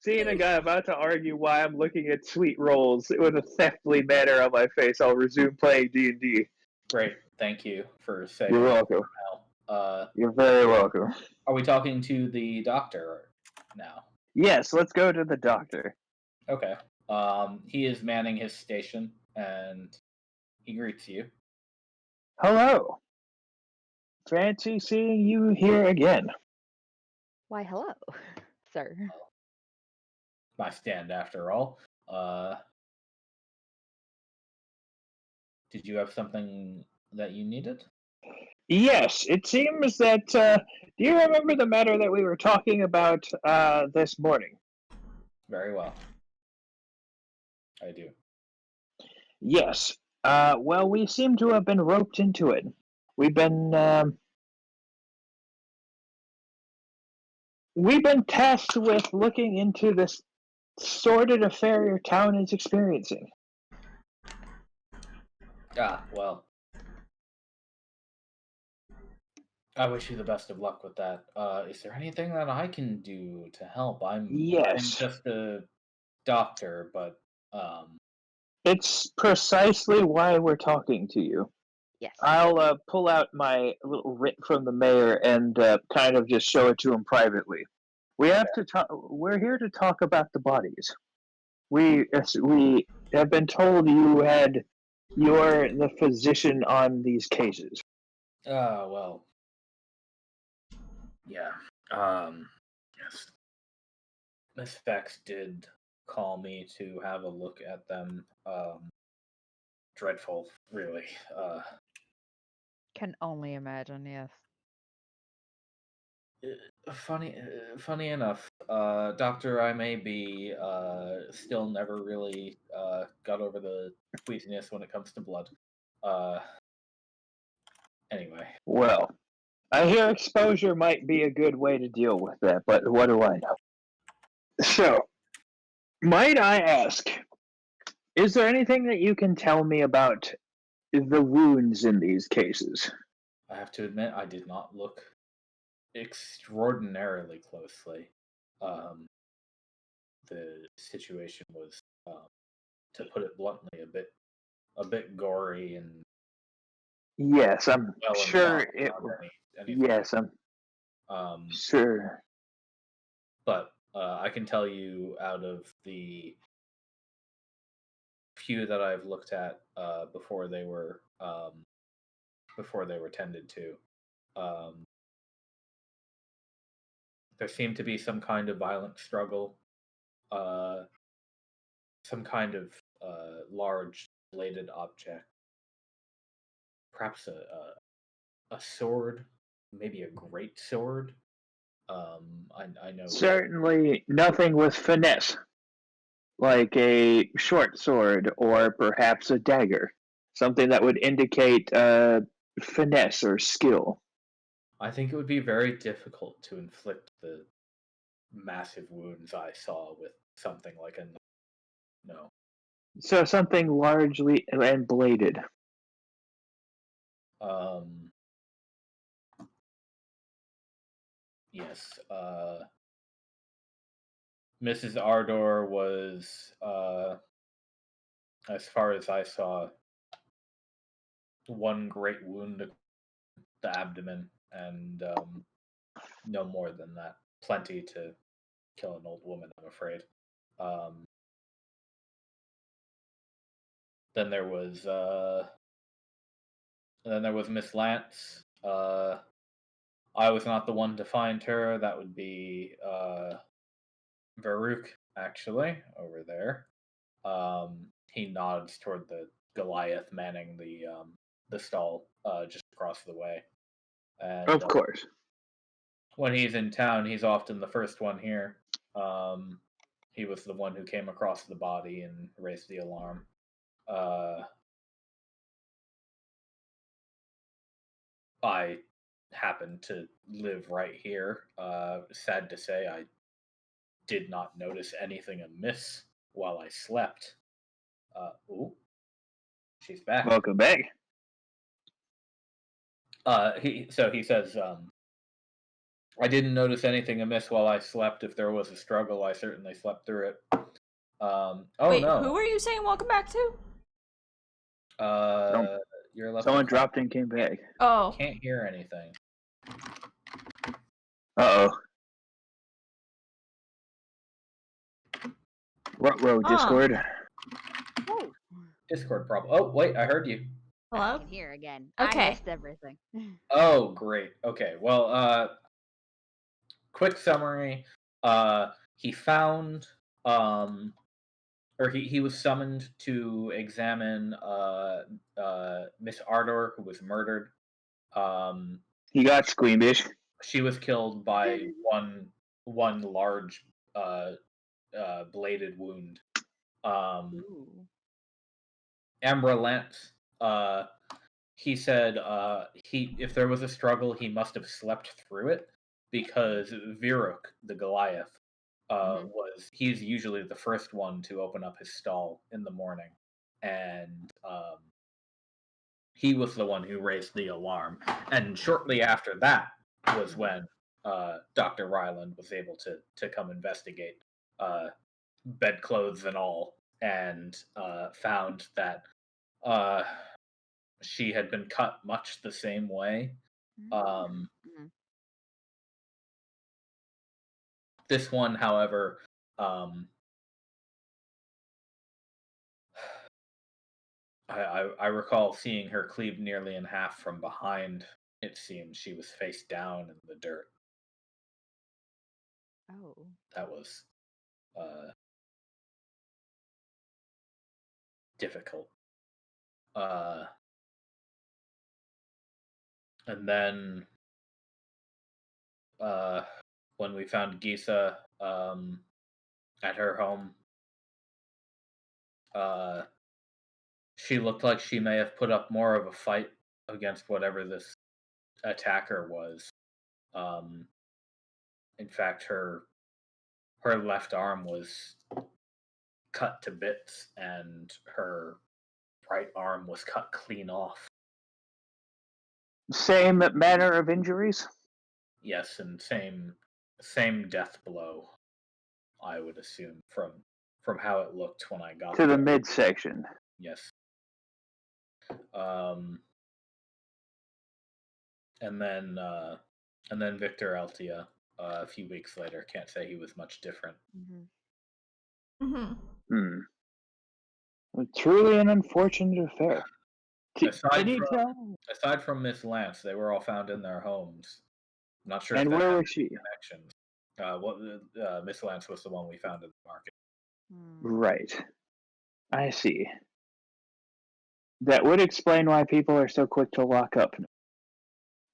Seeing a guy about to argue why I'm looking at sweet rolls with a theftly manner on my face, I'll resume playing D&D. Great, thank you for saying. You're welcome. You're very welcome. Are we talking to the doctor now? Yes, let's go to the doctor. Okay. He is manning his station, and he greets you. Hello. Fancy seeing you here again. Why, hello, sir. My stand, after all. Did you have something that you needed? Yes, it seems that. Do you remember the matter that we were talking about this morning? Very well. I do. Yes. Well, we seem to have been roped into it. We've been tasked with looking into this sordid affair your town is experiencing. Well. I wish you the best of luck with that. Is there anything that I can do to help? I'm Yes. just a doctor, but It's precisely why we're talking to you. Yes. I'll pull out my little writ from the mayor and kind of just show it to him privately. We have to talk. We're here to talk about the bodies. We have been told you're the physician on these cases. well, yeah. Yes. Miss Vex did call me to have a look at them. Dreadful, really. Can only imagine, yes. Funny enough, Doctor, I may be still never really got over the queasiness when it comes to blood. Anyway. Well, I hear exposure might be a good way to deal with that, but what do I know? So, might I ask, is there anything that you can tell me about the wounds in these cases? I have to admit, I did not look extraordinarily closely. The situation was, to put it bluntly, a bit gory and Yes, I'm well sure enough, it. not anything. Yes, I'm sure. But I can tell you, out of the few that I've looked at before they were tended to, there seemed to be some kind of violent struggle, some kind of large bladed object, perhaps a sword, maybe a great sword. I know. Certainly nothing with finesse, like a short sword or perhaps a dagger, something that would indicate finesse or skill. I think it would be very difficult to inflict the massive wounds I saw with something like a no. So something largely and bladed. Yes. Mrs. Ardor was, as far as I saw, one great wound to the abdomen, and no more than that. Plenty to kill an old woman, I'm afraid. Then there was Miss Lance. I was not the one to find her. That would be Varuk, actually, over there. He nods toward the Goliath manning the stall just across the way. And Of course. when he's in town, he's often the first one here. He was the one who came across the body and raised the alarm. I happen to live right here. Sad to say, I did not notice anything amiss while I slept. Ooh, she's back. Welcome back. He says, I didn't notice anything amiss while I slept. If there was a struggle, I certainly slept through it. Oh Wait, no. who are you saying welcome back to? You're left. Someone dropped and came back. Oh. Can't hear anything. Uh-oh. Ruh-roh, Discord. Whoa. Discord problem. Oh wait, I heard you. I Hello? can hear again. Okay. I missed everything. Oh great. Okay. Well, quick summary. He found or he was summoned to examine Miss Ardor, who was murdered. He got squeamish. She was killed by one large bladed wound. Ooh. Ambra Lance, he said if there was a struggle, he must have slept through it because Viruk, the Goliath, he's usually the first one to open up his stall in the morning, and he was the one who raised the alarm. And shortly after that was when Dr. Ryland was able to come investigate, bedclothes and all, and found that she had been cut much the same way. This one, however, I recall seeing her cleaved nearly in half from behind. It seemed she was face down in the dirt. Oh. That was difficult. And then when we found Gisa at her home, she looked like she may have put up more of a fight against whatever this attacker was. In fact, her left arm was cut to bits, and her right arm was cut clean off. Same manner of injuries? Yes, and same death blow, I would assume, from how it looked when I got To the there. midsection. Yes. And then Victor Altia a few weeks later. Can't say he was much different. Truly an unfortunate affair. Aside from Miss Lance, they were all found in their homes. I'm not sure. And if that where had was she? Connections. Miss Lance was the one we found in the market. Right. I see. That would explain why people are so quick to lock up.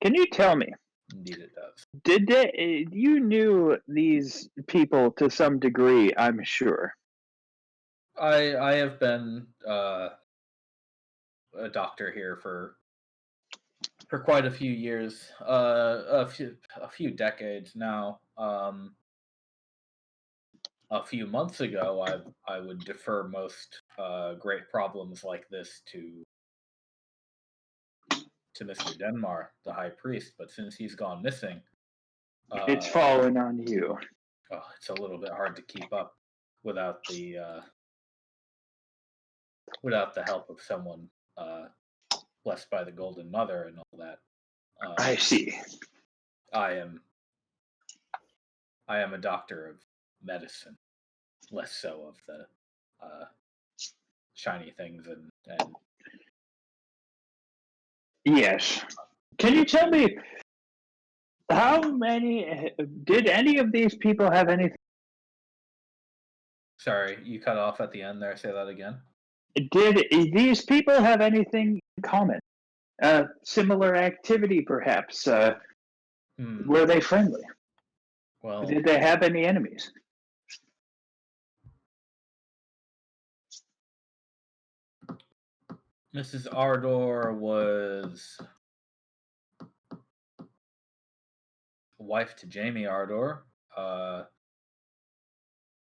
Can you tell me? Indeed, it does. You knew these people to some degree, I'm sure. I have been a doctor here for quite a few years, a few decades now. A few months ago, I would defer most great problems like this to Mr. Denmar, the High Priest. But since he's gone missing, It's fallen on you. It's a little bit hard to keep up without the help of someone blessed by the Golden Mother and all that. I see. I am a doctor of medicine, less so of the shiny things and Yes. Can you tell me how many did any of these people have anything? Sorry, you cut off at the end there. Say that again. Did these people have anything in common? Similar activity, perhaps? Were they friendly? Well, did they have any enemies? Mrs. Ardor was wife to Jamie Ardor,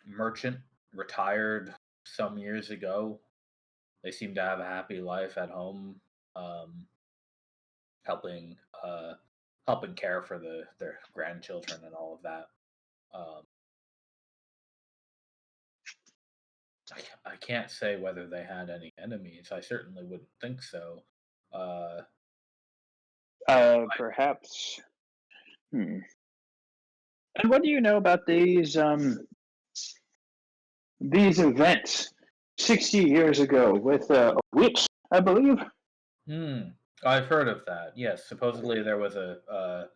merchant, retired some years ago. They seem to have a happy life at home, helping helping care for their grandchildren and all of that. I can't say whether they had any enemies. I certainly wouldn't think so. Perhaps. Hmm. And what do you know about these events 60 years ago with a witch, I believe? I've heard of that. Yes, supposedly there was a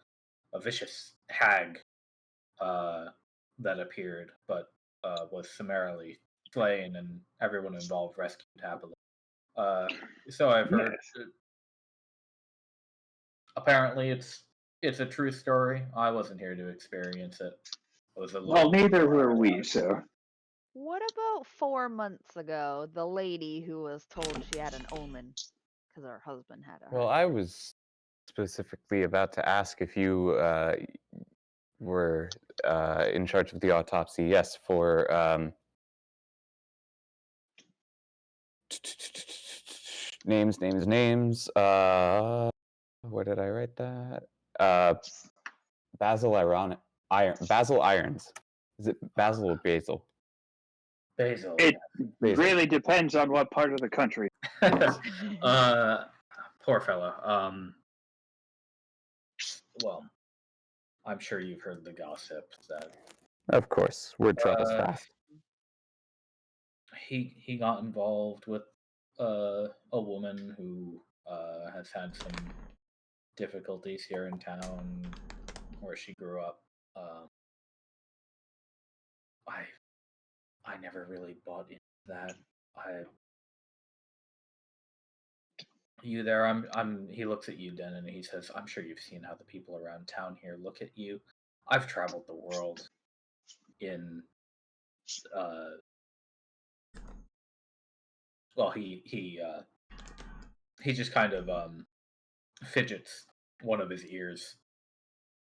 vicious hag that appeared, but was summarily slain, and everyone involved rescued happily. So I've heard. Yes. Apparently, it's a true story. I wasn't here to experience it. It was a Well, little. neither were we, so. What about 4 months ago, the lady who was told she had an omen because her husband had a Well, heart I attack? was specifically about to ask if you were in charge of the autopsy. Yes, for names. Where did I write that? Basil Irons. Is it Basil or Basil? Basil. It Basil. really depends on what part of the country. Poor fellow. Well, I'm sure you've heard the gossip that Of course, word travels fast. he got involved with a woman who has had some difficulties here in town where she grew up. I never really bought into that. You there? He looks at you, Den, and he says, "I'm sure you've seen how the people around town here look at you. I've traveled the world in well, he just kind of fidgets one of his ears,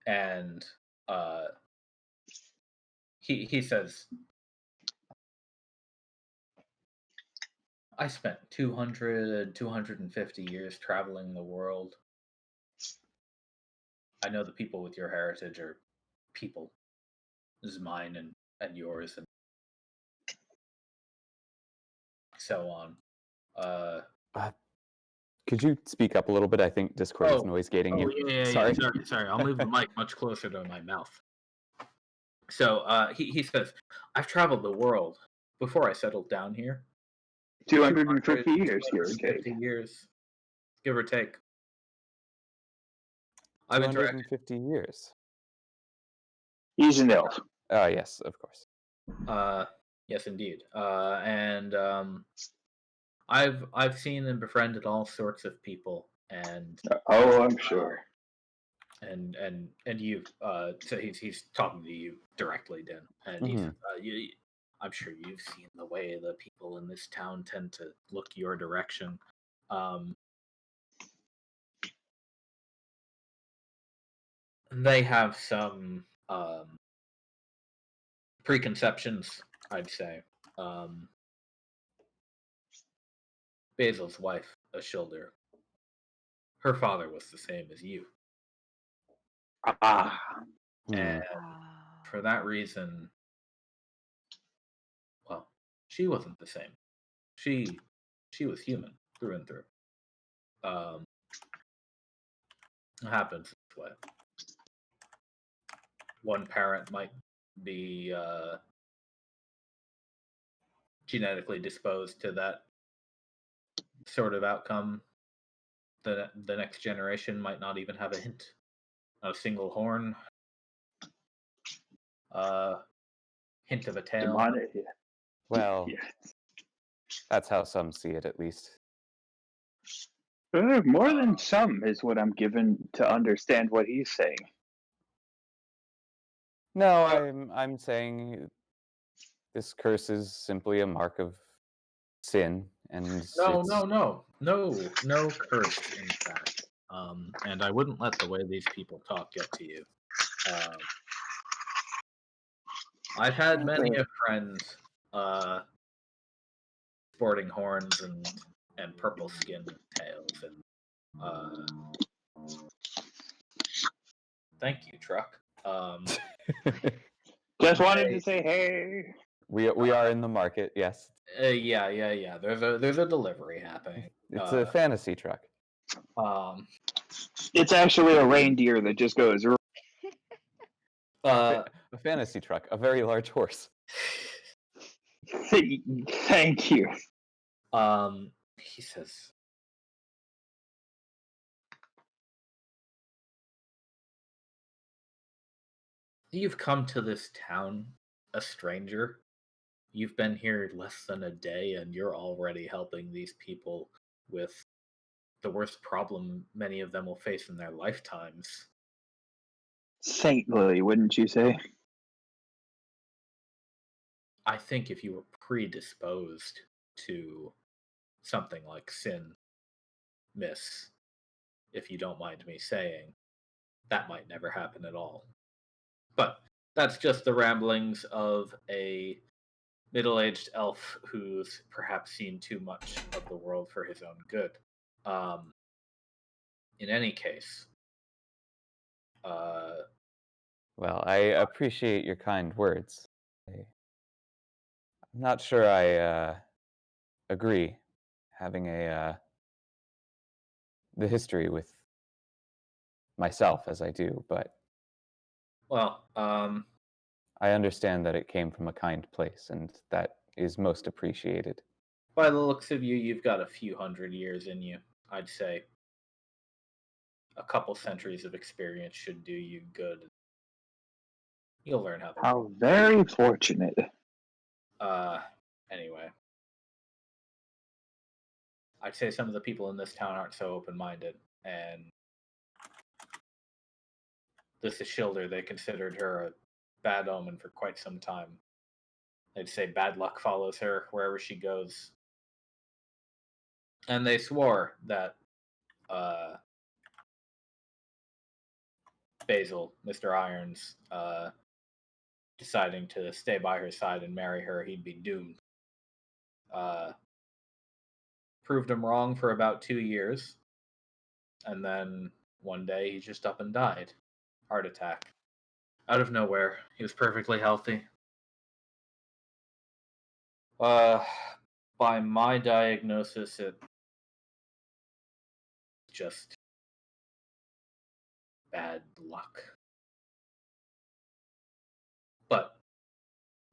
and he says, I spent 250 years traveling the world. I know the people with your heritage are people. This is mine and yours and so on. Could you speak up a little bit? I think Discord is noise gating you. Yeah. Sorry. Sorry. I'll move the mic much closer to my mouth. So he says, I've traveled the world before I settled down here. 250 years, give or take. 250 years, give or take. I've interacted. 250 years. He's an elf. Yes, of course. Yes, indeed. And I've seen and befriended all sorts of people, and I'm sure. And you. So he's talking to you directly, Den, and he's I'm sure you've seen the way the people in this town tend to look your direction. They have some preconceptions, I'd say. Basil's wife, Ashilder, her father was the same as you. And for that reason, well, she wasn't the same. She was human through and through. It happens this way. One parent might be genetically disposed to that sort of outcome. The next generation might not even have a hint, not a single horn, hint of a tail. Demonic. Well, that's how some see it, at least. More than some is what I'm given to understand what he's saying. No, I'm saying this curse is simply a mark of sin, and no curse, in fact. And I wouldn't let the way these people talk get to you. I've had many of friends sporting horns and purple skin tails, and Thank you, truck. Just wanted to say hey. we are in the market. Yes, Yeah. There's a delivery happening. it's a fantasy truck. It's actually a reindeer that just goes. A fantasy truck, a very large horse. Thank you. He says, "You've come to this town, a stranger. You've been here less than a day, and you're already helping these people with the worst problem many of them will face in their lifetimes." Saintly, wouldn't you say? I think if you were predisposed to something like sin, miss, if you don't mind me saying, that might never happen at all. But that's just the ramblings of a middle-aged elf who's perhaps seen too much of the world for his own good. In any case, Well, I appreciate your kind words. I'm not sure I agree having the history with myself as I do, but well, I understand that it came from a kind place, and that is most appreciated. by the looks of you, you've got a few hundred years in you. I'd say a couple centuries of experience should do you good. You'll learn how. How very fortunate. Anyway, I'd say some of the people in this town aren't so open-minded, and this Ishilder, they considered her a bad omen for quite some time. They'd say bad luck follows her wherever she goes. And they swore that Basil, Mr. Irons, deciding to stay by her side and marry her, he'd be doomed. Proved him wrong for about 2 years. And then one day he just up and died. Heart attack. Out of nowhere. He was perfectly healthy. By my diagnosis, it just bad luck. But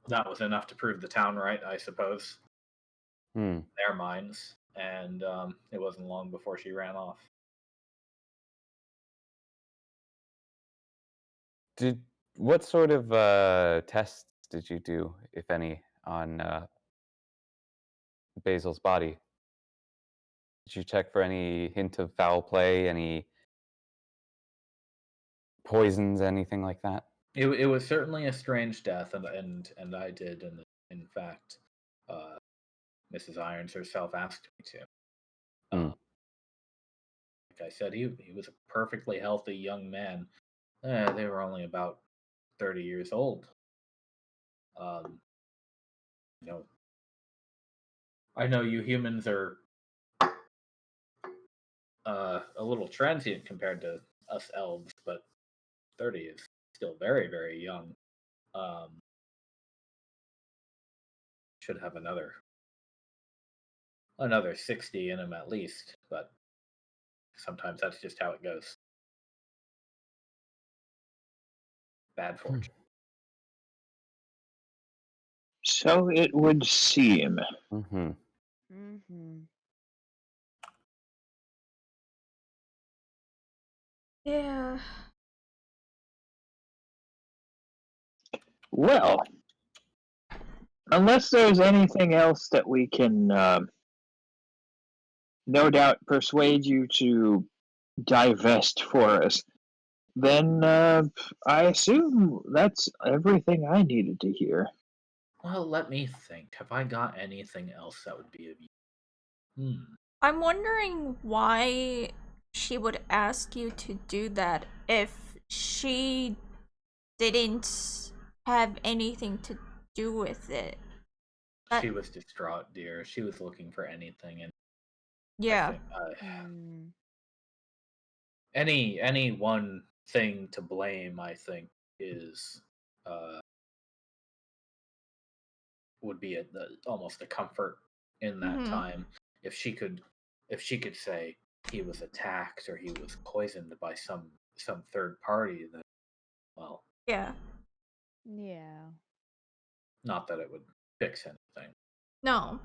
that was enough to prove the town right, I suppose. Their minds. And it wasn't long before she ran off. What sort of tests did you do, if any, on Basil's body? Did you check for any hint of foul play, any poisons, anything like that? It was certainly a strange death, and I did, and in fact, Mrs. Irons herself asked me to. Like I said, he was a perfectly healthy young man. They were only about 30 years old. I know you humans are a little transient compared to us elves, but 30 is still very, very young. Should have another 60 in him at least, but sometimes that's just how it goes. Bad fortune. So it would seem. Yeah. Well, unless there's anything else that we can, no doubt, persuade you to divest for us, then I assume that's everything I needed to hear. Well, let me think. Have I got anything else that would be of use? I'm wondering why she would ask you to do that if she didn't have anything to do with it. She was distraught, dear. She was looking for anything, and yeah. any one thing to blame, I think, is would be almost a comfort in that time if she could say he was attacked or he was poisoned by some third party. Then, well, Yeah. Yeah. not that it would fix anything. No.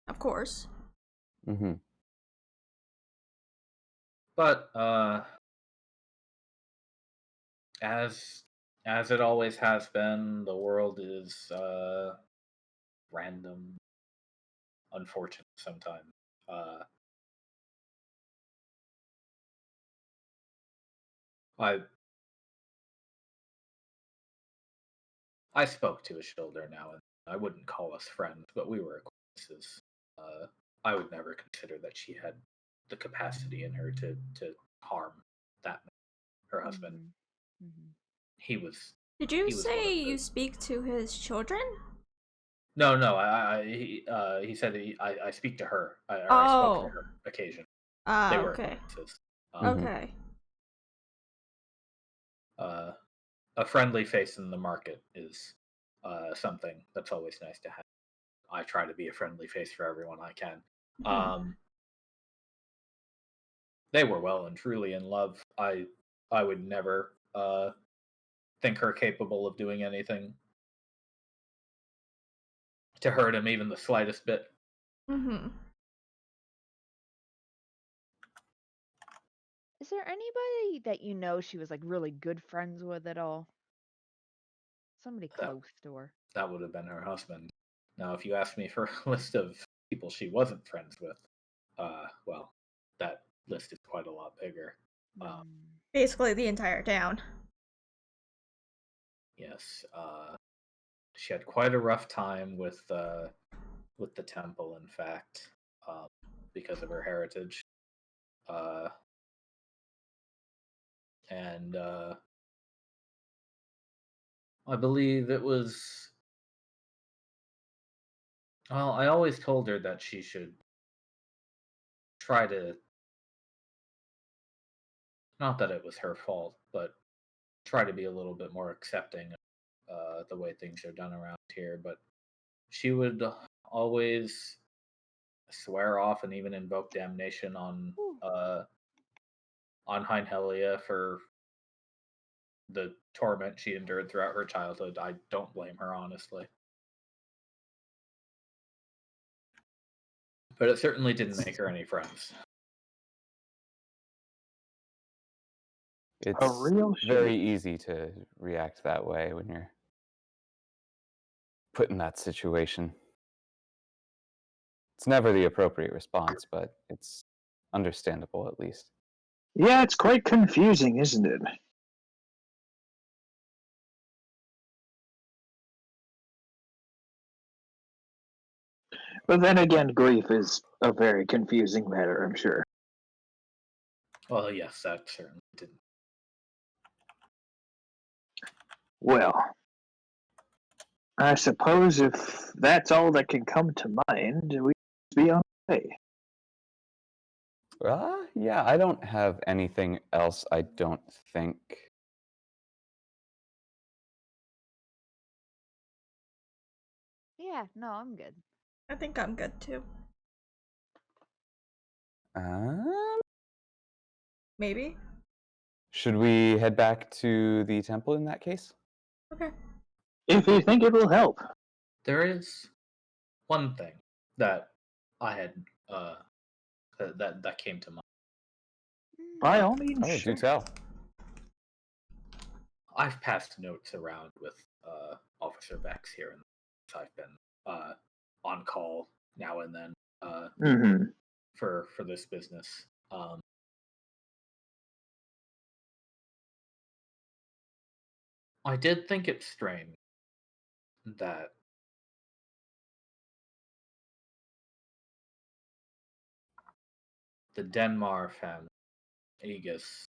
Of course. Mm-hmm. But as it always has been, the world is random, unfortunate sometimes. I spoke to his shoulder now, and I wouldn't call us friends, but we were acquaintances. I would never consider that she had the capacity in her to harm that man, her husband. Mm-hmm. He was. Did you he was one say of you the- speak to his children? No. He said I speak to her. I spoke to Oh. her occasionally. Ah, They were okay. acquaintances. Okay. A friendly face in the market is something that's always nice to have. I try to be a friendly face for everyone I can. They were well and truly in love. I would never think her capable of doing anything to hurt him, even the slightest bit. Is there anybody that you know she was like really good friends with at all? Somebody close to her. That would have been her husband. Now, if you ask me for a list of people she wasn't friends with, well, that list is quite a lot bigger. Basically the entire town. Yes, she had quite a rough time with the temple. In fact, because of her heritage, and I believe it was. Well, I always told her that she should try to. Not that it was her fault, but try to be a little bit more accepting of the way things are done around here. But she would always swear off and even invoke damnation on Heinhelia for the torment she endured throughout her childhood. I don't blame her, honestly. But it certainly didn't make her any friends. It's A real very shame. easy to react that way when you're put in that situation. It's never the appropriate response, but it's understandable at least. Yeah, it's quite confusing, isn't it? But then again, grief is a very confusing matter, I'm sure. Well, yes, that certainly didn't. Well, I suppose if that's all that can come to mind, we be on the way. Yeah, I don't have anything else, I don't think. Yeah, no, I'm good. I think I'm good too. Maybe. Should we head back to the temple in that case? Okay. If you think it will help. There is one thing that I had that came to mind. By all means, Oh, sure. do tell. I've passed notes around with Officer Bex here, and I've been on call now and then for this business. I did think it strange that the Denmar family, Aegis,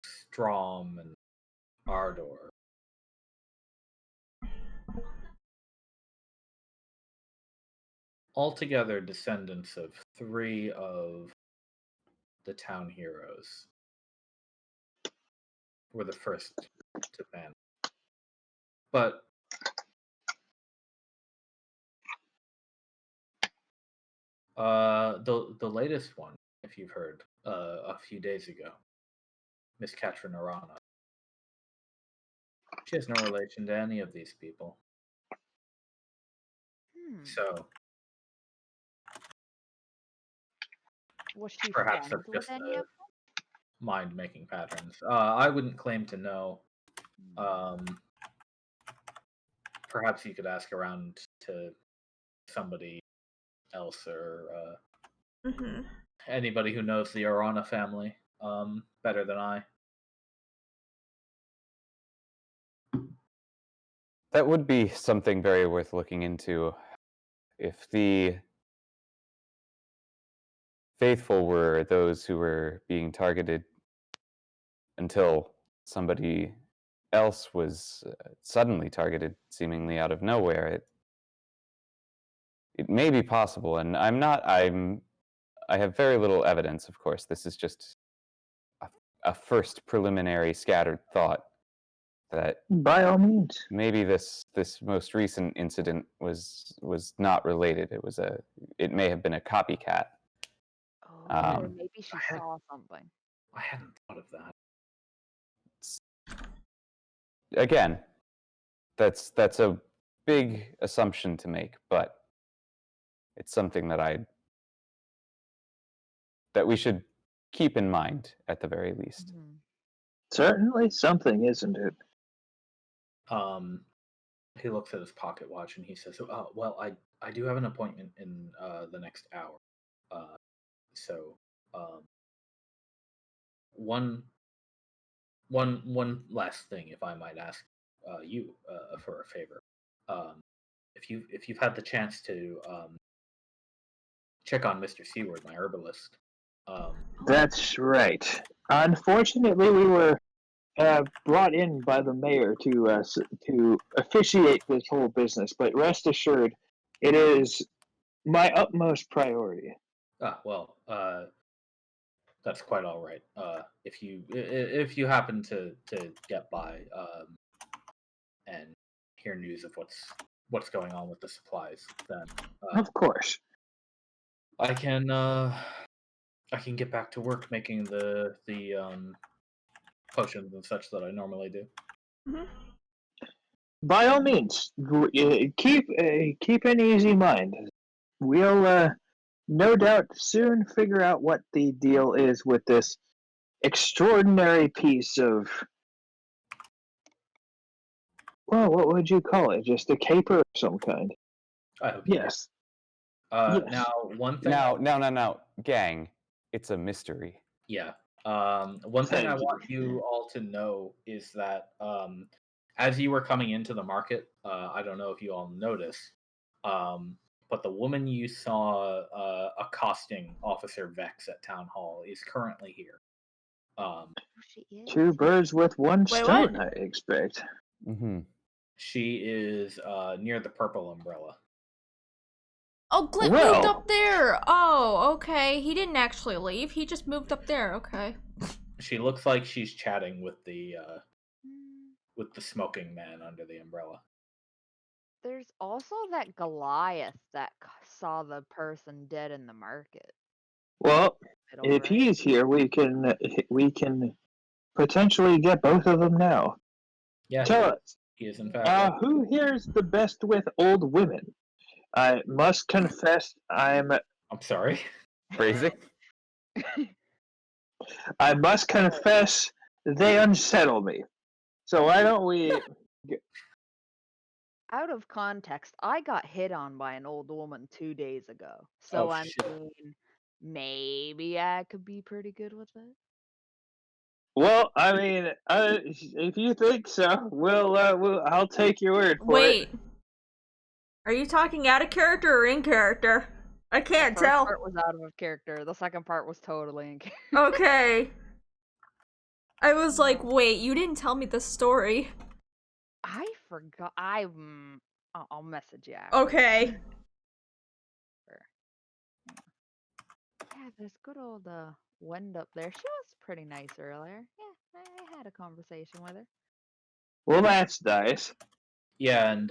Strom, and Ardor, altogether descendants of three of the town heroes were the first to vanish. But the latest one, if you've heard, a few days ago, Miss Katrin Arana. She has no relation to any of these people. So Was she perhaps friends that's with just any of mind-making patterns. I wouldn't claim to know. them? Perhaps you could ask around to somebody else or Mm-hmm. anybody who knows the Arana family better than I. That would be something very worth looking into. If the faithful were those who were being targeted until somebody else was suddenly targeted, seemingly out of nowhere, it may be possible. And I have very little evidence, of course. This is just a first preliminary scattered thought that By all means. maybe this most recent incident was not related. It may have been a copycat. Oh, or maybe she saw something. I hadn't thought of that. Again, that's a big assumption to make, but it's something that we should keep in mind at the very least. Certainly something, isn't it? He looks at his pocket watch and he says, well, I do have an appointment in the next hour. So one last thing, if I might ask you for a favor. If you've had the chance to check on Mr. Seward, my herbalist. That's right. Unfortunately, we were brought in by the mayor to officiate this whole business, but rest assured, it is my utmost priority. Well, that's quite all right. If you happen to get by and hear news of what's going on with the supplies, then Of course. I can get back to work making the potions and such that I normally do. Mm-hmm. By all means, keep an easy mind. We'll no doubt soon figure out what the deal is with this extraordinary piece of, well, what would you call it? Just a caper of some kind. I hope you do. Yes. Now, one thing. Now, gang, it's a mystery. Yeah. One thing I Thank you. want you all to know is that as you were coming into the market, I don't know if you all noticed, but the woman you saw accosting Officer Vex at Town Hall is currently here. She is. Two birds with one Wait, stone, what? I expect. Mm-hmm. She is near the purple umbrella. Oh, Glint Well. moved up there. Oh, okay. He didn't actually leave. He just moved up there. Okay. She looks like she's chatting with the smoking man under the umbrella. There's also that Goliath that saw the person dead in the market. Well, Middle, if right? he's here, we can potentially get both of them now. Yeah, Tell us, he is in fact. who here's the best with old women? I must confess, I'm sorry. Crazy? I must confess, they unsettle me. So why don't we? Out of context, I got hit on by an old woman 2 days ago. So Oh, I'm shit. thinking maybe I could be pretty good with it. Well, I mean, if you think so, I'll take your word for Wait. it. Are you talking out of character or in character? I can't The first tell. part was out of character. The second part was totally in character. Okay. I was like, wait, you didn't tell me the story. I forgot. I'll message you. After. Okay. Yeah, Yeah, there's good old Wend up there. She was pretty nice earlier. Yeah, I had a conversation with her. Well, that's nice. Yeah, and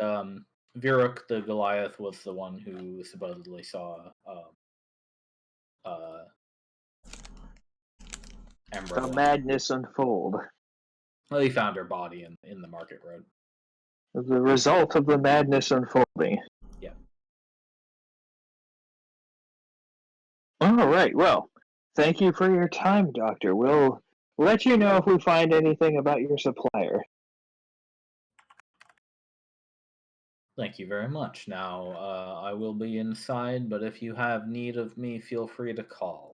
Viruk the Goliath was the one who supposedly saw Ember. The madness unfold. Well, he found her body in the market road. The result of the madness unfolding. Yeah. All right. Well, thank you for your time, Doctor. We'll let you know if we find anything about your supplier. Thank you very much. Now, I will be inside, but if you have need of me, feel free to call.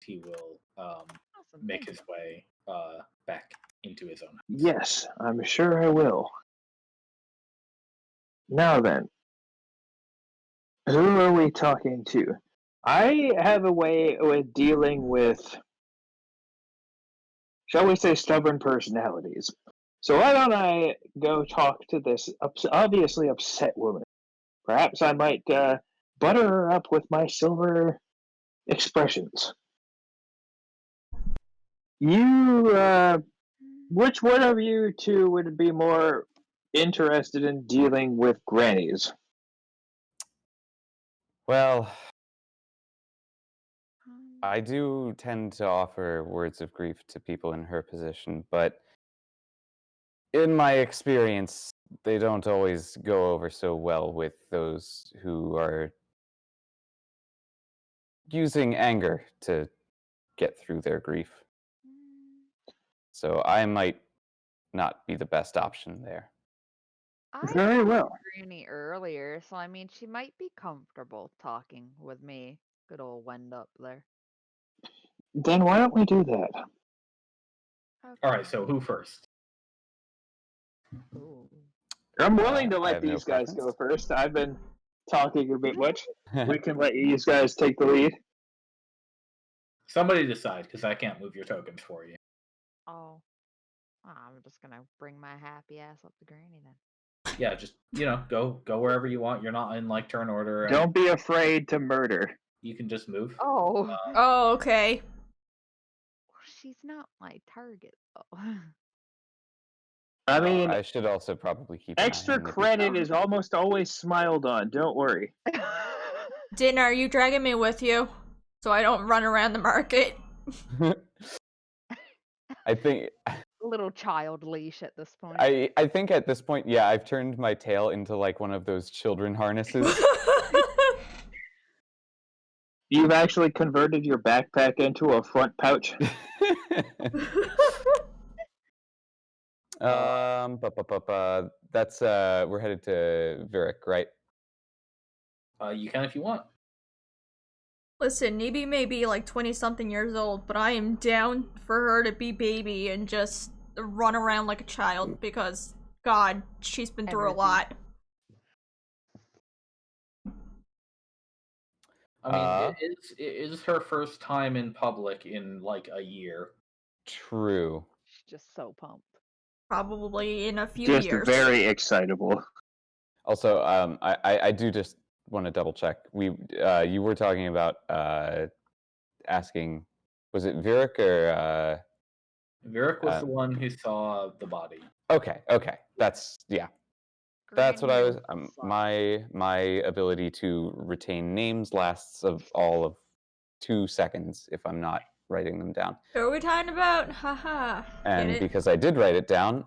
He will Awesome. make Thank his way back into his own house. Yes, I'm sure I will. Now then, who are we talking to? I have a way with dealing with, shall we say, stubborn personalities. So why don't I go talk to this obviously upset woman? Perhaps I might butter her up with my silver expressions. Which one of you two would be more interested in dealing with grannies? Well, Um, I do tend to offer words of grief to people in her position, but in my experience, they don't always go over so well with those who are using anger to get through their grief. So I might not be the best option there. I Very talked well. to Granny earlier, so I mean, she might be comfortable talking with me. Good old Wend up there. Then why don't we do that? All right, so who first? Ooh. I'm willing to I let have no these guys go preference. first. I've been talking a bit much. We can let these guys take the lead. Somebody decide, because I can't move your tokens for you. Oh. I'm just gonna bring my happy ass up to Granny then. Yeah, just go wherever you want. You're not in like turn order. Don't be afraid to murder. You can just move. Oh. Oh, okay. She's not my target though. I mean, I should also probably keep an eye extra on Nippy. credit is almost always smiled on. Don't worry. Din, are you dragging me with you? So I don't run around the market? I think Little child leash at this point. I think at this point, yeah, I've turned my tail into like one of those children harnesses. You've actually converted your backpack into a front pouch. That's we're headed to Virik, right? You can if you want. Listen, Nibi may be like 20-something years old, but I am down for her to be baby and just run around like a child because, God, she's been through a Energy. lot. I mean, it is her first time in public in like a year. True. She's just so pumped. Probably in a few Just years. very excitable. Also, I do just want to double check. You were talking about asking, was it Virik or? Virik was the one who saw the body. Okay, that's yeah. That's what I Granny was. knows what's up. My ability to retain names lasts of all of 2 seconds if I'm not writing them down. Who are we talking about? Haha. And Get it? because I did write it down,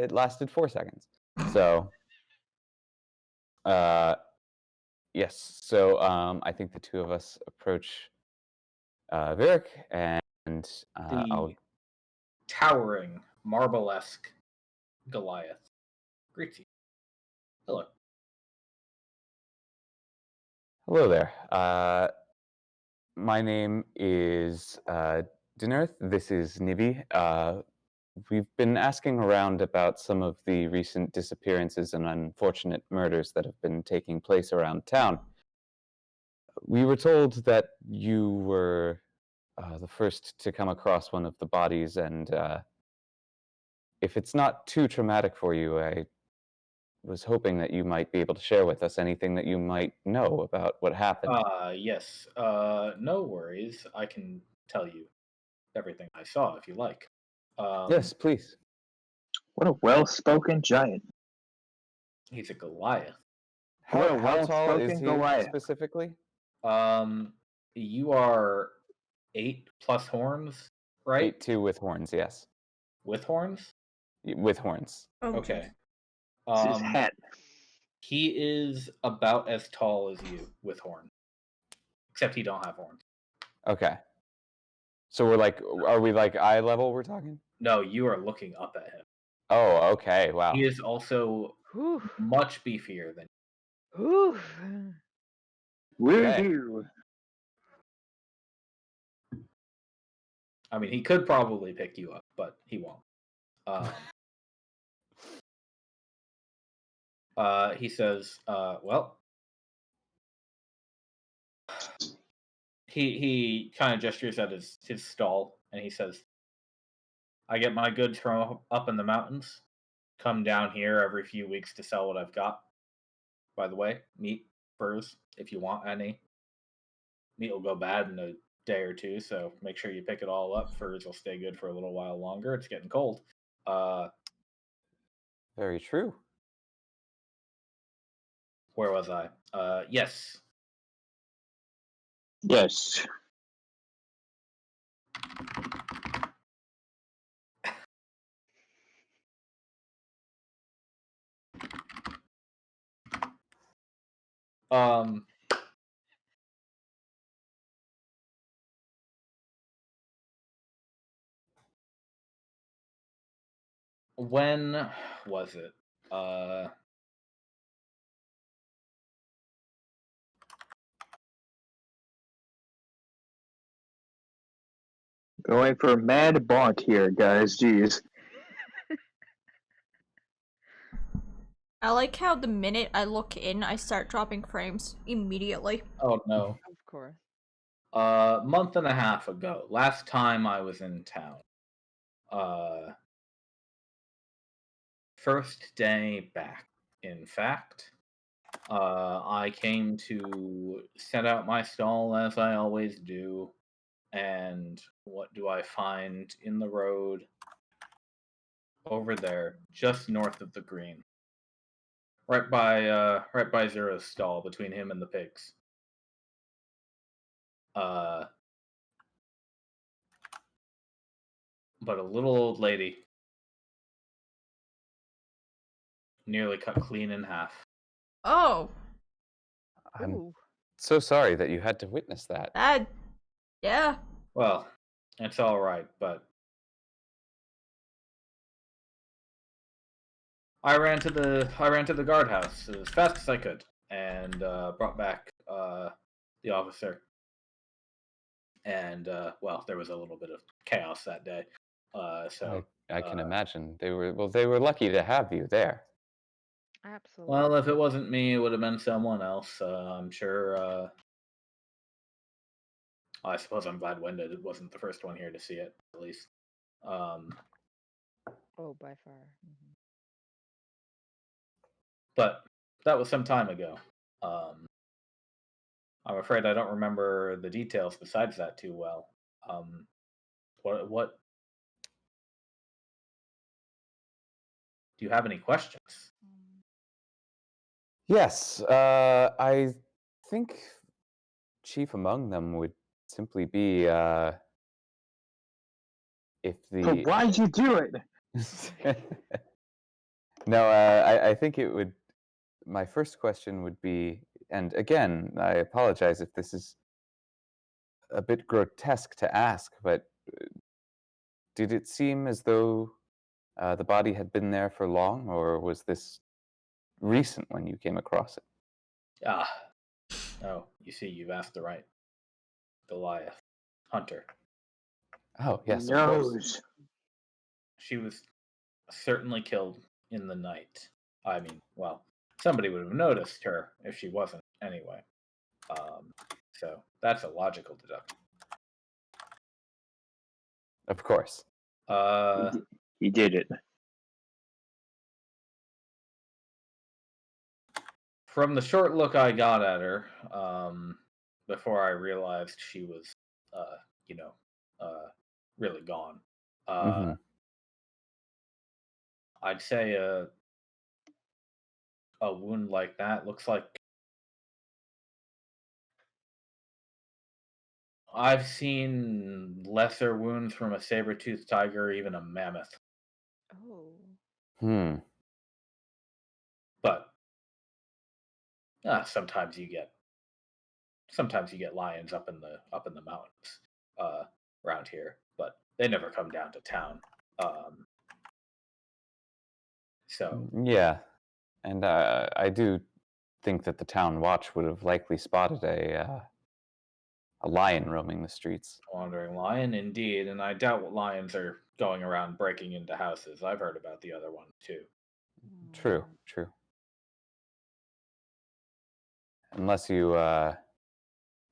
it lasted 4 seconds. So, yes. So I think the two of us approach Virik, and I'll. The towering, marble-esque Goliath greets you. Hello. Hello there. My name is Dinnerth. This is Nibby. We've been asking around about some of the recent disappearances and unfortunate murders that have been taking place around town. We were told that you were the first to come across one of the bodies, and if it's not too traumatic for you, I was hoping that you might be able to share with us anything that you might know about what happened. Yes. No worries. I can tell you everything I saw if you like. Yes, please. What a well-spoken giant. He's a Goliath. What a How tall is well-spoken he Goliath. specifically? You are 8 plus horns, right? 8'2" with horns, yes. With horns? With horns. Oh, Okay. It's his hat. He is about as tall as you with horns, except he don't have horns. Okay. So are we like eye level we're talking? No, you are looking up at him. Oh, okay. Wow. He is also Whew. much beefier than Whew. Will Okay. do. I mean, he could probably pick you up, but he won't. He says, well, he kind of gestures at his stall, and he says, I get my goods from up in the mountains, come down here every few weeks to sell what I've got. By the way, meat, furs, if you want any. Meat will go bad in a day or two, so make sure you pick it all up. Furs will stay good for a little while longer. It's getting cold. Very true. Where was I? Yes. Yes. Um, when was it? Going for a mad bonk here, guys. Jeez. I like how the minute I look in, I start dropping frames immediately. Oh no. Of course. Month and a half ago. Last time I was in town. First day back, in fact. I came to set out my stall as I always do, and what do I find in the road? Over there, just north of the green. Right by Zero's stall, between him and the pigs. But a little old lady, nearly cut clean in half. Oh, I'm Ooh. so sorry that you had to witness that. yeah. Well, it's all right, but I ran to the guardhouse as fast as I could and brought back the officer. And well, there was a little bit of chaos that day. So I can imagine. They were lucky to have you there. Absolutely. well, if it wasn't me, it would have been someone else. I'm sure. I suppose I'm glad Wenda wasn't the first one here to see it, at least. Oh, by far. Mhm. But that was some time ago. I'm afraid I don't remember the details besides that too well. What? Do you have any questions? Yes, I think chief among them would simply be if But the why'd you do it? No, I think it would. My first question would be, and again, I apologize if this is a bit grotesque to ask, but did it seem as though the body had been there for long, or was this recent when you came across it? Ah, oh, you see, you've asked the right Goliath hunter. Oh, yes, of course. Nose. She was certainly killed in the night. I mean, well, somebody would have noticed her if she wasn't anyway. So that's a logical deduction. Of course. He did it. from the short look I got at her, before I realized she was, you know, really gone, Hmm. I'd say a wound like that looks like I've seen lesser wounds from a saber-toothed tiger, even a mammoth. Oh. Hmm. But sometimes you get lions up in the mountains uh, around here, but they never come down to town. Um, so Yeah, and I do think that the town watch would have likely spotted a lion roaming the streets. wandering lion, indeed, and I doubt lions are going around breaking into houses. I've heard about the other ones too. True, Mm. true. Unless you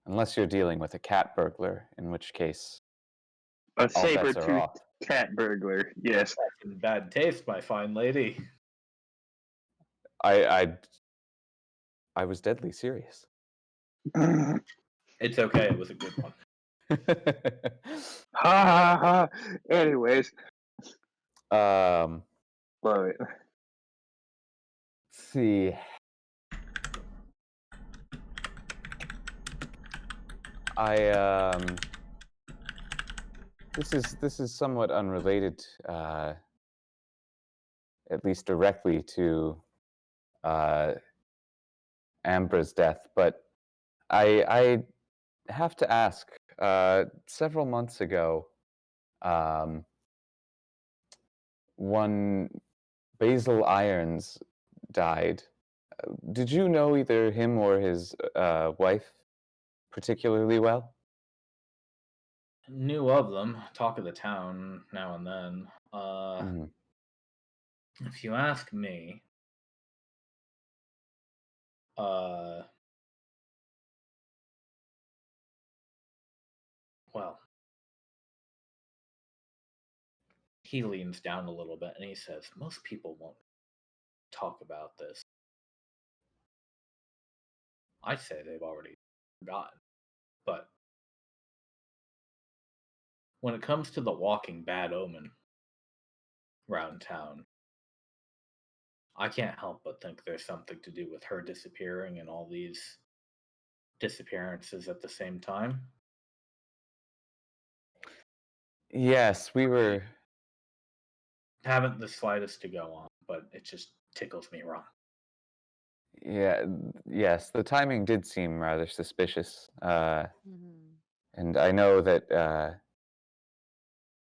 unless you're dealing with a cat burglar, in which case A all bets are saber-toothed off. cat burglar. Yes. That's in bad taste, my fine lady. I I I was deadly serious. It's okay. It was a good one. Ha ha ha. Anyways, um, love it. let's see. I this is somewhat unrelated, at least directly to uh, Ambra's death, but I have to ask. Several months ago, um, one Basil Irons died. Did you know either him or his wife particularly well? Knew of them. Talk of the town now and then. Mhm. If you ask me, uh, well, he leans down a little bit and he says, "Most people won't talk about this. I'd say they've already forgotten. But when it comes to the walking bad omen round town, I can't help but think there's something to do with her disappearing and all these disappearances at the same time." Yes, we were. Haven't the slightest to go on, but it just tickles me wrong. Yeah, yes, the timing did seem rather suspicious. Mhm. And I know that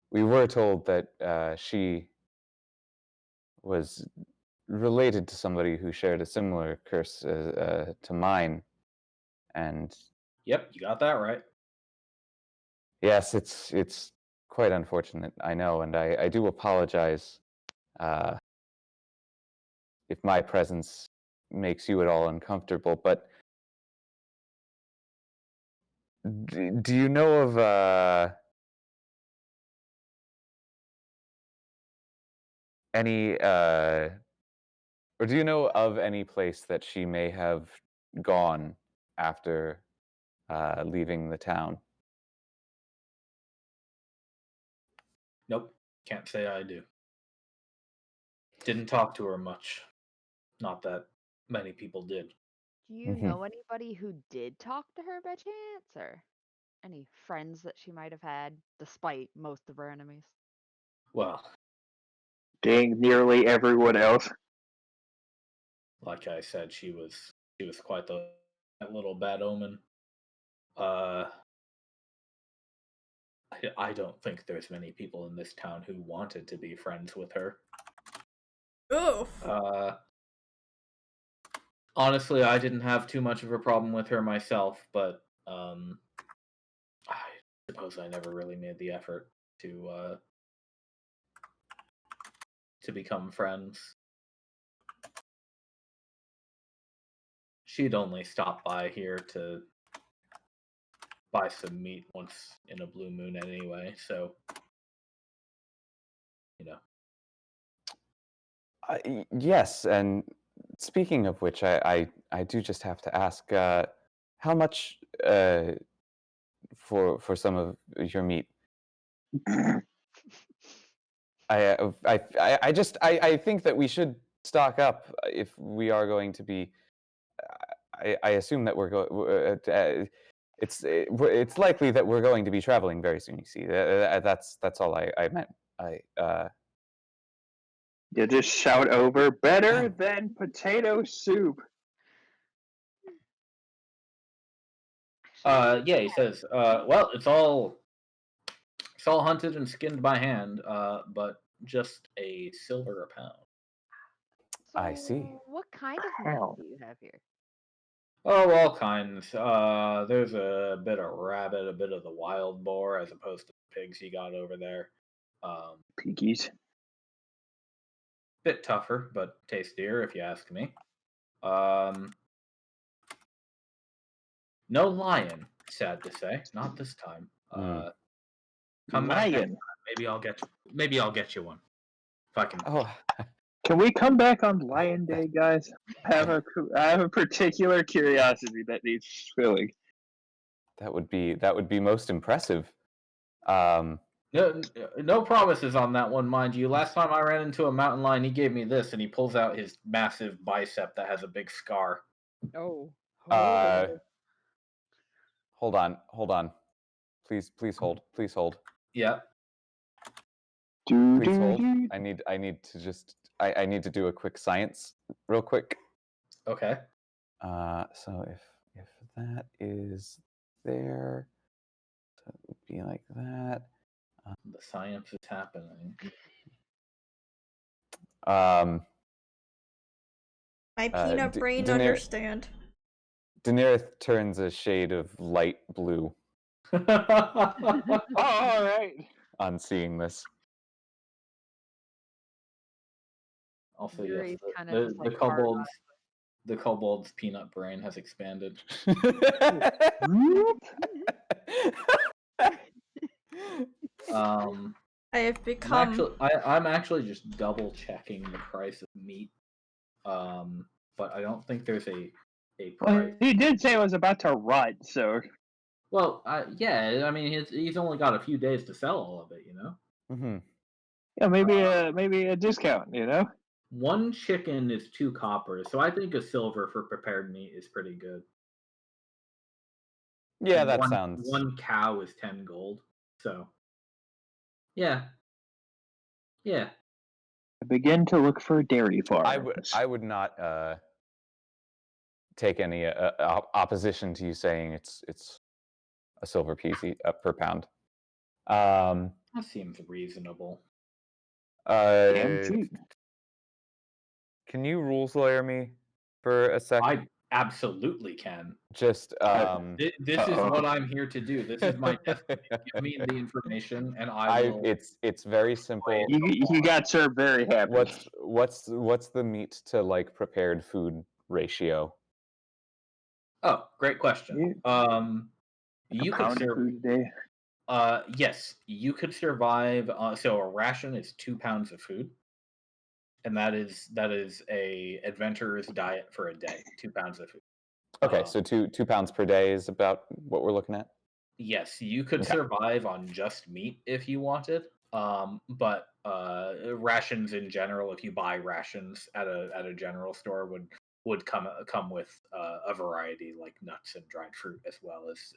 we were told that she was related to somebody who shared a similar curse to mine. And Yep, you got that right. yes, it's quite unfortunate, I know, and I do apologize uh, if my presence makes you at all uncomfortable. But do you know of any, or do you know of any place that she may have gone after leaving the town? Nope, can't say I do. Didn't talk to her much. Not that many people did. Do you Hmm. know anybody who did talk to her by chance, or any friends that she might have had, despite most of her enemies? Well, Dang nearly everyone else. like I said, she was quite the that little bad omen. Uh, I don't think there's many people in this town who wanted to be friends with her. Oof. Honestly, I didn't have too much of a problem with her myself, but I suppose I never really made the effort to become friends. She'd only stop by here to buy some meat once in a blue moon anyway, so you know. Yes, and speaking of which, I do just have to ask, how much for some of your meat? I think that we should stock up if we are going to be. I assume that we're going. It's likely that we're going to be traveling very soon. You see, that's all I meant. You just shout over, better than potato soup. Yeah, he says, well, it's all hunted and skinned by hand, but just a silver a pound. I see. So what kind of meat Wow. do you have here? Oh, all kinds. There's a bit of rabbit, a bit of the wild boar, as opposed to the pigs you got over there. Peakies. Bit tougher, but tastier, if you ask me. No lion, sad to say. Not this time. Come back next Lion. time. Maybe I'll get you one. If I can. Oh, Can we come back on Lion Day, guys? I have a particular curiosity that needs filling. that would be most impressive. No promises on that one, mind you. Last time I ran into a mountain lion, he gave me this, and he pulls out his massive bicep that has a big scar. Oh. Hold on. Please hold. Please hold. Yeah. Please hold. I need to just. I need to do a quick science, real quick. Okay. So if that is there, so it would be like that. The science is happening. My peanut brain understand. Daenerys turns a shade of light blue Oh, all right. on seeing this. Also, Yuri's yes, kinda just, the like, hard kobold's peanut brain has expanded. I have become. I'm actually just double checking the price of meat. But I don't think there's a price. Well, he did say it was about to rot, so. Well, yeah, I mean, he's only got a few days to sell all of it, you know? Mm-hmm. Yeah, maybe a discount, you know? One chicken is 2 coppers, so I think a silver for prepared meat is pretty good. Yeah, And that sounds. One cow is 10 gold, so. Yeah. Yeah. I begin to look for a dairy farm. I would not take any opposition to you saying it's a silver piece per pound. That seems reasonable. Damn cheap. Can you rules lawyer me for a second? I absolutely can. Just This is what I'm here to do. This is my destiny. Give me the information, and I will. It's very simple. You got Sir very happy. What's the meat to like prepared food ratio? Oh, great question. You could pound of food a day. Yes, you could survive. So a ration is 2 pounds of food, and that is a adventurer's diet for a day. 2 pounds of food. Okay, so 2 pounds per day is about what we're looking at. Yes, you could survive on just meat if you wanted. But rations in general, if you buy rations at a general store, would come with a variety like nuts and dried fruit as well as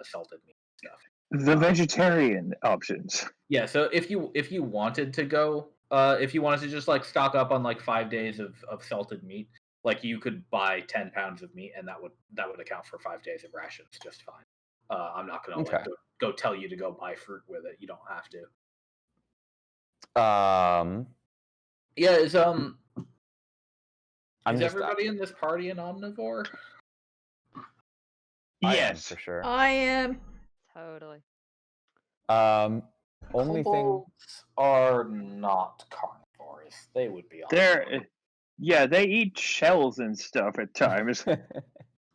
salted meat stuff. The vegetarian options. Yeah, so if you wanted to go, if you wanted to just like stock up on like 5 days of salted meat, like you could buy 10 pounds of meat, and that would account for 5 days of rations just fine. I'm not gonna like go tell you to go buy fruit with it. You don't have to. Yeah, is everybody in this party an omnivore? Yes, for sure. I am. Totally. Only thing Kobolds are not carnivores. They would be omnivores. they eat shells and stuff at times.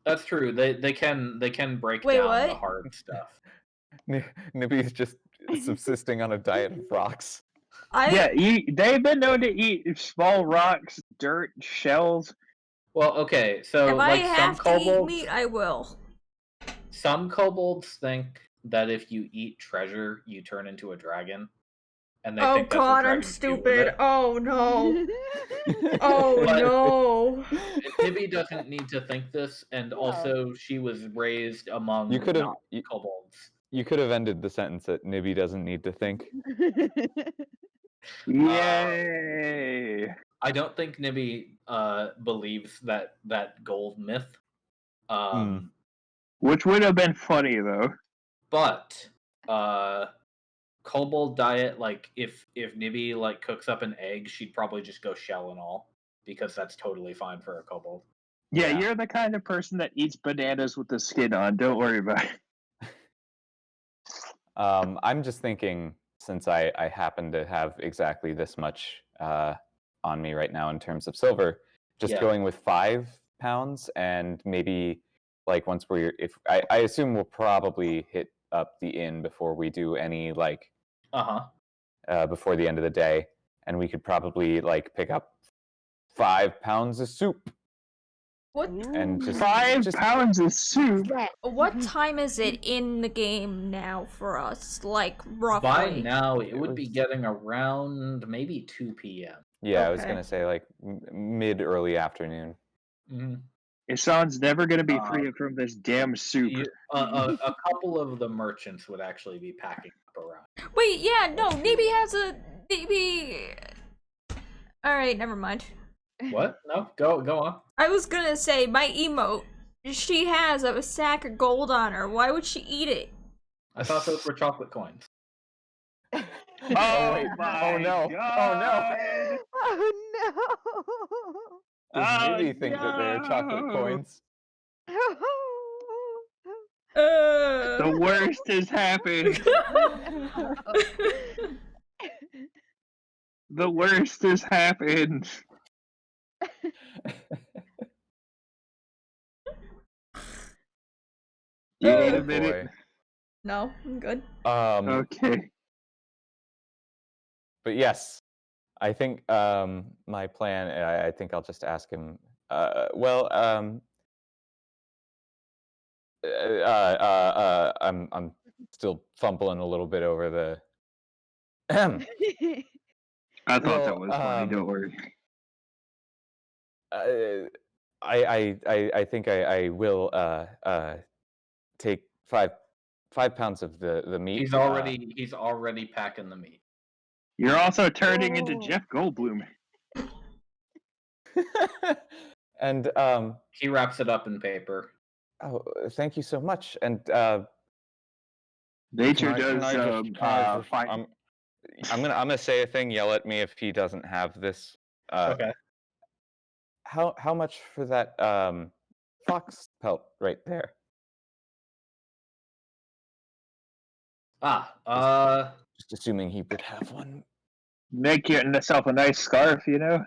That's true. They can break Wait, down what? the hard stuff. Nibby's just subsisting on a diet of rocks. They've been known to eat small rocks, dirt, shells. Well, okay, so If I like have to eat meat, I will. some kobolds think that if you eat treasure, you turn into a dragon, and they Oh think that's what god, I'm dragons do with stupid. it. Oh no. Oh But- no. Nibby doesn't need to think this, and also she was raised among You could have kobolds. you could have ended the sentence that Nibby doesn't need to think. Yay! I don't think Nibby believes that gold myth. Which would have been funny though. But kobold diet, like if Nibby like cooks up an egg, she'd probably just go shell and all, because that's totally fine for a kobold. Yeah, Yeah. you're the kind of person that eats bananas with the skin on. Don't worry about it. I'm just thinking, since I happen to have exactly this much on me right now in terms of silver, just Yeah. going with 5 pounds, and maybe like once I assume we'll probably hit up the inn before we do any like before the end of the day, and we could probably like pick up 5 pounds of soup. What And just 5 pounds of soup. what time is it in the game now for us? Like roughly. By now, it would was- be getting around maybe 2 p.m. Yeah, I was Okay. gonna say like mid early afternoon. Isan's never gonna be free from this damn soup. A couple of the merchants would actually be packing up around. Wait, yeah, no, Nibby has a Nibby. Alright, never mind. What? No, go on. I was gonna say, my emote, she has a sack of gold on her. Why would she eat it? I thought those were chocolate coins. Oh, wait. my Oh, no. God. Oh Does Oh, Nibby think that they're chocolate no. coins? Uh. The worst has happened. The worst has happened. You need a minute? No, I'm good. Okay. But yes, I think my plan. I think I'll just ask him. I'm still fumbling a little bit over the. I thought that Well, was funny. Don't worry. I think I will take 5 pounds of the meat. He's already packing the meat. You're also turning into Oh. Jeff Goldblum. And He wraps it up in paper. oh, thank you so much. And Nature can does find. I'm gonna say a thing. Yell at me if he doesn't have this. Okay. How much for that fox pelt right there? Just assuming he would have one. Make yourself a nice scarf, you know?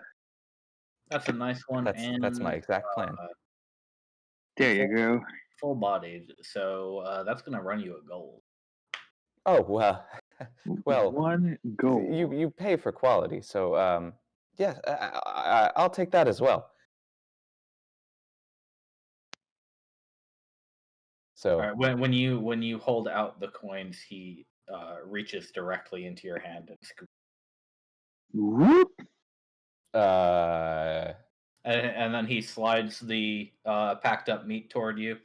That's a nice one. That's my exact plan. There you go. Full bodied, so that's gonna run you a gold. Oh well, well. 1 gold. You pay for quality, so yeah, I'll take that as well. So All right, when you hold out the coins, he reaches directly into your hand and scoops. Whoop. And then he slides the packed up meat toward you,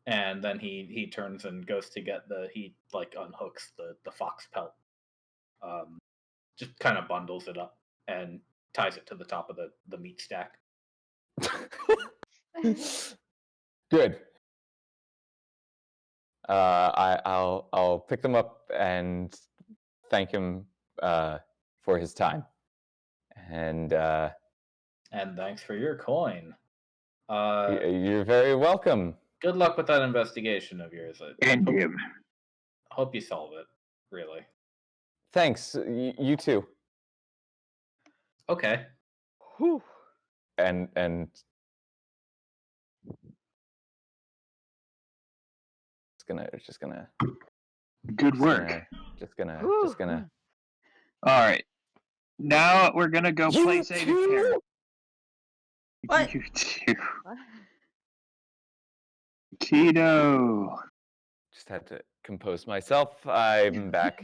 and then he turns and goes to get he unhooks the fox pelt, just kind of bundles it up and ties it to the top of the meat stack. good. I'll pick them up and thank him for his time. And thanks for your coin. you're very welcome. Good luck with that investigation of yours. And him. Hope you solve it. Really. Thanks. You too. Okay. Whew. And just gonna Good work. just gonna All right. Now we're gonna go place a character. What? You too. Tito. Just had to compose myself. I'm back.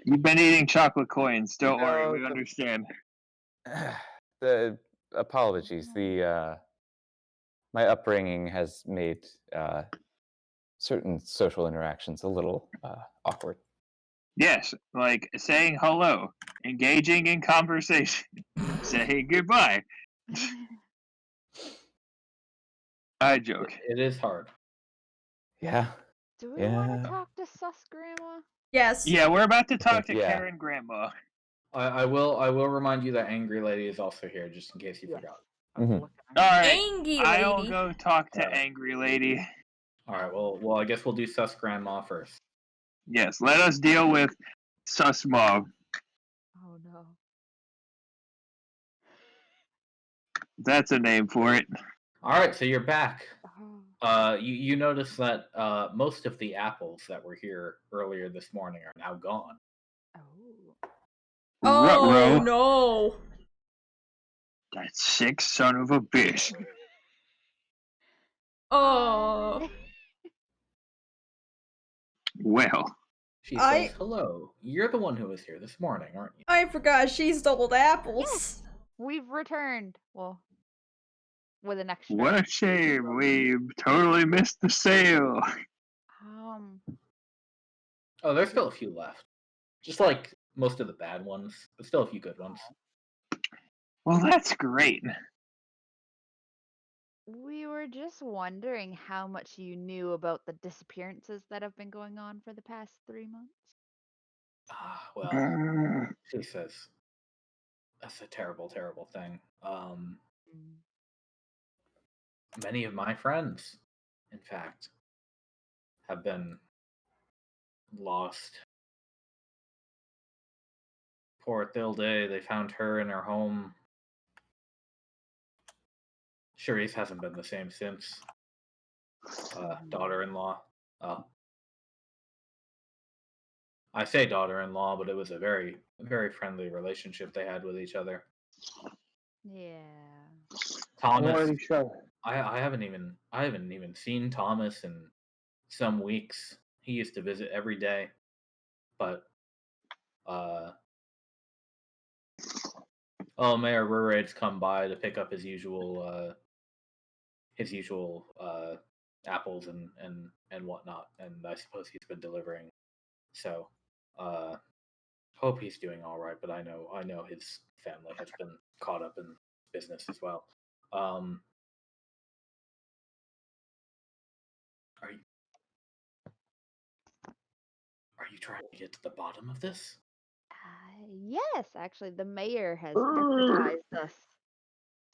You've been eating chocolate coins. Don't worry, No, we understand. The apologies. My upbringing has made certain social interactions a little awkward. Yes, like saying hello, engaging in conversation, saying goodbye. I joke. It is hard. Yeah. Do we want Yeah. to talk to Sus Grandma? Yes. Yeah, we're about to talk to Yeah. Karen Grandma. I will remind you that Angry Lady is also here, just in case you Yes. forgot. I was Mhm. looking at her. Alright, Angry I'll lady. go talk to Alright. Angry Lady. All right. Well, I guess we'll do Sus Grandma first. Yes, let us deal with Sus Mob. Oh no. That's a name for it. All right. So you're back. Oh. You notice that most of the apples that were here earlier this morning are now gone. Oh. Oh Ruh-roh. no. That sick son of a bitch. Oh. Well, She I- says, "Hello. You're the one who was here this morning, aren't you?" I forgot she stole apples. We've returned. Well, with an extra. what a shame. We totally missed the sale. Oh, there's still a few left. Just like most of the bad ones, but still a few good ones. Well, that's great. We were just wondering how much you knew about the disappearances that have been going on for the past 3 months. Well, Uh, she says, that's a terrible, terrible thing. Many of my friends, in fact, have been lost. Poor Thilde, they found her in her home. Charisse hasn't been the same since. Daughter-in-law. I say daughter-in-law, but it was a very, very friendly relationship they had with each other. Yeah. Thomas, already sure. I haven't even seen Thomas in some weeks. He used to visit every day, but Mayor Ruraid's come by to pick up his usual apples and whatnot, and I suppose he's been delivering. So, hope he's doing all right. But I know his family has been caught up in business as well. Are you trying to get to the bottom of this? Yes, actually, the mayor has deputized us.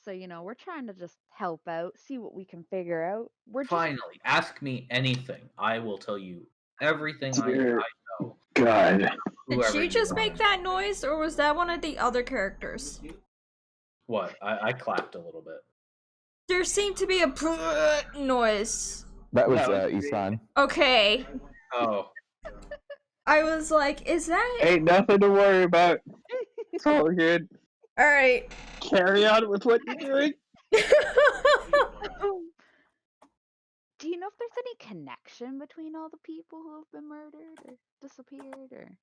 So, we're trying to just help out, see what we can figure out. We're just Finally, ask me anything. I will tell you everything I Dear know. God. Did Whoever she you just want. make that noise, or was that one of the other characters? What? I clapped a little bit. There seemed to be a noise. That was That was Isan. Okay. Oh, I was like, is that... Ain't nothing to worry about. It's all good. Alright. Carry on with what you're doing. Do you know if there's any connection between all the people who have been murdered or disappeared or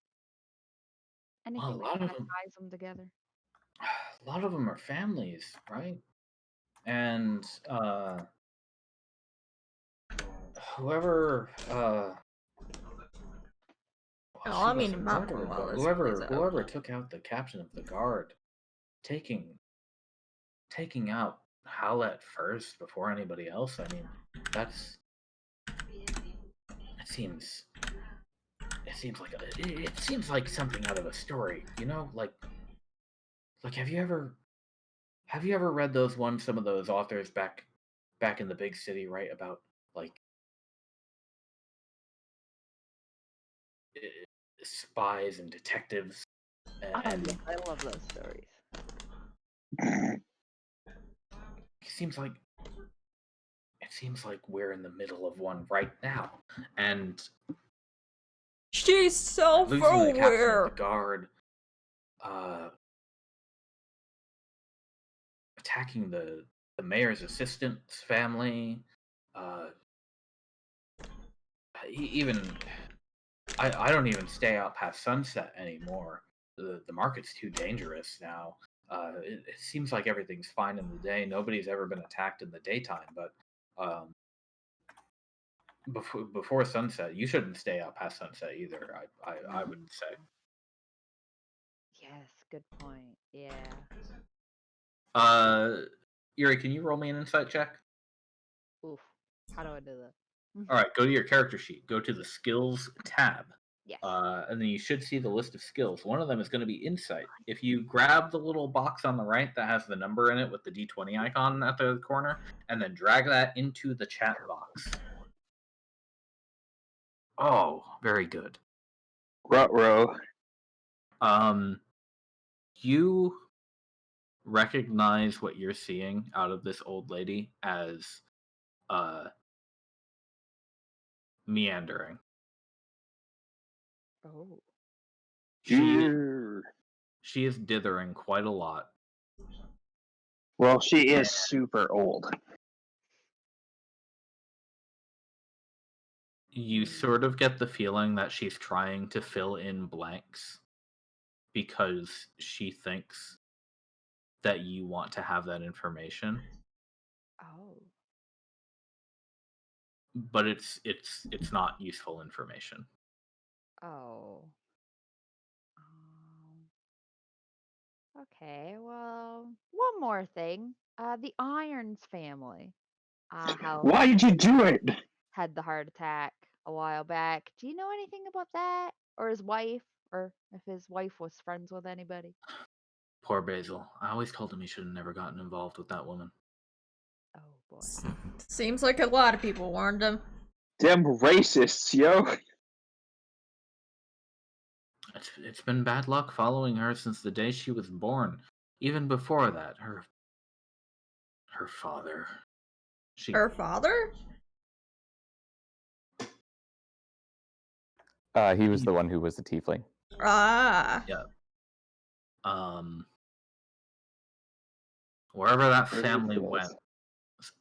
anything a that lot kind of of them. ties them together? A lot of them are families, right? And whoever Oh, she I mean, wasn't not murdered, well, but this whoever plays out. whoever took out the captain of the guard, taking out Howlett first before anybody else. I mean, it seems like something out of a story, like have you ever read some of those authors back in the big city, right, about like spies and detectives and Yes, I love those stories. it seems like we're in the middle of one right now, and She's losing the captain of self-aware. the guard attacking the mayor's assistant's family. Even I don't even stay out past sunset anymore. The market's too dangerous now. It seems like everything's fine in the day. Nobody's ever been attacked in the daytime, but before sunset, you shouldn't stay out past sunset either. I would say. Yes, good point. Yeah. Yuri, can you roll me an insight check? Oof. How do I do that? All right, go to your character sheet. Go to the skills tab. Yes. And then you should see the list of skills. One of them is going to be insight. If you grab the little box on the right that has the number in it with the D20 icon at the corner, and then drag that into the chat box. Oh, very good. Ruh-roh. You recognize what you're seeing out of this old lady as meandering. Oh. She is dithering quite a lot. Well, she is super old. You sort of get the feeling that she's trying to fill in blanks because she thinks that you want to have that information. Oh. But it's not useful information. Oh. Okay, well, one more thing. The Irons family. How Why did you do it? had the heart attack a while back. Do you know anything about that? Or his wife? Or if his wife was friends with anybody? Poor Basil. I always told him he should have never gotten involved with that woman. Oh boy. Seems like a lot of people warned him. Them racists, yo. It's been bad luck following her since the day she was born. Even before that, her father. Her father? He was the one who was the tiefling. Ah. Yeah. Wherever that family went,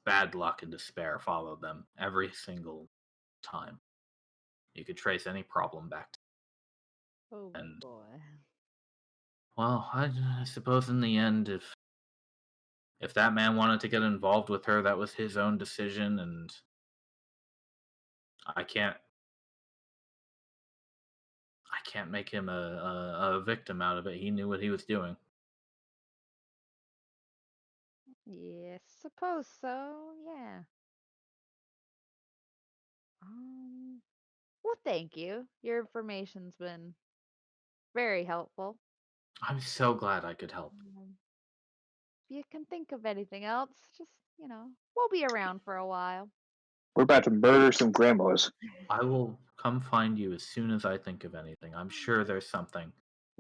bad luck and despair followed them every single time. You could trace any problem back to. Oh And, boy. well, I suppose in the end, if that man wanted to get involved with her, that was his own decision, and I can't make him a victim out of it. He knew what he was doing. Yes, suppose so, yeah. Well, thank you. Your information's been very helpful. I'm so glad I could help. If you can think of anything else, just, we'll be around for a while. We're about to murder some grandmas. I will come find you as soon as I think of anything. I'm sure there's something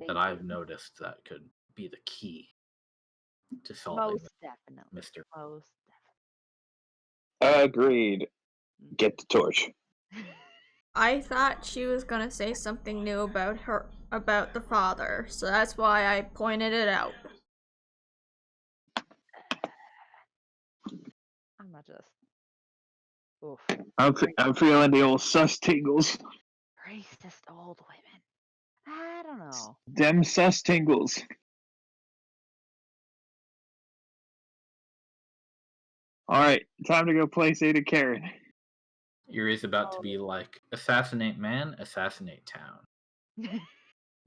that I've noticed that could be the key to solving Most definitely. mystery. Most Agreed. Get the torch. I thought she was gonna say something new about the father, so that's why I pointed it out. I'm not just. Oof. I'm feeling the old sus tingles. Racist old women. I don't know. Them sus tingles. Alright, time to go play Ada Karen. Yuri's about to be like, assassinate man, assassinate town.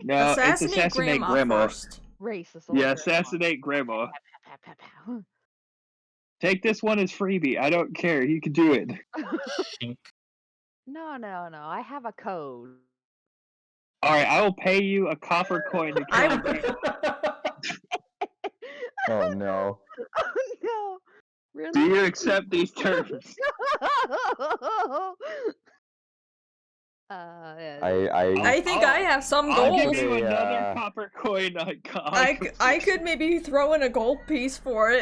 No, it's assassinate grandma. First. Racist. Yeah, assassinate grandma. Take this one as freebie. I don't care. You can do it. No. I have a code. Alright, I will pay you a copper coin to kill him. Oh no. Oh no. Really? Do you accept these terms? Yeah. I think I have some I'll gold. give you another copper coin. I could maybe throw in a gold piece for it.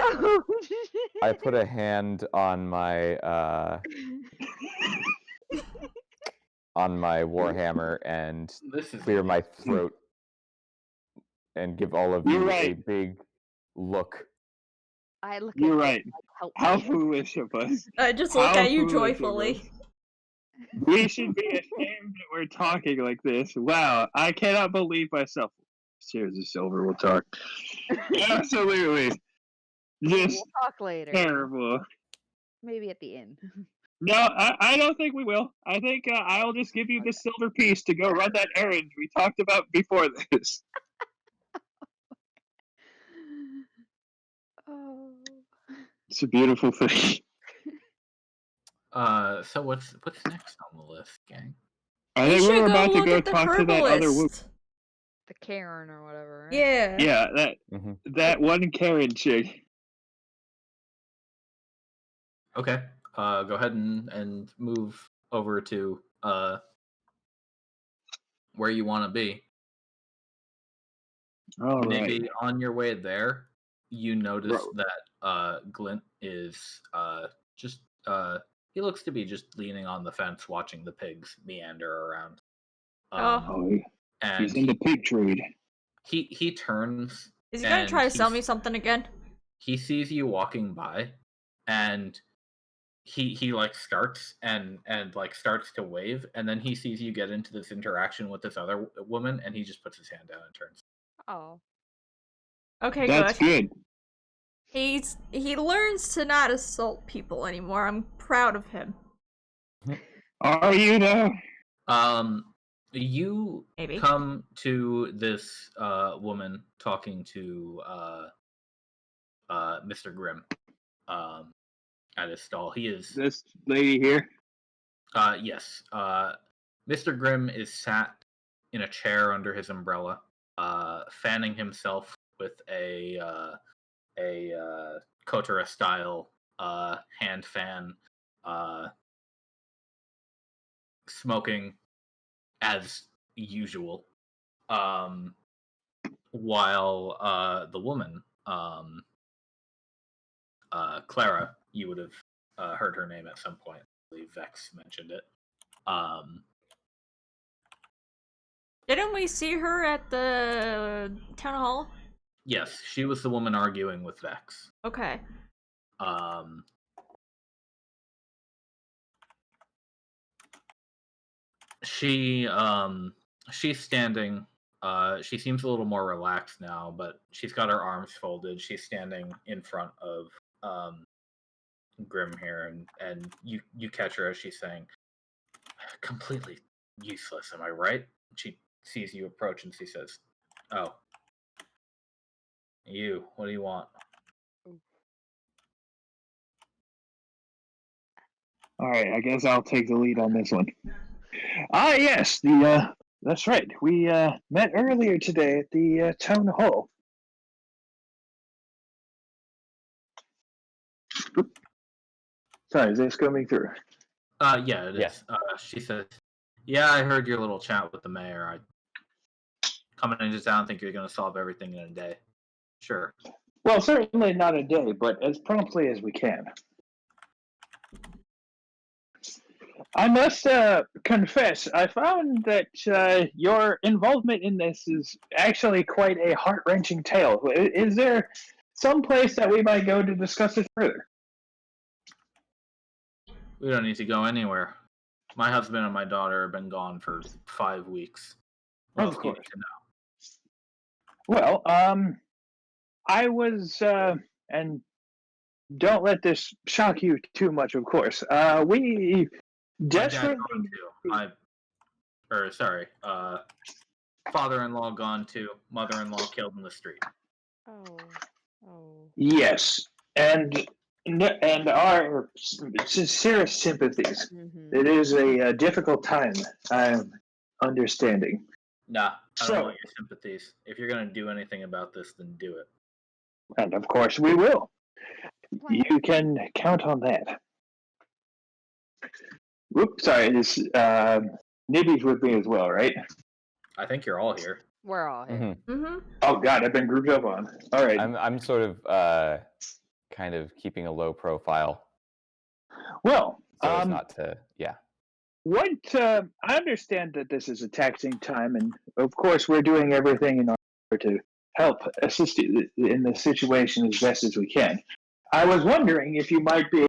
I put a hand on my warhammer and clear my throat and give all of you a big look. I look You're at right. him like, help How me. foolish of us. I just look How at you foolish of joyfully. us. We should be ashamed that we're talking like this. Wow, I cannot believe myself. Cheers of silver, we'll talk. Absolutely. We'll Just talk later. terrible. Maybe at the end. No, I don't think we will. I think I'll just give you the silver piece to go run that errand we talked about before this. Oh. It's a beautiful thing. So what's next on the list, gang? I We think should we're go about to look go at the talk to that other woman. herbalist. The Karen or whatever. Right? Yeah. Yeah, Mhm. that one Karen chick. Okay. Go ahead and move over to where you want to be. All right. Maybe on your way there, you notice Ro- that Glint is just he looks to be just leaning on the fence, watching the pigs meander around. Oh, And he's in the pig trade. he turns. Is he gonna and try to sell me something again? He sees you walking by, and he like starts and like starts to wave, and then he sees you get into this interaction with this other woman, and he just puts his hand down and turns. Oh. Okay, That's good. He learns to not assault people anymore. I'm proud of him. Are you though? You Maybe. come to this woman talking to Mr. Grimm at his stall. He is This lady here. yes. Mr. Grimm is sat in a chair under his umbrella, fanning himself with a Kotara style hand fan, smoking as usual. While the woman, Clara, you would have heard her name at some point. I believe Vex mentioned it. Didn't we see her at the town hall? Yes, she was the woman arguing with Vex. Okay. She's standing. She seems a little more relaxed now, but she's got her arms folded. She's standing in front of Grim here, and you catch her as she's saying, "Completely useless, am I right?" She sees you approach and she says, "Oh, you. What do you want?" All right, I guess I'll take the lead on this one. Yes, that's right. We met earlier today at the town hall. Sorry, is this coming through? Yeah, it is. Yes. She says, "Yeah, I heard your little chat with the mayor. I coming into town, think you're going to solve everything in a day. Sure." Well, certainly not a day, but as promptly as we can. I must confess, I found that your involvement in this is actually quite a heart-wrenching tale. Is there some place that we might go to discuss it further? We don't need to go anywhere. My husband and my daughter have been gone for 5 weeks. What Of else do you course. need to know? Well, I was, and don't let this shock you too much, of course. We My dad's desperately. gone too. Father-in-law gone too. Mother-in-law killed in the street. Oh. Oh. Yes, and our sincerest sympathies. Mm-hmm. It is a difficult time. I'm understanding. Nah, I So- don't want your sympathies. If you're gonna do anything about this, then do it. And of course we will. You can count on that. Whoops, sorry, this Nibby's with me as well, right? I think you're all here. We're all here. Mhm. Mm-hmm. Oh god, I've been grouped up on. All right. I'm sort of kind of keeping a low profile Well, so as not to what I understand that this is a taxing time, and of course we're doing everything in order to help assist you in the situation as best as we can. I was wondering if you might be a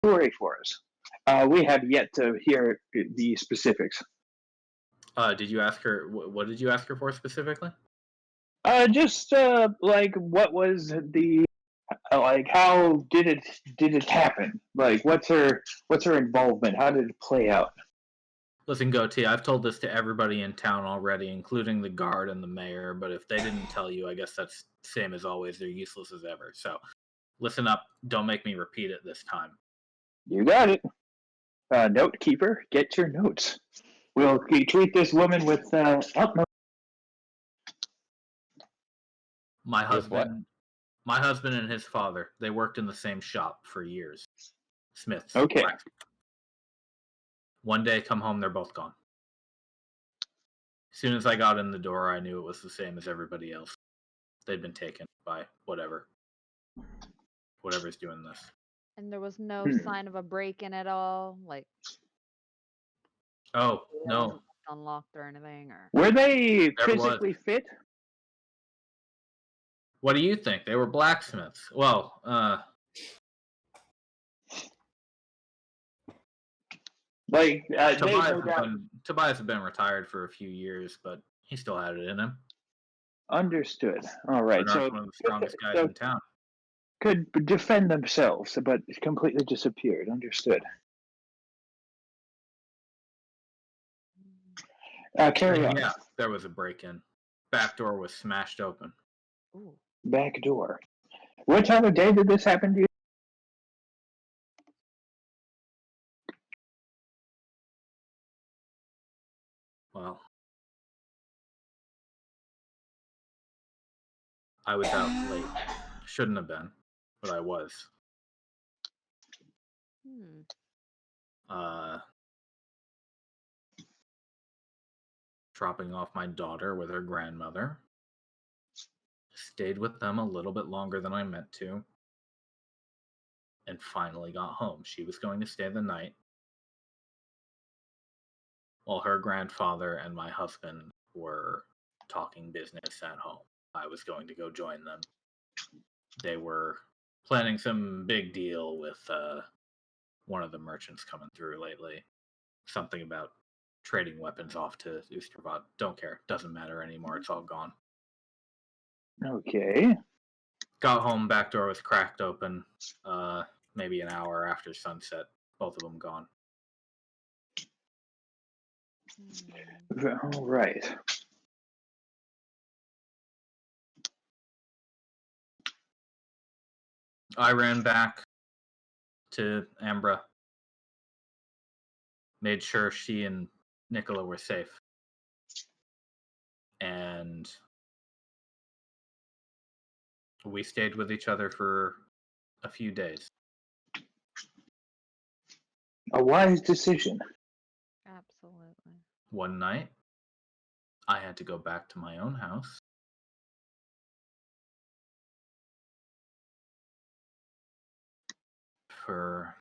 story for us. We have yet to hear the specifics. Did you ask her? What did you ask her for specifically? Just like what was the like? How did it happen? Like, what's her involvement? How did it play out? Listen, Goatee, I've told this to everybody in town already, including the guard and the mayor, but if they didn't tell you, I guess that's same as always. They're useless as ever. So, listen up. Don't make me repeat it this time. You got it. Note keeper, get your notes. We'll treat this woman with utmost. My With what? husband and his father, they worked in the same shop for years. Smiths. Okay. One day, come home, they're both gone. As soon as I got in the door, I knew it was the same as everybody else. They'd been taken by whatever's doing this. And there was no Hmm. sign of a break-in at all, like Oh, it no. wasn't unlocked or anything, or Were they There was. physically fit? What do you think? They were blacksmiths. Well, Like they no doubt Tobias had been retired for a few years, but he still had it in him. understood. All right, Bernard's so one of the strongest guys so in town. could defend themselves, but completely disappeared. Understood. Carry on. Yeah, there was a break-in. Back door was smashed open. ooh, Back door. What time of day did this happen to you? Well, I was out late. Shouldn't have been, but I was. Dropping off my daughter with her grandmother. Stayed with them a little bit longer than I meant to. And finally got home. She was going to stay the night, while her grandfather and my husband were talking business at home. I was going to go join them. They were planning some big deal with one of the merchants coming through lately. Something about trading weapons off to Oostervad. Don't care. Doesn't matter anymore. It's all gone. Okay. Got home. Back door was cracked open. Maybe an hour after sunset. Both of them gone. All right. I ran back to Ambra. Made sure she and Nicola were safe. And we stayed with each other for a few days. A wise decision. absolutely. One night, I had to go back to my own house. For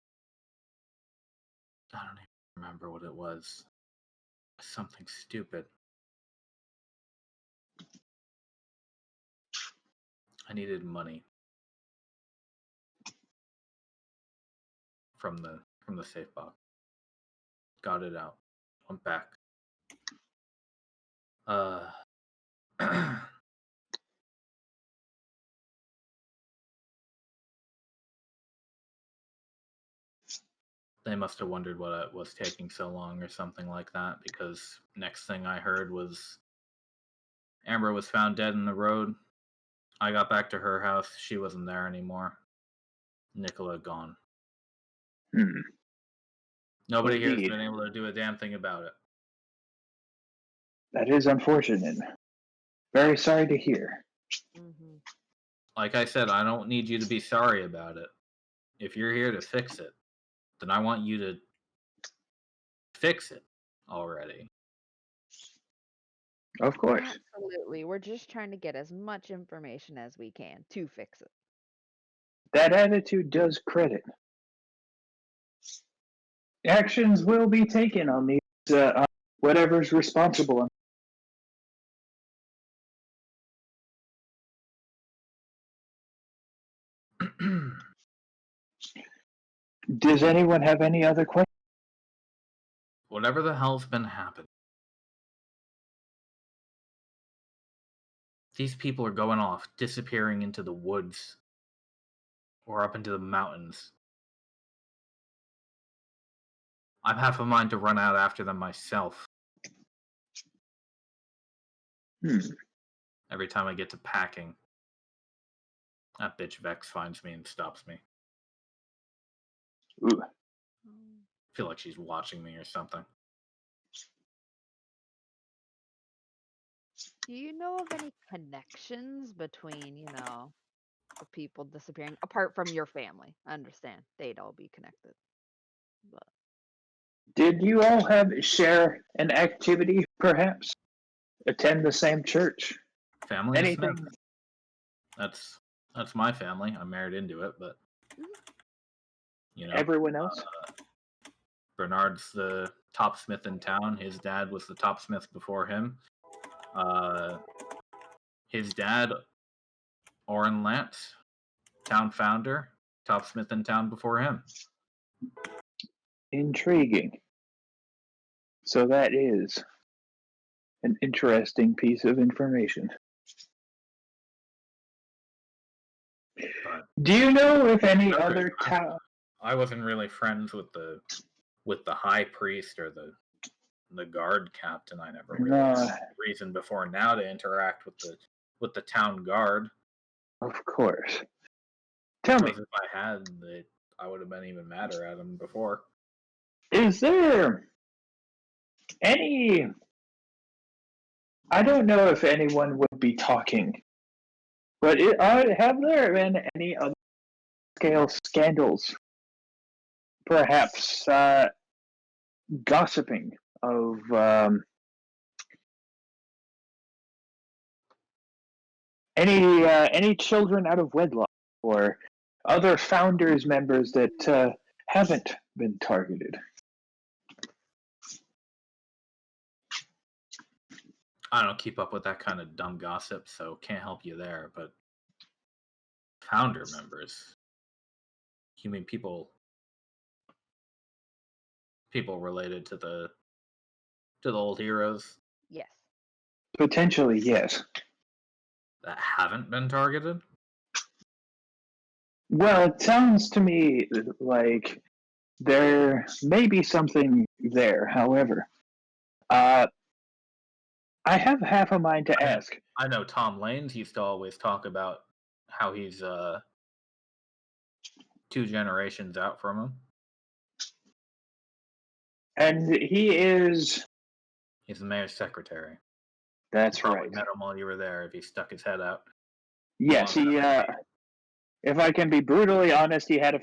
I don't even remember what it was. Something stupid. I needed money from the safe box. Got it out. Went back. They must have wondered what it was taking so long or something like that, because next thing I heard was Amber was found dead in the road. I got back to her house. She wasn't there anymore. Nicola gone. Nobody here has Indeed. been able to do a damn thing about it. That is unfortunate. Very sorry to hear. Mm-hmm. Like I said, I don't need you to be sorry about it. If you're here to fix it, then I want you to fix it already. Of course. Absolutely. We're just trying to get as much information as we can to fix it. That attitude does credit. Actions will be taken on these, on whatever's responsible. Does anyone have any other questions? Whatever the hell's been happening. These people are going off, disappearing into the woods or up into the mountains. I'm half a mind to run out after them myself. Every time I get to packing, that bitch Vex finds me and stops me. Ooh. I feel like she's watching me or something. Do you know of any connections between, the people disappearing, apart from your family? I understand they'd all be connected. But Did you all share an activity, perhaps? Attend the same church? Family of Anything? Smith. That's my family. I'm married into it, but Everyone else? Bernard's the top smith in town. His dad was the top smith before him. His dad, Oren Lance, town founder, top smith in town before him. Intriguing. So that is an interesting piece of information. But Do you know if any other town? I wasn't really friends with the high priest or the guard captain. I never really had reason before now to interact with the town guard. Of course. Tell me, If I had, I would have been even madder at him before. is there any? I don't know if anyone would be talking, but have there been any other scale scandals? Perhaps gossiping of any children out of wedlock or other founders members that haven't been targeted. I don't keep up with that kind of dumb gossip, so can't help you there. But founder members, you mean people related to the old heroes yes. Potentially, yes. that haven't been targeted? Well, it sounds to me like there may be something there. However, I have half a mind to ask. I know Tom Lanes used to always talk about how he's 2 generations out from him. And he's the mayor's secretary. That's Probably right. met him while you were there if he stuck his head out. Yes, he. If I can be brutally honest, he had a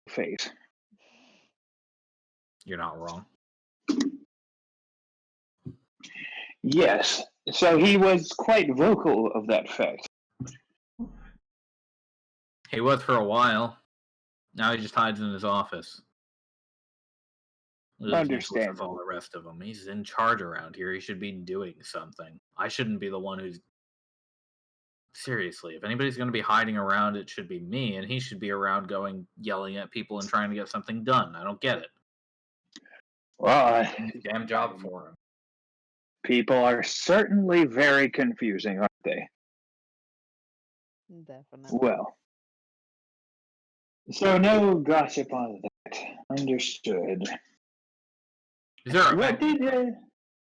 face. You're not wrong. Yes, so he was quite vocal of that fact. He was for a while. Now he just hides in his office. Understand. With all the rest of them. He's in charge around here. He should be doing something. I shouldn't be the one who's... Seriously, if anybody's going to be hiding around, it should be me, and he should be around yelling at people and trying to get something done. I don't get it. Well, damn job for him. People are certainly very confusing, aren't they? Definitely. Well, so no gossip on that. Understood. Is there what did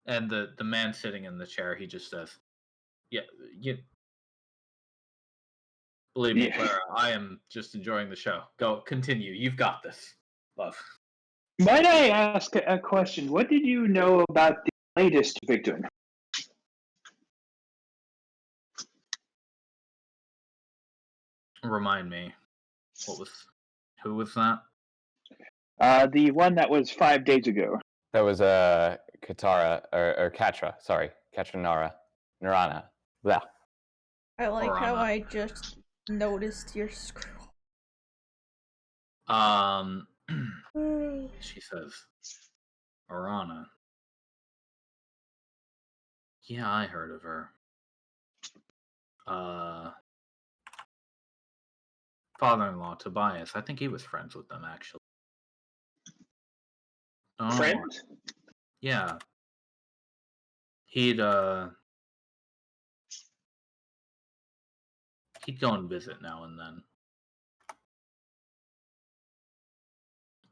And the man sitting in the chair, he just says, "Yeah, believe me, Clara, I am just enjoying the show. Go, continue. You've got this, love." Might I ask a question? What did you know about the latest victim? Remind me, who was that? The one that was 5 days ago. That was Katara or Katra. Sorry, Katranara, Narana. Blah. I like how Orana. I just noticed your scroll. She says, Orana. Yeah, I heard of her. Father-in-law Tobias. I think he was friends with them, actually. Oh, Friends? yeah. He'd go and visit now and then.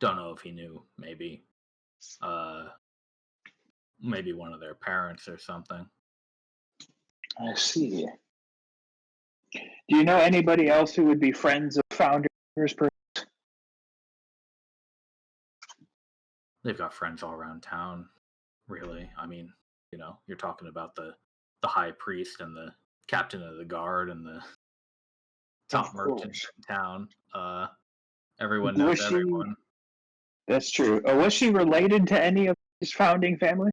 Don't know if he knew. Maybe one of their parents or something. I see. Do you know anybody else who would be friends of founders? They've got friends all around town, really. I mean, you're talking about the high priest and the captain of the guard and the top Of merchants course. in town. Everyone Was knows she? everyone. That's true. Was she related to any of his founding family?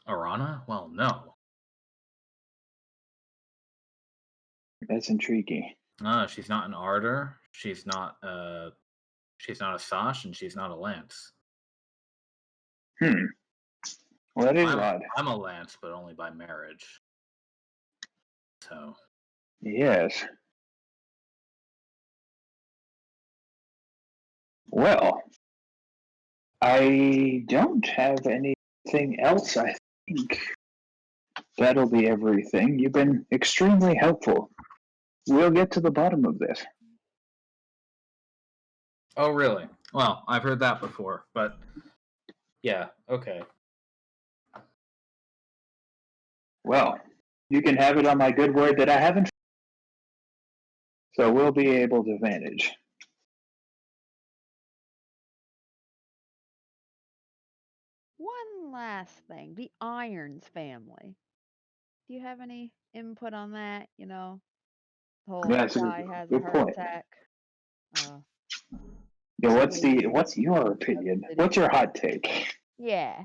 Arana? Well, no. That's intriguing. She's not an Ardor. She's not a Sash, and she's not a Lance. Well, that is odd. I'm a Lance, but only by marriage. So. Yes. Well, I don't have anything else, I think. That'll be everything. You've been extremely helpful. We'll get to the bottom of this. Oh, really? Well, I've heard that before, but yeah, okay. Well, you can have it on my good word that I haven't. So we'll be able to manage. One last thing, the Irons family. Do you have any input on that? The whole That's a guy has a good heart point. attack. Yeah, what's your opinion? What's your hot take? Yeah.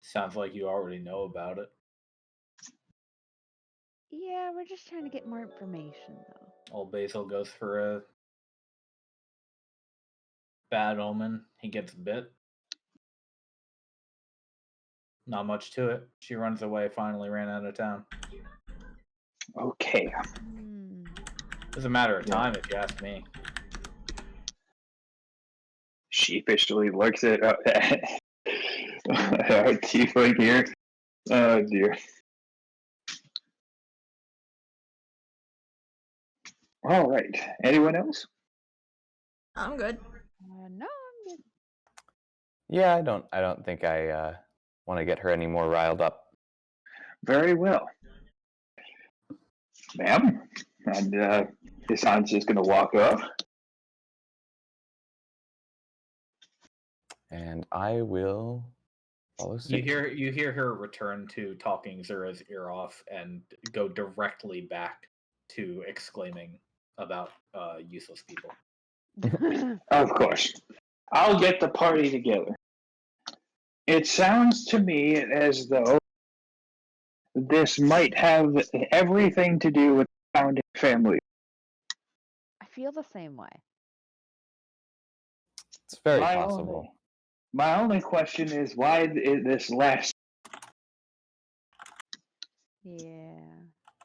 Sounds like you already know about it. Yeah, we're just trying to get more information, though. Old Basil goes for a bad omen. He gets bit. Not much to it. She runs away, finally ran out of town. Okay. It's a matter of time, if you ask me. Sheepishly looks at our tiefling here. Oh dear. All right. Anyone else? I'm good. No, I'm good. Yeah, I don't think I want to get her any more riled up. Very well. Ma'am? And Hassan's just going to walk off. And I will follow suit. You hear her return to talking Zura's ear off and go directly back to exclaiming about useless people. Of course. I'll get the party together. It sounds to me as though this might have everything to do with the founding family. I feel the same way. It's very possible. My only question is why this last. Yeah.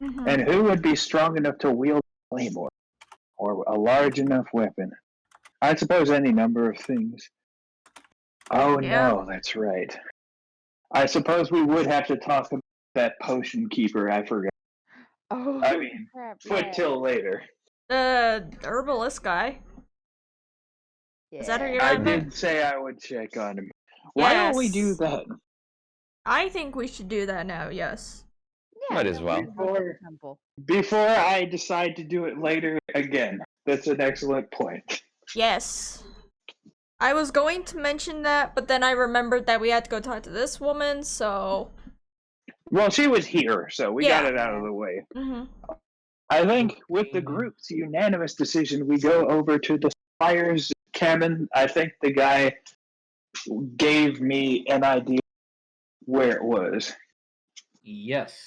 And who would be strong enough to wield a claymore or a large enough weapon? I suppose any number of things. Oh Yeah. no, that's right. I suppose we would have to talk about that potion keeper. I forgot. Oh, I mean, crap. put till later. The herbalist guy. Yeah. Is that who you're I talking about? did say I would check on him. Why don't we do Yes. that? I think we should do that now, yes. Yeah, Might as well. Before I decide to do it later again. That's an excellent point. Yes. I was going to mention that, but then I remembered that we had to go talk to this woman, so... Well, she was here, so we got it out of the way. I think with the group's unanimous decision, we go over to the Spire's cabin. I think the guy gave me an idea where it was. Yes.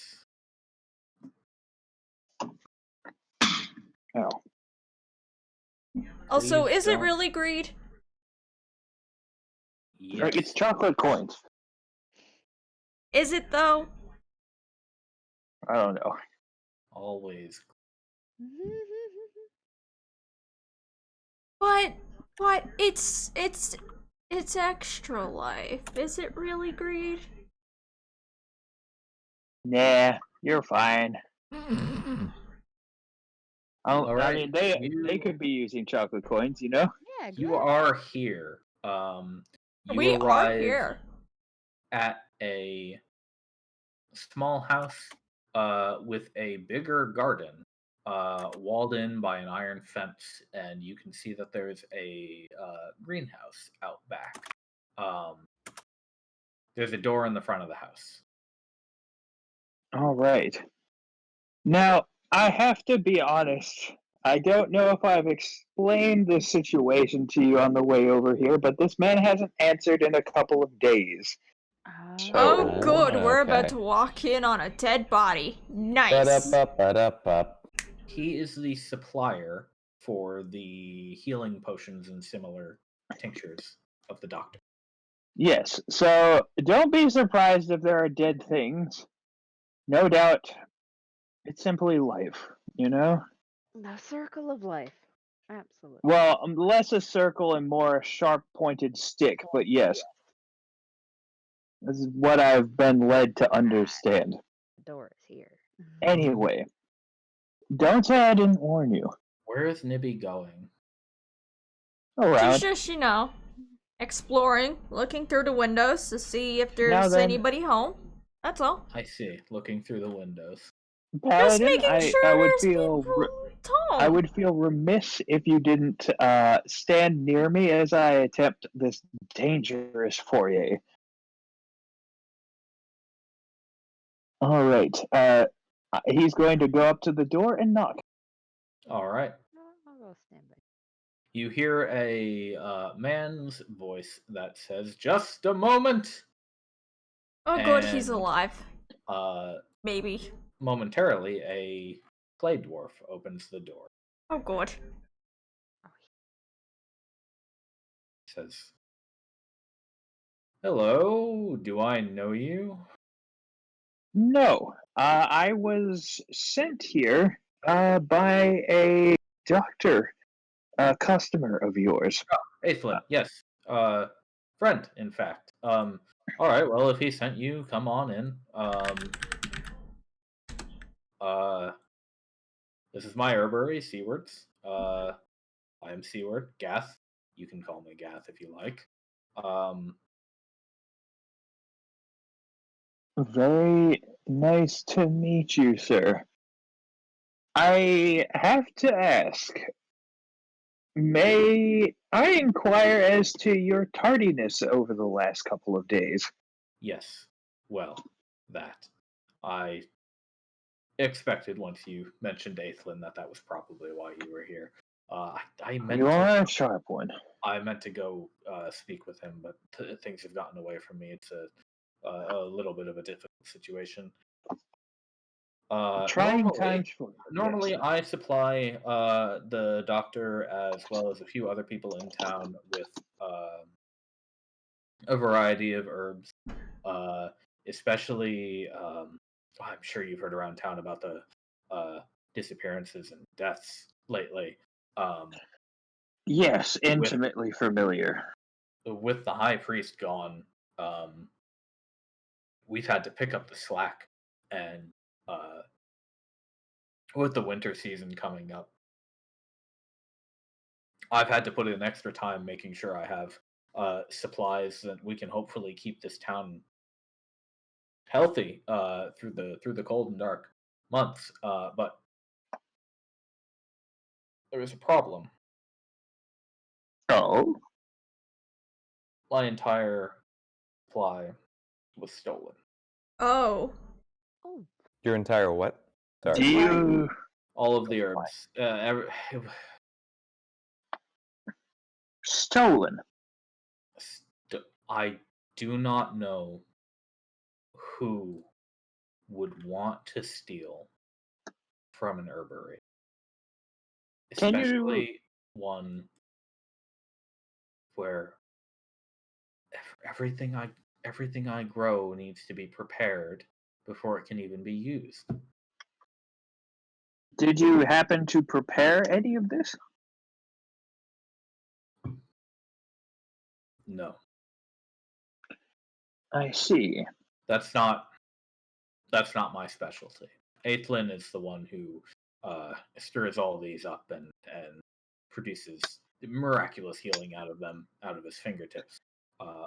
Oh. Also, Please is it don't. really greed? Yes. It's chocolate coins. Is it, though? I don't know. Always. But it's It's extra life. Is it really greed? Nah, you're fine. All I right, mean, they you- could be using chocolate coins, you know. Yeah, You good. are here. You We are arrive here. at a small house with a bigger garden walled in by an iron fence, and you can see that there's a greenhouse out back. There's a door in the front of the house. All right. Now, I have to be honest. I don't know if I've explained the situation to you on the way over here, but this man hasn't answered in a couple of days. Oh, So, good. We're about okay. to walk in on a dead body. Nice. Ba-da-ba-ba-da-ba. He is the supplier for the healing potions and similar tinctures of the doctor. yes. So, don't be surprised if there are dead things. No doubt, it's simply life, you know? The circle of life. Absolutely. Well, less a circle and more a sharp pointed stick, but yes. This is what I've been led to understand. The door is here. Anyway, don't say I didn't warn you. Where is Nibby going? She's Around. just, exploring, looking through the windows to see if Now there's then- anybody home. That's all. I see, looking through the windows. Just Paladin, making sure I would there's feel people home. I would feel remiss if you didn't stand near me as I attempt this dangerous foray. All right. He's going to go up to the door and knock. All right. I'll go stand by. You hear a man's voice that says, "Just a moment." Oh, good, he's and- alive. Uh, Maybe. momentarily, a clay dwarf opens the door. Oh, good. Says, "Hello, do I know you?" No, I was sent here by a doctor, a customer of yours. Aethlin, yes. Friend, in fact. All right. Well, if he sent you, come on in. This is my herbery, Seawards. I am Seaward, Gath. You can call me Gath if you like. Very nice to meet you, sir. I have to ask, may I inquire as to your tardiness over the last couple of days? Yes. Well, that I expected once you mentioned Aethlin that was probably why you were here. I meant You to, are a sharp one. I meant to go speak with him, but things have gotten away from me. It's a little bit of a difficult situation. Trying Normally, times for you. normally yes. I supply the doctor as well as a few other people in town with a variety of herbs, especially. I'm sure you've heard around town about the disappearances and deaths lately. Yes, intimately familiar. With the high priest gone, we've had to pick up the slack, and with the winter season coming up, I've had to put in extra time making sure I have supplies that we can hopefully keep this town healthy through the cold and dark months. But there is a problem. Oh, My entire supply was stolen. Oh. Oh, Your entire what? Sorry. do you? All of the herbs. Stolen. I do not know who would want to steal from an herbery, Can you- especially one where everything I grow needs to be prepared before it can even be used. Did you happen to prepare any of this? No. I see. That's not my specialty. Aethlin is the one who stirs all these up and produces miraculous healing out of his fingertips.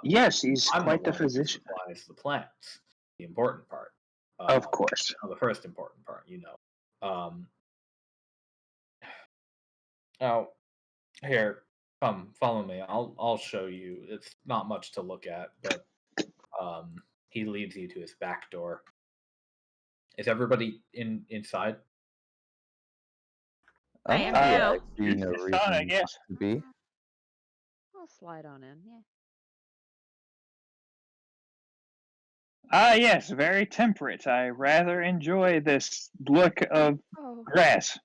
Yes, he's I'm quite the the one who physician. supplies the plants, the important part. Of course. The first important part, Now, here, come, follow me. I'll show you. It's not much to look at, but he leads you to his back door. Is everybody inside? I am yeah, now. I see no It's reason fine, I not guess. to be. I'll slide on in. Yeah. Yes, very temperate. I rather enjoy this look of Oh. grass.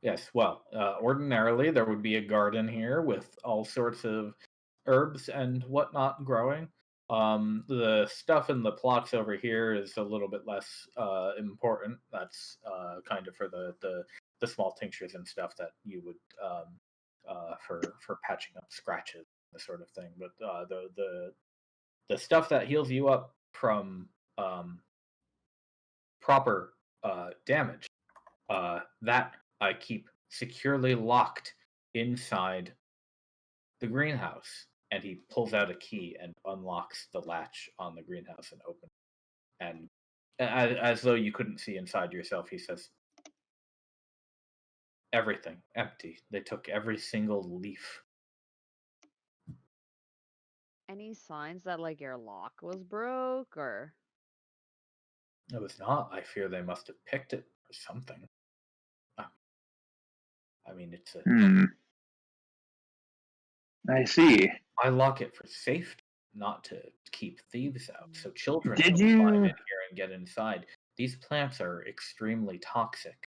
Yes. Well, ordinarily there would be a garden here with all sorts of herbs and whatnot growing. The stuff in the plots over here is a little bit less important. That's kind of for the small tinctures and stuff that you would for patching up scratches, the sort of thing. But the stuff that heals you up from proper damage, that I keep securely locked inside the greenhouse. And he pulls out a key and unlocks the latch on the greenhouse and opens it. And as though you couldn't see inside yourself, he says, "Everything empty. They took every single leaf." Any signs that like your lock was broke or? It was not. I fear they must have picked it or something. I mean, it's a. I see. I lock it for safety, not to keep thieves out. So children Did don't climb in you? here and get inside. These plants are extremely toxic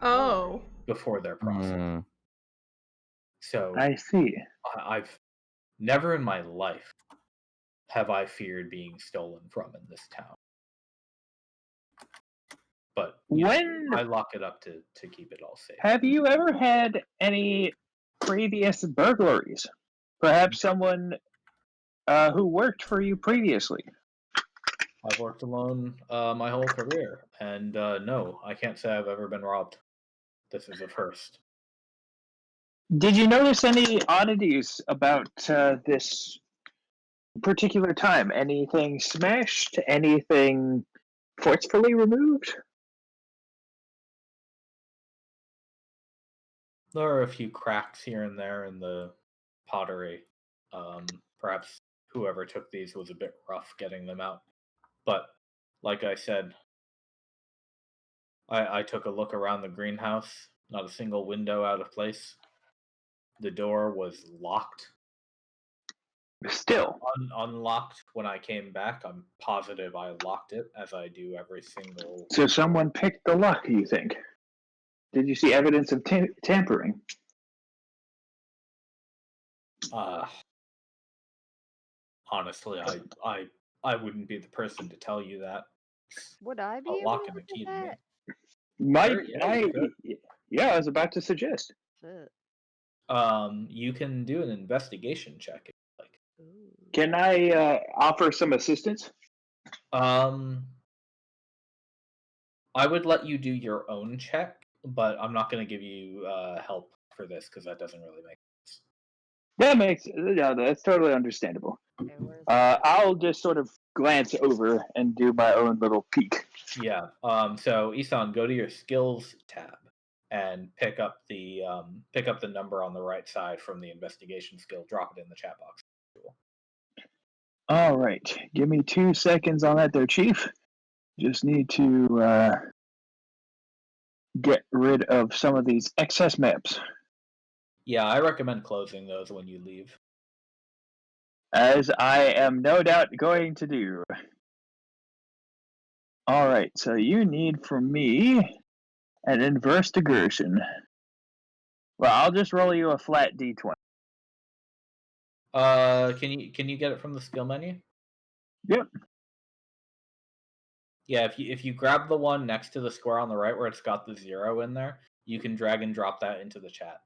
Oh. before they're processed. Hmm. So I see. I've never in my life have I feared being stolen from in this town. But When I lock it up to keep it all safe. have you ever had any previous burglaries? Perhaps someone who worked for you previously. I've worked alone my whole career, and no, I can't say I've ever been robbed. This is a first. Did you notice any oddities about this particular time? Anything smashed? Anything forcefully removed? There are a few cracks here and there in the pottery. Perhaps whoever took these was a bit rough getting them out. But like I said, I took a look around the greenhouse. Not a single window out of place. The door was locked. Still. Unlocked when I came back. I'm positive I locked it, as I do every single. So someone picked the lock, you think? Did you see evidence of tampering? Honestly, I wouldn't be the person to tell you that. Would I be A able lock to and a look key at to me. Might Sure, yeah, I? you could. Yeah, I was about to suggest. Shit. You can do an investigation check if you like. Ooh. Can I offer some assistance? I would let you do your own check, but I'm not going to give you help for this because that doesn't really make sense. That's totally understandable. Okay, where's that? I'll just sort of glance over and do my own little peek. Yeah. So Isan, go to your skills tab and pick up the number on the right side from the investigation skill. Drop it in the chat box. Cool. All right, give me 2 seconds on that there, Chief. Just need to get rid of some of these excess maps. Yeah, I recommend closing those when you leave. As I am no doubt going to do. All right, so you need from me an investigation. Well, I'll just roll you a flat d20. Can you get it from the skill menu? Yep. Yeah, if you grab the one next to the square on the right where it's got the 0 in there, you can drag and drop that into the chat.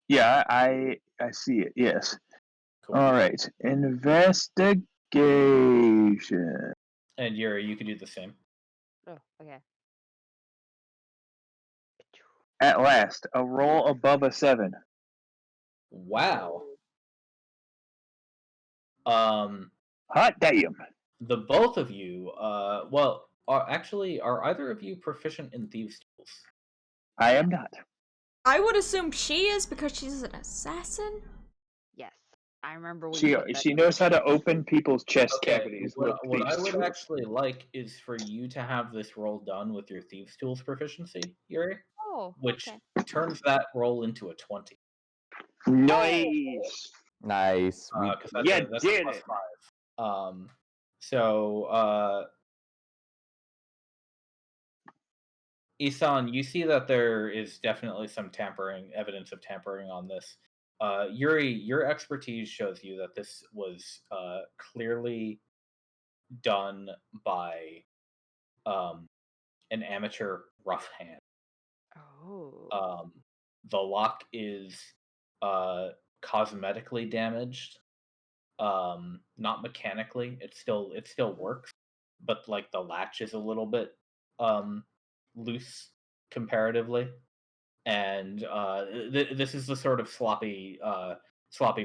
Yeah, I see it. Yes. Cool. All right. Investigation. And Yuri, you could do the same. Oh, okay. At last, a roll above a 7. Wow. Hot damn. The both of you, well, are either of you proficient in thieves' tools? I am not. I would assume she is because she's an assassin. Yes, I remember we. She put that she knows how to open people's chest Okay, cavities what with I thieves' would tools. actually like is for you to have this roll done with your thieves' tools proficiency, Yuri, Oh, which okay. turns that roll into a 20. Nice. Nice. We Because Yeah, that's did a plus it. 5. So Isan, you see that there is definitely some evidence of tampering on this. Yuri, your expertise shows you that this was clearly done by an amateur rough hand. Oh. The lock is cosmetically damaged, not mechanically. It still works, but like the latch is a little bit loose comparatively, and this is the sort of sloppy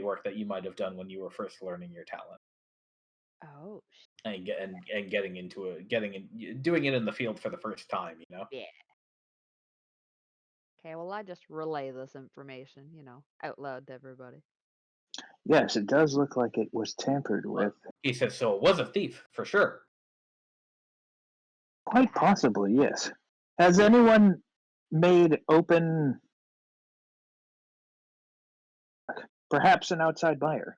work that you might have done when you were first learning your talent. Oh. And getting into it, doing it in the field for the first time, you know. Yeah. Okay, well, I just relay this information, out loud to everybody. Yes, it does look like it was tampered with. He says, so it was a thief for sure. Quite possibly, yes. Has anyone made open, perhaps an outside buyer?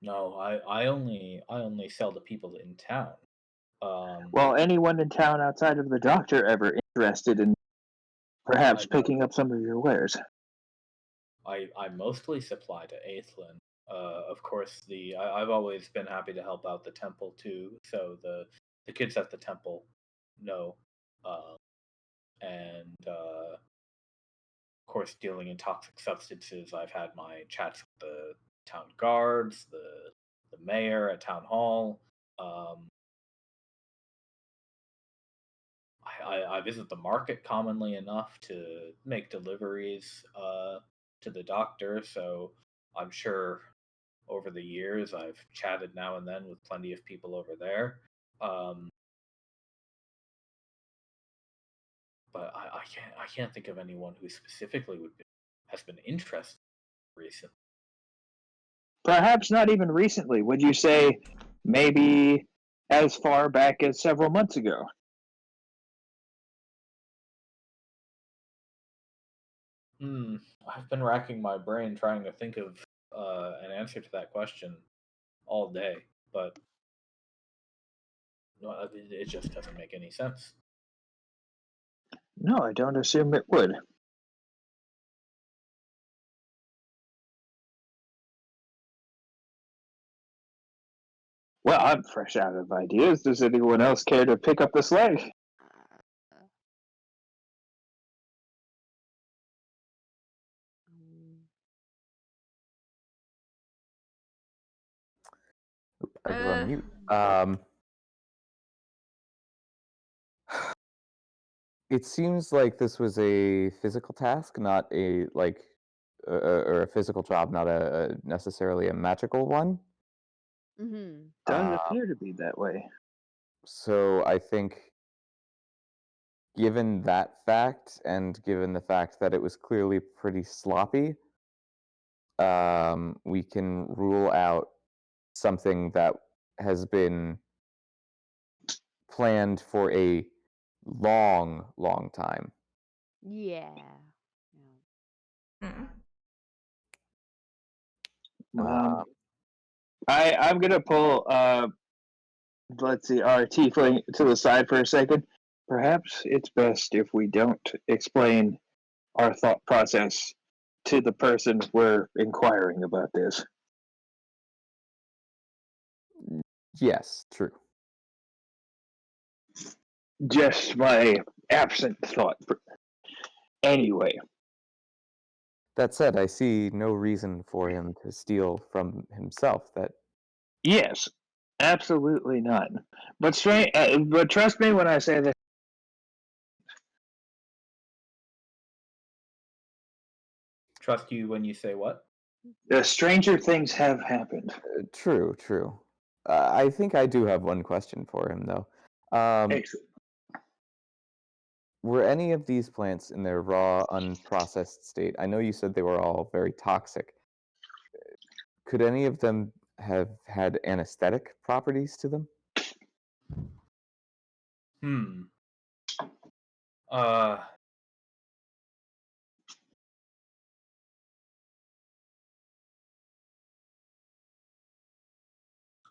No, I only sell to people in town. Well, anyone in town outside of the doctor ever interested in perhaps picking up some of your wares? I mostly supply to Aethlin. Of course, I've always been happy to help out the temple too. So the kids at the temple know, and of course, dealing in toxic substances. I've had my chats with the town guards, the mayor at town hall. I visit the market commonly enough to make deliveries to the doctor, so I'm sure over the years I've chatted now and then with plenty of people over there. But I can't think of anyone who specifically has been interested recently. Perhaps not even recently. Would you say maybe as far back as several months ago? I've been racking my brain trying to think of an answer to that question all day, but it just doesn't make any sense. No, I don't assume it would. Well, I'm fresh out of ideas. Does anyone else care to pick up the slack? I was on mute. It seems like this was a physical task, not a or a physical job, not a necessarily a magical one. Mm-hmm. Does appear to be that way. So I think, given that fact, and given the fact that it was clearly pretty sloppy, we can rule out something that has been planned for a long time. Yeah. I'm gonna pull let's see, our tiefling to the side for a second. Perhaps it's best if we don't explain our thought process to the person we're inquiring about this. Yes, true. Just my absent thought. Anyway. That said, I see no reason for him to steal from himself. That Yes, absolutely none. But but trust me when I say that. Trust you when you say what? Stranger things have happened. true, true. I think I do have one question for him, though. Excellent. Were any of these plants in their raw, unprocessed state? I know you said they were all very toxic. Could any of them have had anesthetic properties to them? Uh,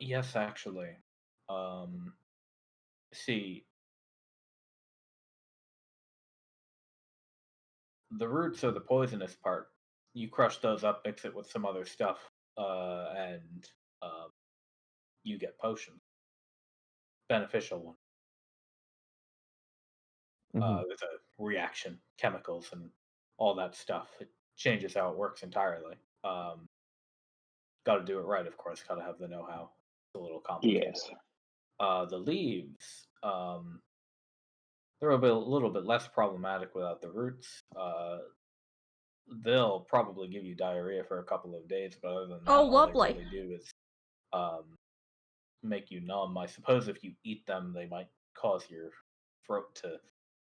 yes, actually. See, the roots are the poisonous part. You crush those up, mix it with some other stuff, and you get potions. Beneficial one. There's a reaction, chemicals, and all that stuff. It changes how it works entirely. Got to do it right, of course. Got to have the know-how. It's a little complicated. Yes. The leaves, they're a little bit less problematic without the roots. They'll probably give you diarrhea for a couple of days, but other than that, Oh, all lovely. they really do is make you numb. I suppose if you eat them, they might cause your throat to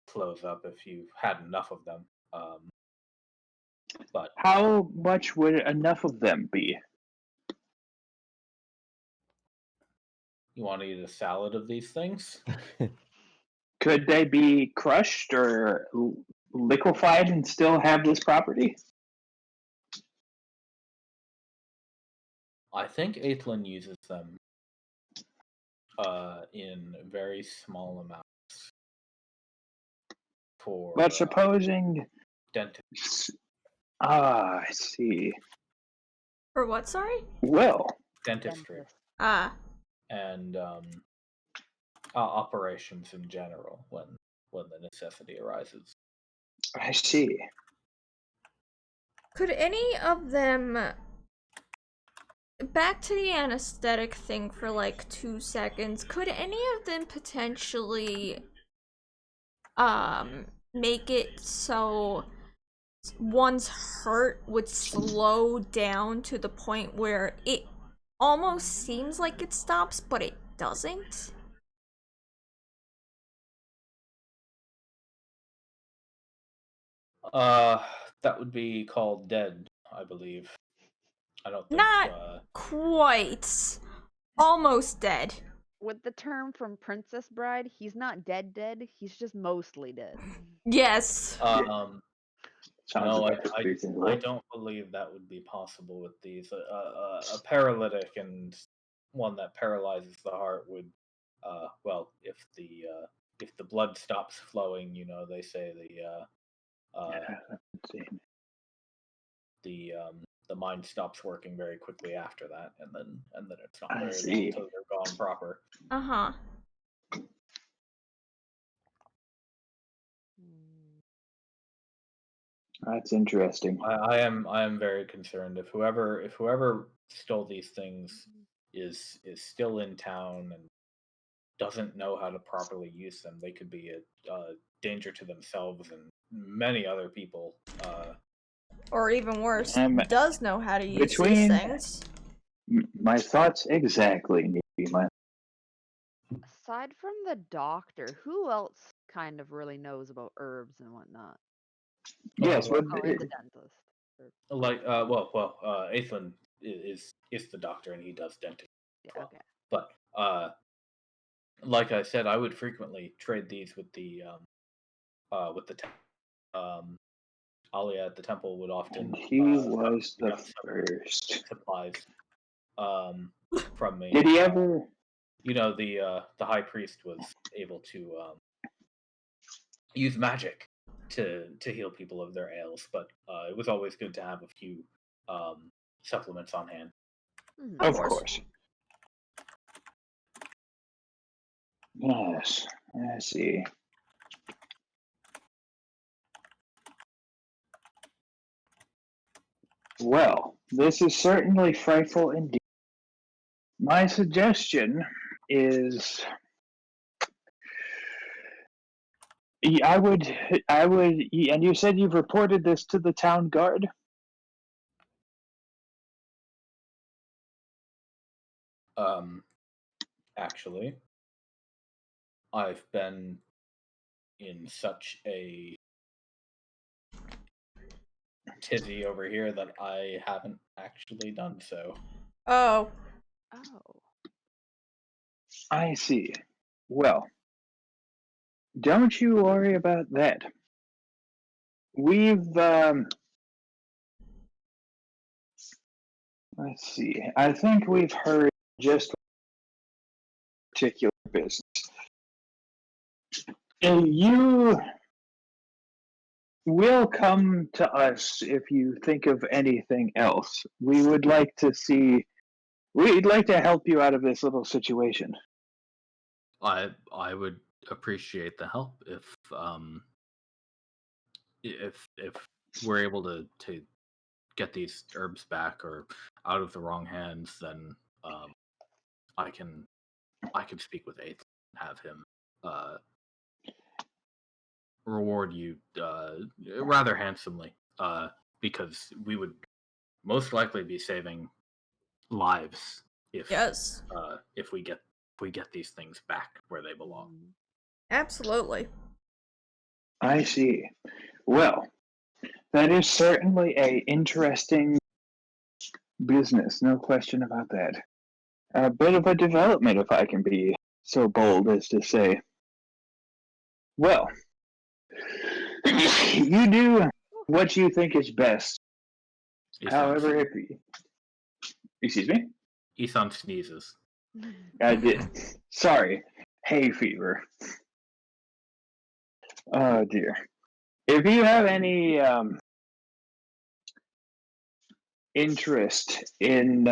close up if you've had enough of them. But How much would enough of them be? you want to eat a salad of these things? Could they be crushed or liquefied and still have this property? I think Aethlin uses them in very small amounts for But supposing. dentist. I see. For what, sorry? Well, Dentistry Dentist. Ah. and operations in general when the necessity arises. I see. Could any of them... Back to the anesthetic thing for like 2 seconds. Could any of them potentially make it so one's hurt would slow down to the point where it almost seems like it stops, but it doesn't? That would be called dead, I believe. I don't think. Not quite. Almost dead. With the term from Princess Bride, he's not dead, he's just mostly dead. Yes. Sounds No, reasonable. I don't believe that would be possible with these. A paralytic and one that paralyzes the heart would, well, if the blood stops flowing, they say the mind stops working very quickly after that, and then it's not I very see. long until they're gone proper. Uh-huh. That's interesting. I am very concerned if whoever stole these things is still in town and doesn't know how to properly use them. They could be a danger to themselves and many other people. Or even worse, does know how to use these between- things. My thoughts exactly, Nikki. Aside from the doctor, who else kind of really knows about herbs and whatnot? Yes, well, Oh, and the dentist. Aethlin is the doctor and he does dentistry. Yeah, well. okay. But like I said, I would frequently trade these with the Alia at the temple would often. And he was the first. Supplies from me. Did he ever? The high priest was able to use magic to heal people of their ails, but it was always good to have a few supplements on hand. Of course. Yes, I see. Well, this is certainly frightful indeed. My suggestion is I would, and you said you've reported this to the town guard? Actually, I've been in such a tizzy over here that I haven't actually done so. Oh. Oh. I see. Well, don't you worry about that. We've, let's see. I think we've heard just particular business. And you will come to us if you think of anything else. We'd like to help you out of this little situation. I would appreciate the help if we're able to get these herbs back or out of the wrong hands, then I can speak with Aethan and have him reward you rather handsomely, because we would most likely be saving lives Yes. if we get these things back where they belong. Absolutely. I see. Well, that is certainly a interesting business, no question about that. A bit of a development, if I can be so bold as to say. Well, you do what you think is best. However, excuse me? Ethan sneezes. I did. Sorry. Hay fever. Oh, dear. If you have any interest in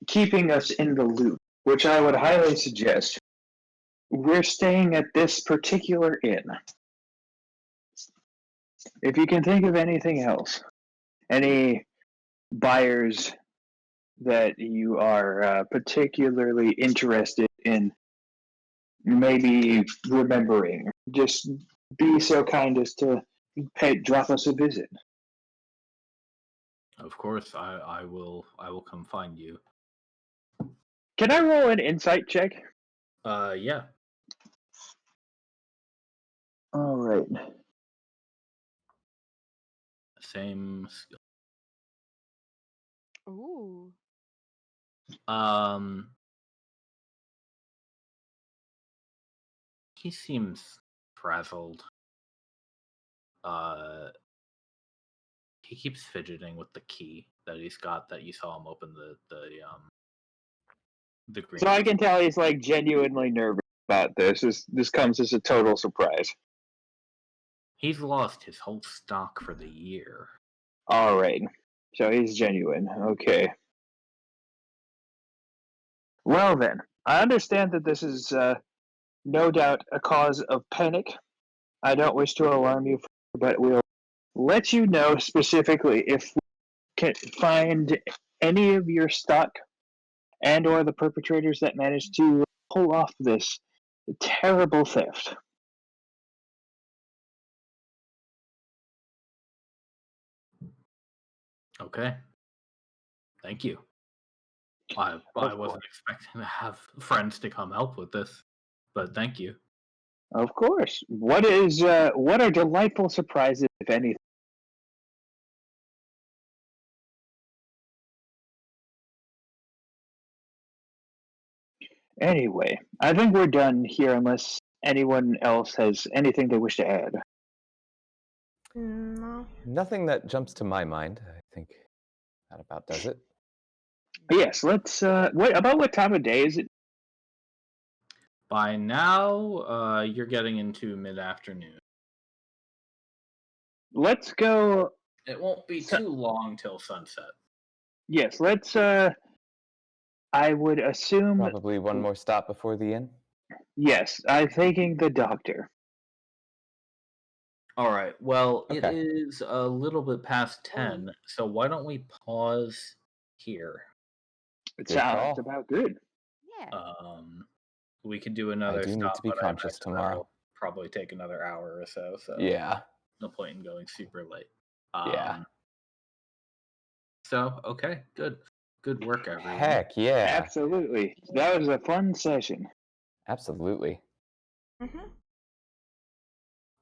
keeping us in the loop, which I would highly suggest, we're staying at this particular inn. If you can think of anything else, any buyers that you are particularly interested in maybe remembering, just be so kind as to drop us a visit. Of course, I will come find you. Can I roll an insight check? Yeah. All right. Same skill. Ooh. He seems frazzled. He keeps fidgeting with the key that he's got that you saw him open the green. So I can tell he's like genuinely nervous about this. This comes as a total surprise. He's lost his whole stock for the year. All right. So he's genuine. Okay. Well then, I understand that this is no doubt a cause of panic. I don't wish to alarm you, but we'll let you know specifically if we can find any of your stock and or the perpetrators that managed to pull off this terrible theft. Okay. Thank you. I wasn't expecting to have friends to come help with this, but thank you. Of course. What are delightful surprises, if anything? Anyway, I think we're done here unless anyone else has anything they wish to add. No. Nothing that jumps to my mind. I think that about does it. Yes, let's what time of day is it? By now, you're getting into mid-afternoon. Let's go. It won't be too long till sunset. Yes, let's I would assume Probably one more stop before the inn. yes, I'm thinking the doctor. All right. Well, it Okay. is a little bit past 10, so why don't we pause here? It Good sounds call. about good. Yeah. We could do I another do need stop, to be but I conscious imagine tomorrow. that'll probably take another hour or so. So Yeah. no point in going super late. Yeah. So okay, good work, everyone. Heck yeah. Absolutely. That was a fun session. Absolutely. Mm-hmm.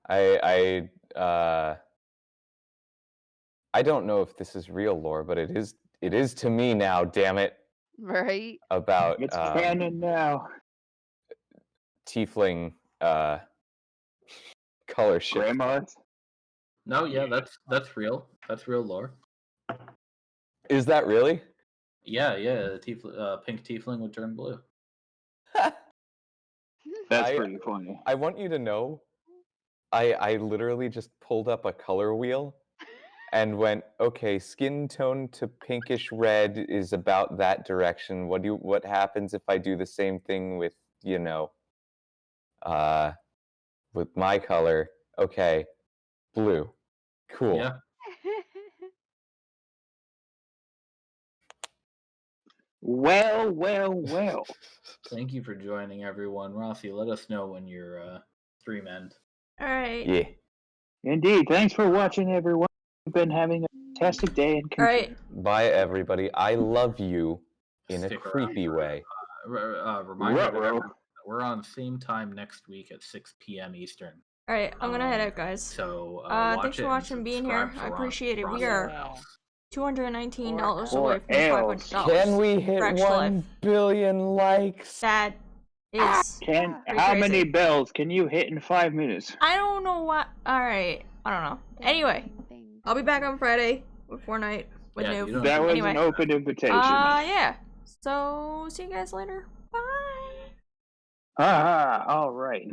I don't know if this is real lore, but it is to me now, damn it, Right. about It's canon now. tiefling color shift. Grandma's. No, yeah, that's real. That's real lore. Is that really? Yeah, pink tiefling would turn blue. That's I- pretty funny. I want you to know, I literally just pulled up a color wheel and went, okay, skin tone to pinkish red is about that direction. What happens if I do the same thing with, with my color? Okay, blue. Cool. Yeah. Well, well, well. Thank you for joining, everyone. Rossi, let us know when your stream ends. All right. Yeah. Indeed. Thanks for watching, everyone. We've been having a fantastic day and All right. Bye, everybody. I love you in a Stick around creepy for, way. Reminder to Ruh-roh. everyone, we're on same time next week at 6 p.m. Eastern. All right. I'm gonna head out, guys. So thanks for watching and being here. I appreciate it. We are $219 away from else. $500. Can we hit for Extra 1 Life. billion likes? That is. How crazy. many bells can you hit in 5 minutes? I don't know what. All right. I don't know. Anyway, I'll be back on Friday with Fortnite with Yeah, you Noob. don't- That was Anyway. an open invitation. Yeah. So see you guys later. Bye. All right.